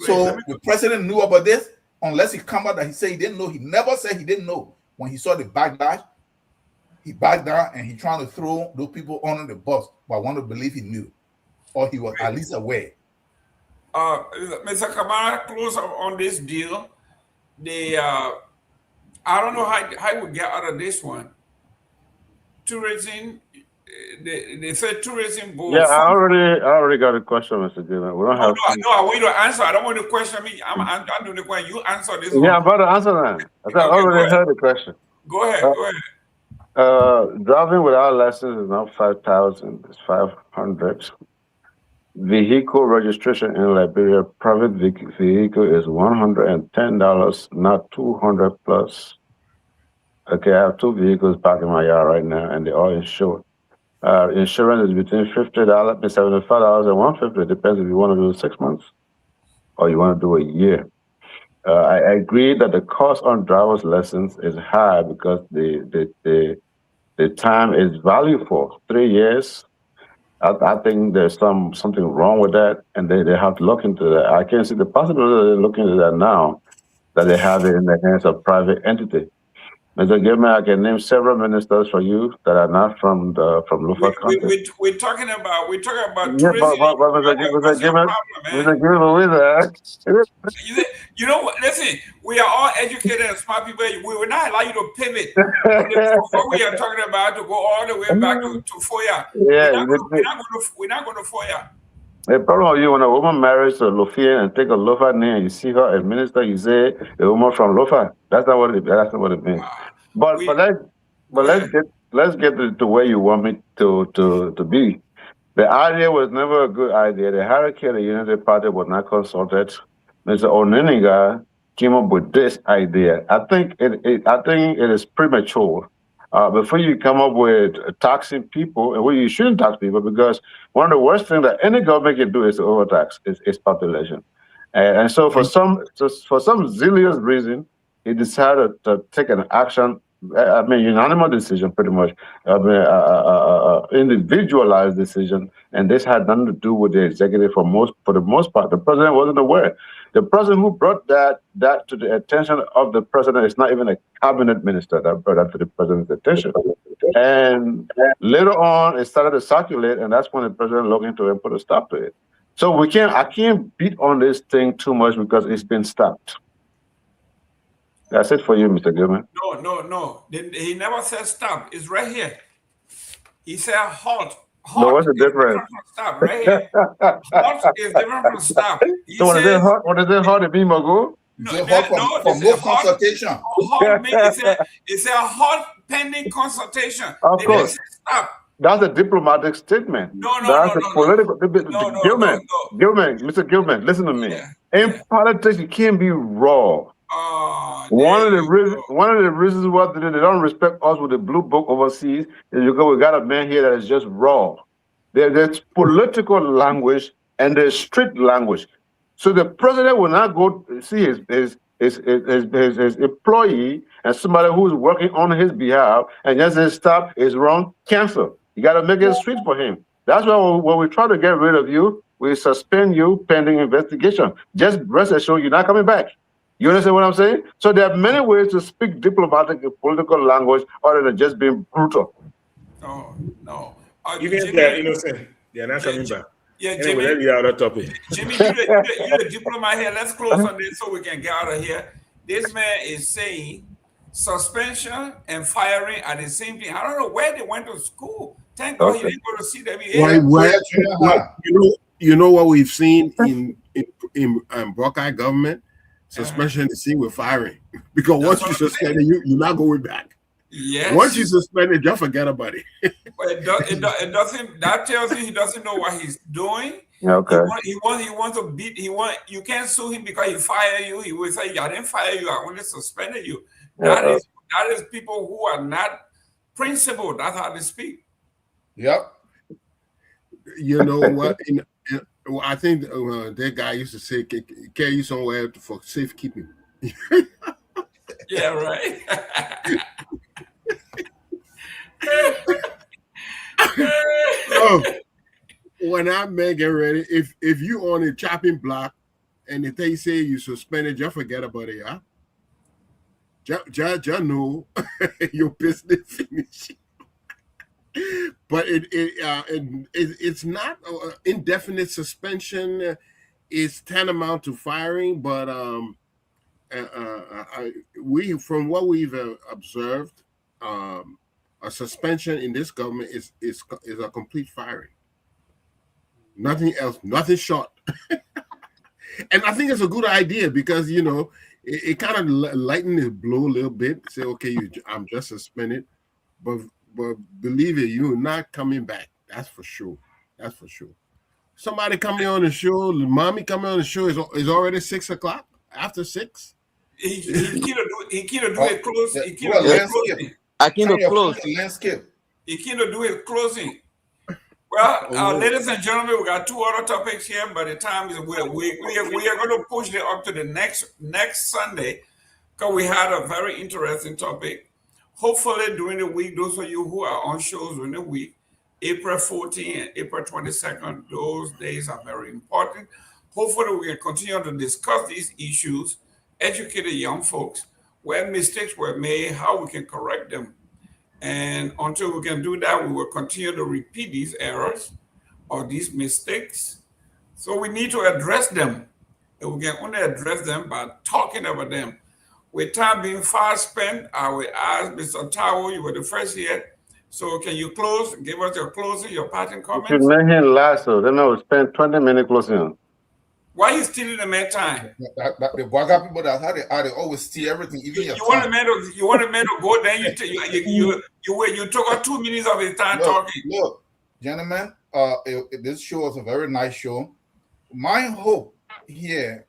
So the president knew about this, unless he come out that he said he didn't know. He never said he didn't know. When he saw the backlash, he backed down and he trying to throw those people under the bus. But I want to believe he knew, or he was at least aware. Mr. Kamara, close up on this deal. I don't know how we get out of this one. Tourism, they said tourism. Yeah, I already got a question, Mr. Dillon. We don't have. No, I want you to answer. I don't want you to question me. I'm doing the question. You answer this one. Yeah, I'm about to answer that. I already heard the question. Go ahead. Go ahead. Driving without license is not 5,000. It's 500. Vehicle registration in Liberia, private vehicle is $110, not $200 plus. Okay, I have 2 vehicles parked in my yard right now, and they're all insured. Insurance is between $50, $75, and $150. It depends if you want to do 6 months or you want to do a year. I agree that the cost on driver's license is high because the time is valuable. 3 years. I think there's something wrong with that, and they have to look into that. I can't see the possibility of looking into that now, that they have it in the hands of private entity. Mr. Gilman, I can name several ministers for you that are not from Lufa country. We're talking about Yeah, tourism. but Mr. Gilman, You know what? Listen, we are all educated and smart people. We will not allow you to pivot from what we are talking about to go all the way back to FOIA. Yeah, we're not going to FOIA. The problem with you, when a woman marries a Lofian and take a Lofa name, and you see her as minister, you say a woman from Lofa. That's not what it means. But let's get to where you want me to be. The idea was never a good idea. The hierarchy of the Unity Party was not consulted. Mr. Oneniga came up with this idea. I think it is premature. Before you come up with taxing people, and you shouldn't tax people, because one of the worst things that any government can do is to overtax its population. And so for some zealous reason, he decided to take an action. I mean, unanimous decision, pretty much. Individualized decision, and this had nothing to do with the executive for the most part. The president wasn't aware. The president who brought that to the attention of the president is not even a cabinet minister that brought that to the president's attention. And later on, it started to circulate, and that's when the president looked into it and put a stop to it. So I can't beat on this thing too much because it's been stopped. That's it for you, Mr. Gilman. No. He never said stop. It's right here. He said halt. No, what's the difference? Stop right here. Halt is different from stop. So what is it halt to be, Mago? For more consultation. Halt means it's a halt pending consultation. Of course. Stop. That's a diplomatic statement. That's a political. Gilman, Mr. Gilman, listen to me. In politics, you can't be raw. One of the reasons why they don't respect us with the blue book overseas is because we got a man here that is just raw. There's political language and there's strict language. So the president will not go see his employee and somebody who's working on his behalf and just say stop, is wrong, cancel. You got to make it strict for him. That's why when we try to get rid of you, we suspend you pending investigation. Just rest assured you're not coming back. You understand what I'm saying? So there are many ways to speak diplomatic and political language other than just being brutal. No. Even if they're innocent, they're not coming back. Yeah, anyway, Jimmy. Let me out of topic. Jimmy, you're the diplomat here. Let's close on this so we can get out of here. This man is saying suspension and firing are the same thing. I don't know where they went to school. Thank God he didn't go to see them. You know what we've seen in Buckeye government? Suspension is seen with firing. Because once you suspend it, you're not going back. Yes. Once you suspend it, just forget about it. But it doesn't. That tells you he doesn't know what he's doing. Okay. He wants to beat. You can't sue him because he fired you. He will say, "I didn't fire you. I only suspended you." That is people who are not principled. That's how they speak. Yep. You know what? I think that guy used to say, "Carry you somewhere for safekeeping." Yeah, right. When I'm getting ready, if you on a chopping block and if they say you suspended, just forget about it, huh? Just know your business finished. But it's not indefinite suspension. Is tantamount to firing, but from what we've observed, a suspension in this government is a complete firing. Nothing else, nothing short. And I think it's a good idea because it kind of lighten the blow a little bit. Say, okay, I'm just suspended, but believe it, you're not coming back. That's for sure. That's for sure. Somebody coming on the show, mommy coming on the show is already 6 o'clock. After 6. He can't do it close. He can't do it closing. I can't do close. He can't do it closing. Well, ladies and gentlemen, we got 2 other topics here, but the time is we are going to push it up to the next Sunday because we had a very interesting topic. Hopefully, during the week, those of you who are on shows during the week, April 14th and April 22nd, those days are very important. Hopefully, we can continue to discuss these issues, educate the young folks. where mistakes were made, how we can correct them. And until we can do that, we will continue to repeat these errors or these mistakes. So we need to address them. And we can only address them by talking about them. With time being fast spent, I will ask Mr. Tao, you were the first here. So can you close, give us your closing, your parting comments? You make him last, so then I will spend 20 minutes closing. Why are you stealing the man time? The Baga people that how they always steal everything, even your You want a man to go there, you took out 2 minutes of his time talking. Look, gentlemen, this show is a very nice show. My hope here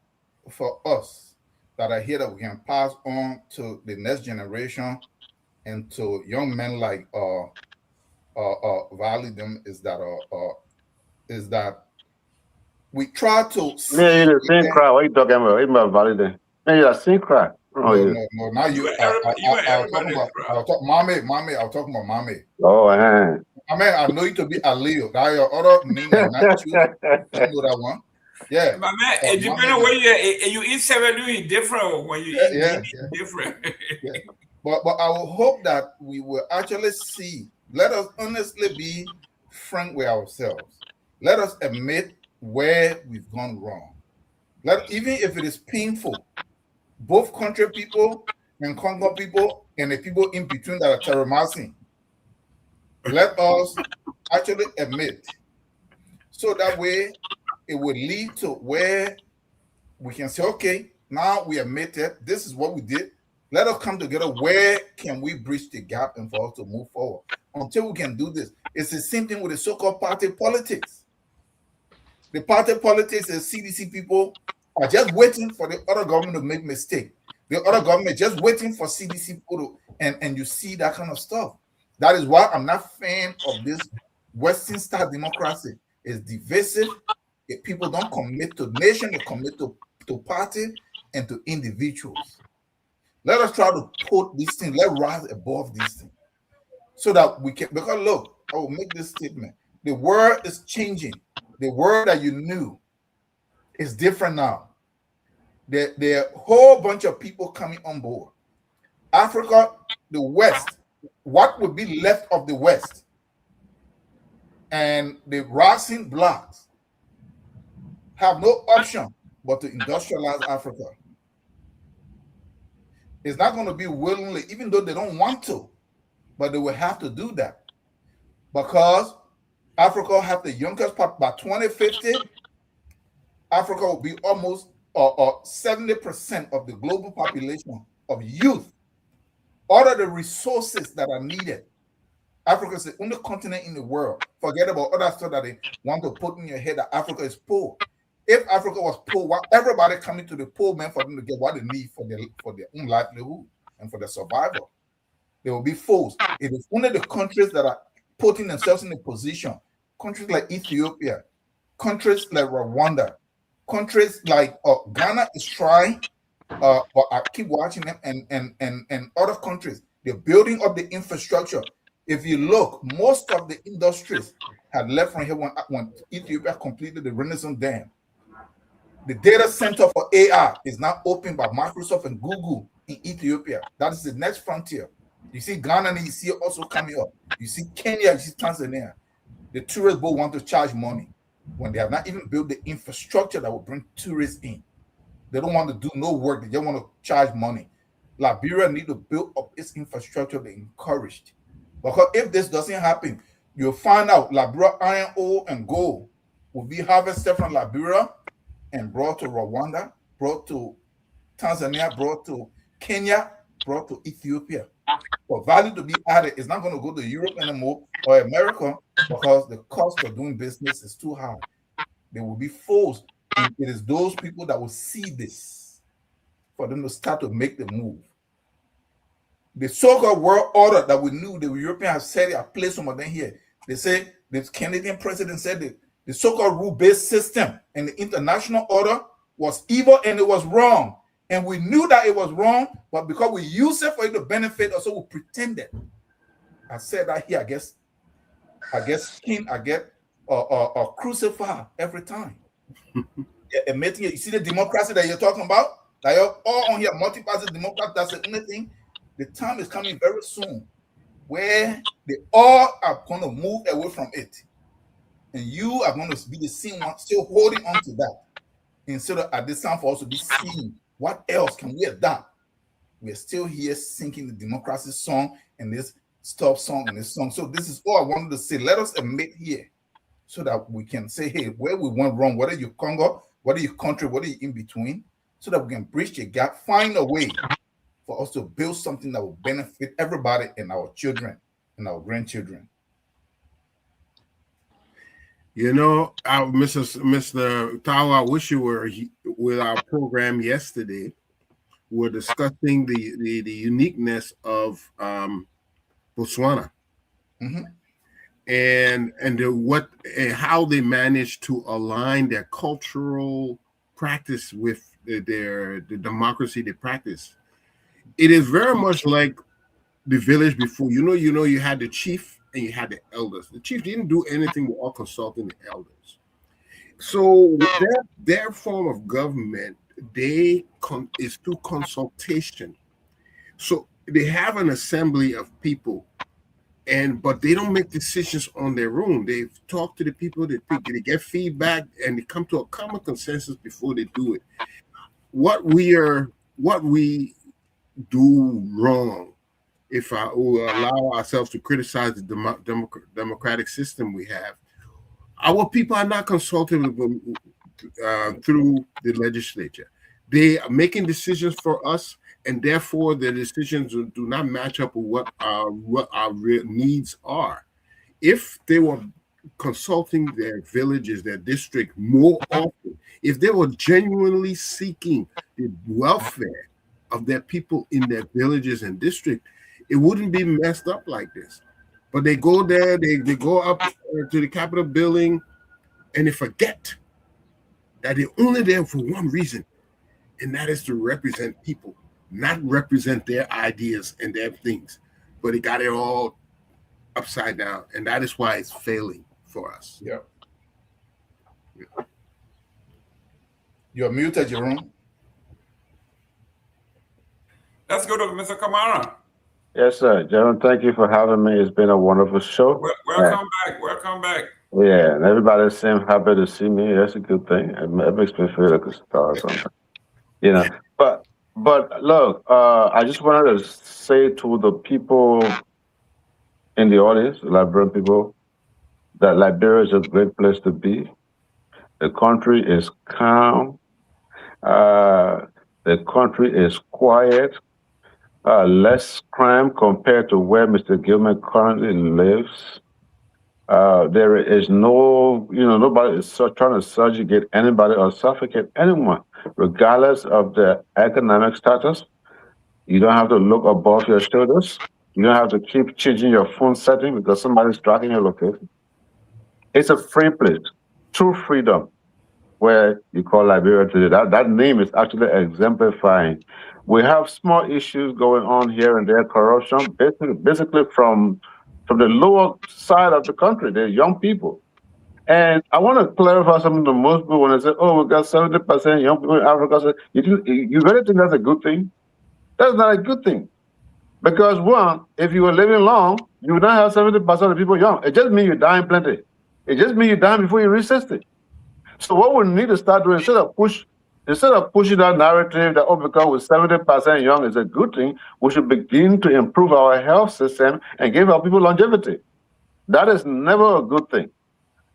for us that are here that we can pass on to the next generation and to young men like value them is that we try to Yeah, you're the same crowd. What are you talking about? What about validate? Yeah, you're the same crowd. No, now I'll talk Mame, I'll talk about Mame. Oh, I know you to be Alio. That your other name, not you. You know that one. Yeah. My man, it depends on where you eat 7 is different when you eat different. Yeah. But I will hope that we will actually see. Let us honestly be frank with ourselves. Let us admit where we've gone wrong. Even if it is painful, both country people and Congo people and the people in between that are terrorizing, let us actually admit, so that way it will lead to where we can say, okay, now we admit it, this is what we did. Let us come together. Where can we bridge the gap and for us to move forward? Until we can do this, it's the same thing with the so-called party politics. The party politics and CDC people are just waiting for the other government to make mistake. The other government just waiting for CDC people to, and you see that kind of stuff. That is why I'm not a fan of this Western style democracy. It's divisive. If people don't commit to nation, they commit to party and to individuals. Let us try to put these things, let's rise above these things. So that we can, because look, I will make this statement. The world is changing. The world that you knew is different now. There are a whole bunch of people coming on board. Africa, the West, what would be left of the West? And the rising blacks have no option but to industrialize Africa. It's not going to be willingly, even though they don't want to, but they will have to do that because Africa will have the youngest part. By 2050, Africa will be almost 70% of the global population of youth. All of the resources that are needed. Africa is the only continent in the world. Forget about other stuff that they want to put in your head that Africa is poor. If Africa was poor, why everybody coming to the poor man for them to get what they need for their own livelihood and for their survival? They will be fools. It is only the countries that are putting themselves in a position, countries like Ethiopia, countries like Rwanda, countries like Ghana is trying, but I keep watching them, and other countries. They're building up the infrastructure. If you look, most of the industries had left from here when Ethiopia completed the Renaissance Dam. The data center for AI is now opened by Microsoft and Google in Ethiopia. That is the next frontier. You see Ghana and you see it also coming up. You see Kenya, you see Tanzania. The tourists both want to charge money when they have not even built the infrastructure that will bring tourists in. They don't want to do no work. They just want to charge money. Liberia need to build up its infrastructure. They encouraged. Because if this doesn't happen, you'll find out Liberia iron ore and gold will be harvested from Liberia and brought to Rwanda, brought to Tanzania, brought to Kenya, brought to Ethiopia. For value to be added, it's not going to go to Europe anymore or America because the cost of doing business is too high. They will be forced. And it is those people that will see this for them to start to make the move. The so-called world order that we knew the Europeans have said, I placed some of them here. They say the Canadian president said that the so-called rule-based system and the international order was evil and it was wrong. And we knew that it was wrong, but because we used it for it to benefit us, so we pretended. I said that here, I guess crucified every time. Admitting it. You see the democracy that you're talking about? Like you're all on here, multi-party Democrats, that's the only thing. The time is coming very soon where they all are going to move away from it. And you are going to be the same one still holding on to that. Instead of at this time for us to be seeing what else can we have done. We're still here singing the democracy song and this stop song and this song. So this is all I wanted to say. Let us admit here so that we can say, hey, where we went wrong, whether you're Congo, whether you're country, whether you're in between, so that we can bridge the gap, find a way for us to build something that will benefit everybody and our children and our grandchildren. You know, Mr. Tao, I wish you were with our program yesterday. We're discussing the uniqueness of Botswana, and how they managed to align their cultural practice with the democracy they practice. It is very much like the village before. You had the chief and you had the elders. The chief didn't do anything without consulting the elders. So their form of government, is through consultation. So they have an assembly of people, but they don't make decisions on their own. They talk to the people, they get feedback, and they come to a common consensus before they do it. What we do wrong, if I will allow ourselves to criticize the democratic system we have, our people are not consulted through the legislature. They are making decisions for us, and therefore the decisions do not match up with what our real needs are. If they were consulting their villages, their district more often, if they were genuinely seeking the welfare of their people in their villages and district, it wouldn't be messed up like this. But they go there, they go up to the Capitol building, and they forget that they're only there for one reason, and that is to represent people, not represent their ideas and their things. But they got it all upside down, and that is why it's failing for us. Yeah. You're muted, Jerome. Let's go to Mr. Kamara. Yes, sir. Jerome, thank you for having me. It's been a wonderful show. Welcome back. Welcome back. Yeah, and everybody seems happy to see me. That's a good thing. It makes me feel like a star or something. But look, I just wanted to say to the people in the audience, the Liberian people, that Liberia is a great place to be. The country is calm. The country is quiet. Less crime compared to where Mr. Gilman currently lives. There is nobody is trying to subjugate anybody or suffocate anyone, regardless of their economic status. You don't have to look above your shoulders. You don't have to keep changing your phone setting because somebody's tracking your location. It's a free place, true freedom, where you call Liberia today. That name is actually exemplifying. We have small issues going on here and there, corruption, basically from the lower side of the country, the young people. And I want to clarify something to most people when they say, oh, we got 70% young people in Africa. You really think that's a good thing? That's not a good thing. Because one, if you were living long, you would not have 70% of the people young. It just means you're dying plenty. It just means you're dying before you reach 60. So what we need to start doing, instead of pushing that narrative that, because with 70% young is a good thing, we should begin to improve our health system and give our people longevity. That is never a good thing.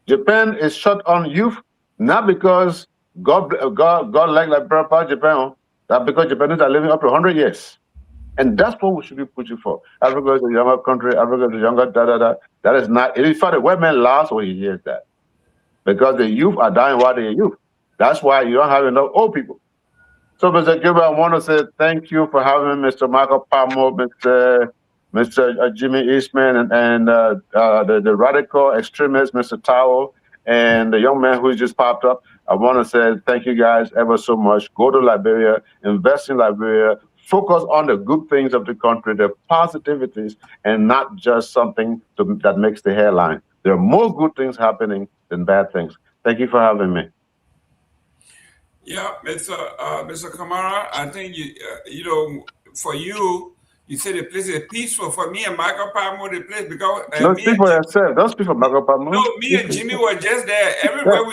Japan is short on youth, not because God like Liberia, Japan, that because Japanese are living up to 100 years. And that's what we should be pushing for. Africa is a younger country, Africa is a younger That is not, in fact, the white man laughs when he hears that. Because the youth are dying while they're youth. That's why you don't have enough old people. So, Mr. Gilbert, I want to say thank you for having Mr. Michael Palmer, Mr. Jimmy Eastman, and the radical extremist, Mr. Tao, and the young man who just popped up. I want to say thank you guys ever so much. Go to Liberia, invest in Liberia, focus on the good things of the country, the positivities, and not just something that makes the hairline. There are more good things happening than bad things. Thank you for having me. Yeah, Mr. Kamara, I think you know, for you, you say the place is peaceful. For me and Michael Palmer, the place because Don't me speak and for yourself. Don't speak for Michael Palmer. no, me and Jimmy were just there. Everywhere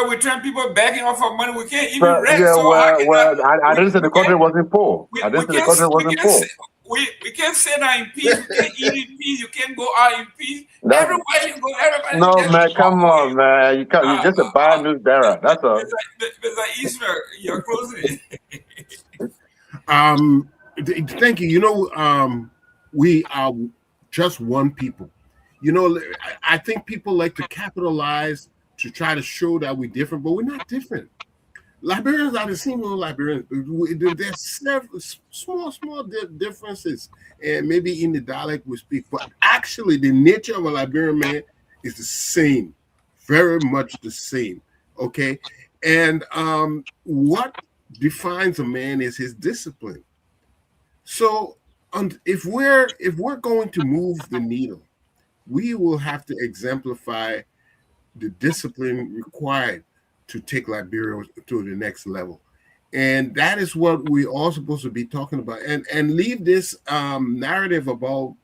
we turn, people begging us for money. We can't even So, rent. yeah, So how can I didn't say the country wasn't poor. I didn't say the country wasn't poor. we can't sit down in peace. We can't eat in peace. You can't go out in peace. Everywhere you go, everybody No, just man, come on, man. You can't. You're just a bad news bearer. That's all. Mr. Israel, you're closing. Thank you. You know, we are just one people. You know, I think people like to capitalize to try to show that we're different, but we're not different. Liberians are the same old Liberians. There's several small differences, and maybe in the dialect we speak, but actually the nature of a Liberian man is the same, very much the same. Okay, and what defines a man is his discipline. So, if we're going to move the needle, we will have to exemplify the discipline required to take Liberia to the next level. And that is what we all supposed to be talking about. And leave this narrative about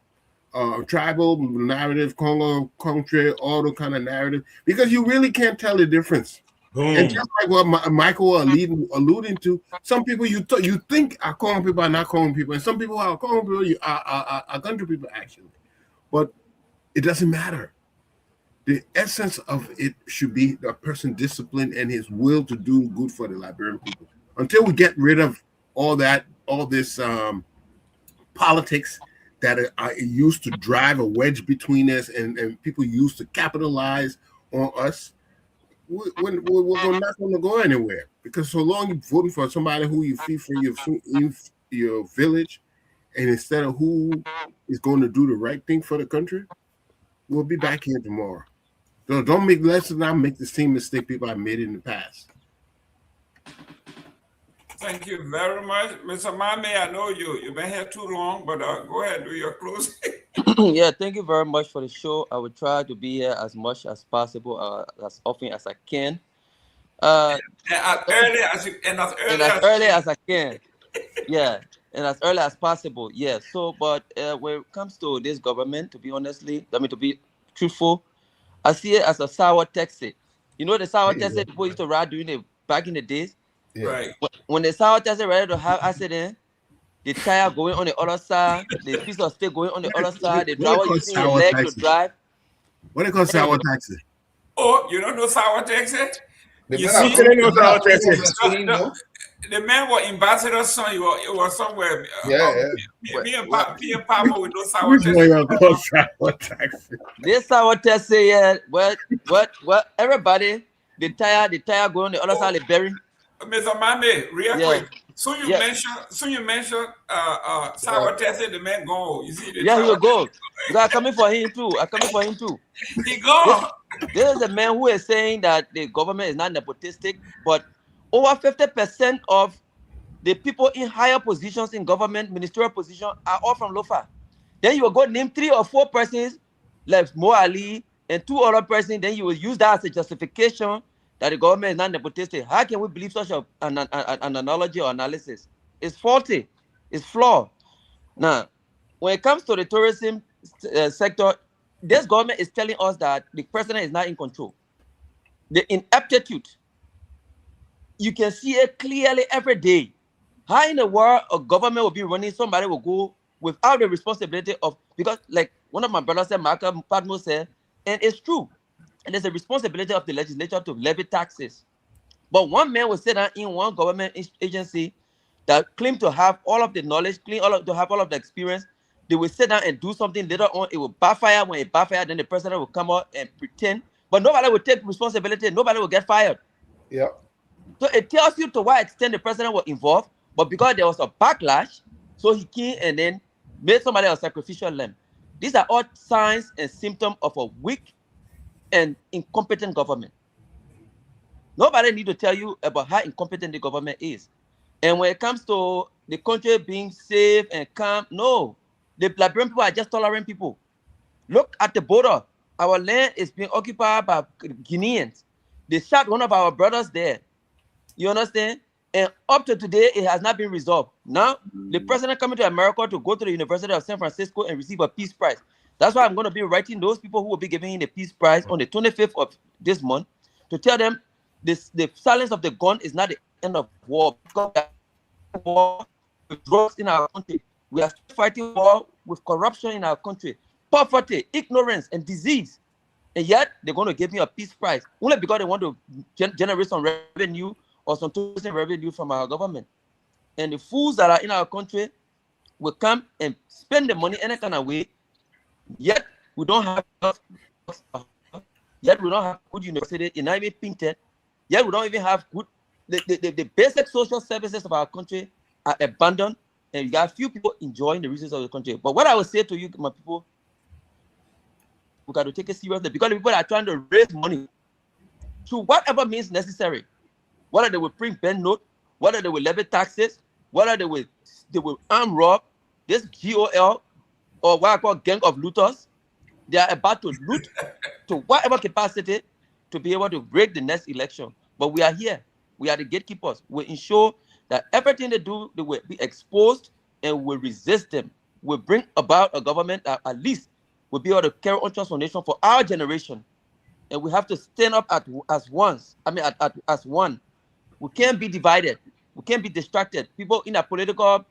tribal narrative, Congo country, all the kind of narrative, because you really can't tell the difference. And just like what Michael alluding to, some people you think are Congo people are not Congo people, and some people are Congo people are country people actually. But it doesn't matter. The essence of it should be a person disciplined and his will to do good for the Liberian people. Until we get rid of all this politics that are used to drive a wedge between us and people used to capitalize on us, we're not going to go anywhere. Because so long you're voting for somebody who you feel for your village, and instead of who is going to do the right thing for the country, we'll be back here tomorrow. So let's not make the same mistake people have made in the past. Thank you very much. Mr. Mame, I know you've been here too long, but go ahead, do your closing. Yeah, thank you very much for the show. I will try to be here as much as possible, as often as I can. And as early as I can. Yeah, and as early as possible. Yeah. So, but when it comes to this government, to be truthful, I see it as a sour taxi. You know the sour taxi people used to ride back in the days? Yeah. Right. When the sour taxi ready to have accident, the tire going on the other side, the piece of stick going on the other side, the driver using his leg to drive. What do you call sour taxi? Oh, you don't know sour taxi? You see, the man was ambassador's son. He was somewhere. Me and Papa with no sour taxi. This sour taxi, yeah. What? Everybody, the tire going on the other side of the berry. Mr. Mame, real quick. So you mentioned sour taxi. The man gone. You see? He will go. Because I'm coming for him too. He gone. This is a man who is saying that the government is not nepotistic, but over 50% of the people in higher positions in government, ministerial position, are all from Lofa. Then you will go name 3 or 4 persons, like Mo Ali, and 2 other persons. Then you will use that as a justification that the government is not nepotistic. How can we believe such an analogy or analysis? It's faulty. It's flawed. Now, when it comes to the tourism sector, this government is telling us that the president is not in control. The ineptitude, you can see it clearly every day. How in the world a government will be running, somebody will go without the responsibility of, because like one of my brothers said, Malcolm Padmo said, and it's true, and there's a responsibility of the legislature to levy taxes. But one man will sit down in one government agency that claim to have all of the knowledge, to have all of the experience. They will sit down and do something later on. It will backfire. When it backfires, then the president will come out and pretend. But nobody will take responsibility. Nobody will get fired. Yeah. So it tells you to what extent the president was involved. But because there was a backlash, so he came and then made somebody a sacrificial lamb. These are all signs and symptoms of a weak and incompetent government. Nobody need to tell you about how incompetent the government is. And when it comes to the country being safe and calm, no. The Liberian people are just tolerant people. Look at the border. Our land is being occupied by Guineans. They shot one of our brothers there. You understand? And up to today, it has not been resolved. Now, the president coming to America to go to the University of San Francisco and receive a peace prize. That's why I'm going to be writing those people who will be giving him the peace prize on the 25th of this month to tell them the silence of the gun is not the end of war. Because we are war with drugs in our country. We are still fighting war with corruption in our country, poverty, ignorance, and disease. And yet, they're going to give me a peace prize only because they want to generate some revenue or some tourism revenue from our government. And the fools that are in our country will come and spend the money any kind of way, yet we don't have good university, it's not even painted, yet we don't even have good, the basic social services of our country are abandoned, and you got a few people enjoying the resources of the country. But what I will say to you, my people, we got to take it seriously because the people are trying to raise money to whatever means necessary. Whether they will print bank note, whether they will levy taxes, whether they will arm rob this GOL or what I call gang of looters. They are about to loot to whatever capacity to be able to break the next election. But we are here. We are the gatekeepers. We ensure that everything they do, they will be exposed and will resist them. We'll bring about a government that at least will be able to carry on transformation for our generation. And we have to stand up as one. We can't be divided. We can't be distracted. People in our political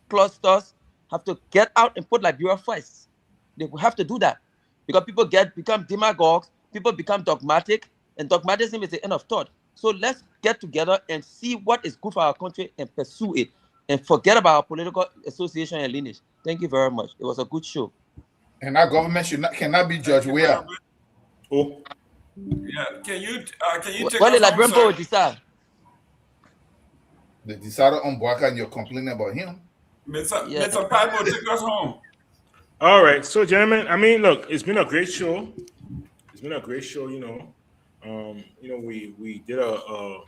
clusters have to get out and put Liberia first. They will have to do that because people become demagogues, people become dogmatic, and dogmatism is the end of thought. So let's get together and see what is good for our country and pursue it and forget about our political association and lineage. Thank you very much. It was a good show. And our government cannot be judged where. Oh. Yeah. Can you take what did Liberian poet decide? They decided on Boaka and you're complaining about him. Mr. Padmo, take us home. All right. So, gentlemen, I mean, look, it's been a great show. It's been a great show, you know. We did a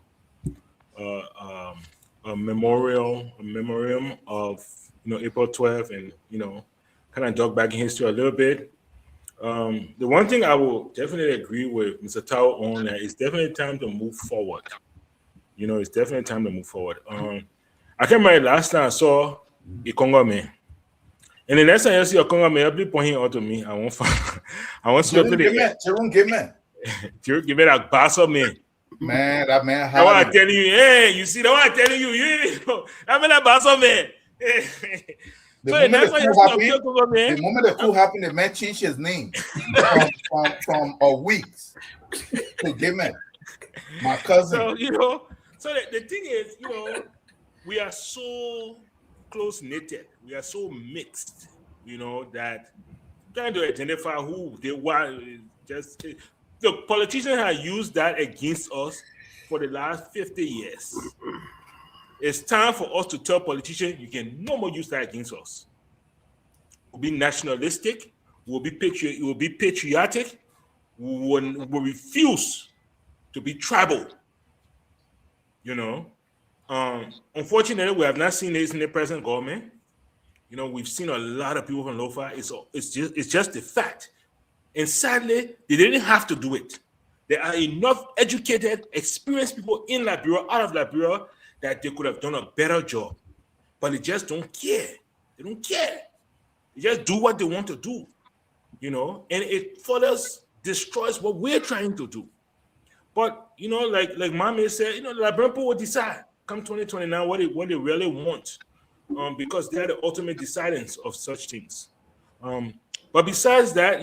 memoriam of, April 12th and, kind of dug back in history a little bit. The one thing I will definitely agree with Mr. Tao on that it's definitely time to move forward. It's definitely time to move forward. I can remember last time I saw a Congo man. And the next time you see a Congo man, I'll be pointing out to me. I want to look at it. Jerome Gimman. Give me that basso man. Man, that man. I want to tell you, hey, you see, the one I'm telling you, I mean that basso man. The moment the coup happened, the man changed his name from a weeks to Gimman. My cousin. So the thing is, we are so close knitted, we are so mixed, that trying to identify who they were. Just the politicians have used that against us for the last 50 years. It's time for us to tell politicians you can no more use that against us. We'll be nationalistic, we'll be patriotic, we'll refuse to be tribal. Unfortunately, we have not seen this in the present government. We've seen a lot of people from Lofa. It's just the fact. And sadly, they didn't have to do it. There are enough educated, experienced people in Liberia, out of Liberia, that they could have done a better job. But they just don't care. They don't care. They just do what they want to do. And it further destroys what we're trying to do. But like Mami said, the Liberian people will decide come 2029 what they really want, because they're the ultimate deciders of such things. But besides that,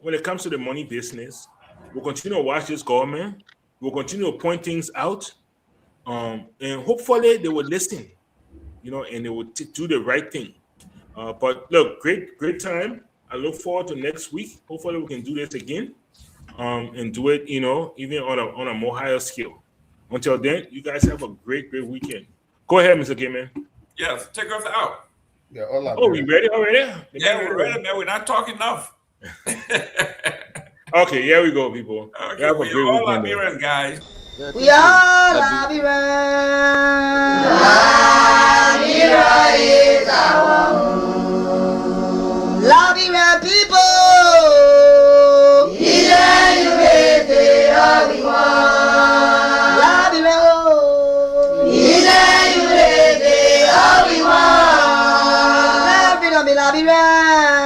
when it comes to the money business, we'll continue to watch this government. We'll continue to point things out, and hopefully they will listen, and they will do the right thing. But look, great time. I look forward to next week. Hopefully we can do this again. And do it, even on a more higher scale. Until then, you guys have a great weekend. Go ahead, Mr. Gayman. Yes, take us out. Yeah, we ready already? Yeah, we're ready, man. We're not talking enough. Okay, here we go, people. Okay, have a great all weekend, Liberian guys. We are Liberian. Liberia is our home. Liberian people. Yeah, you raise it, everyone. Liberia. Liberia.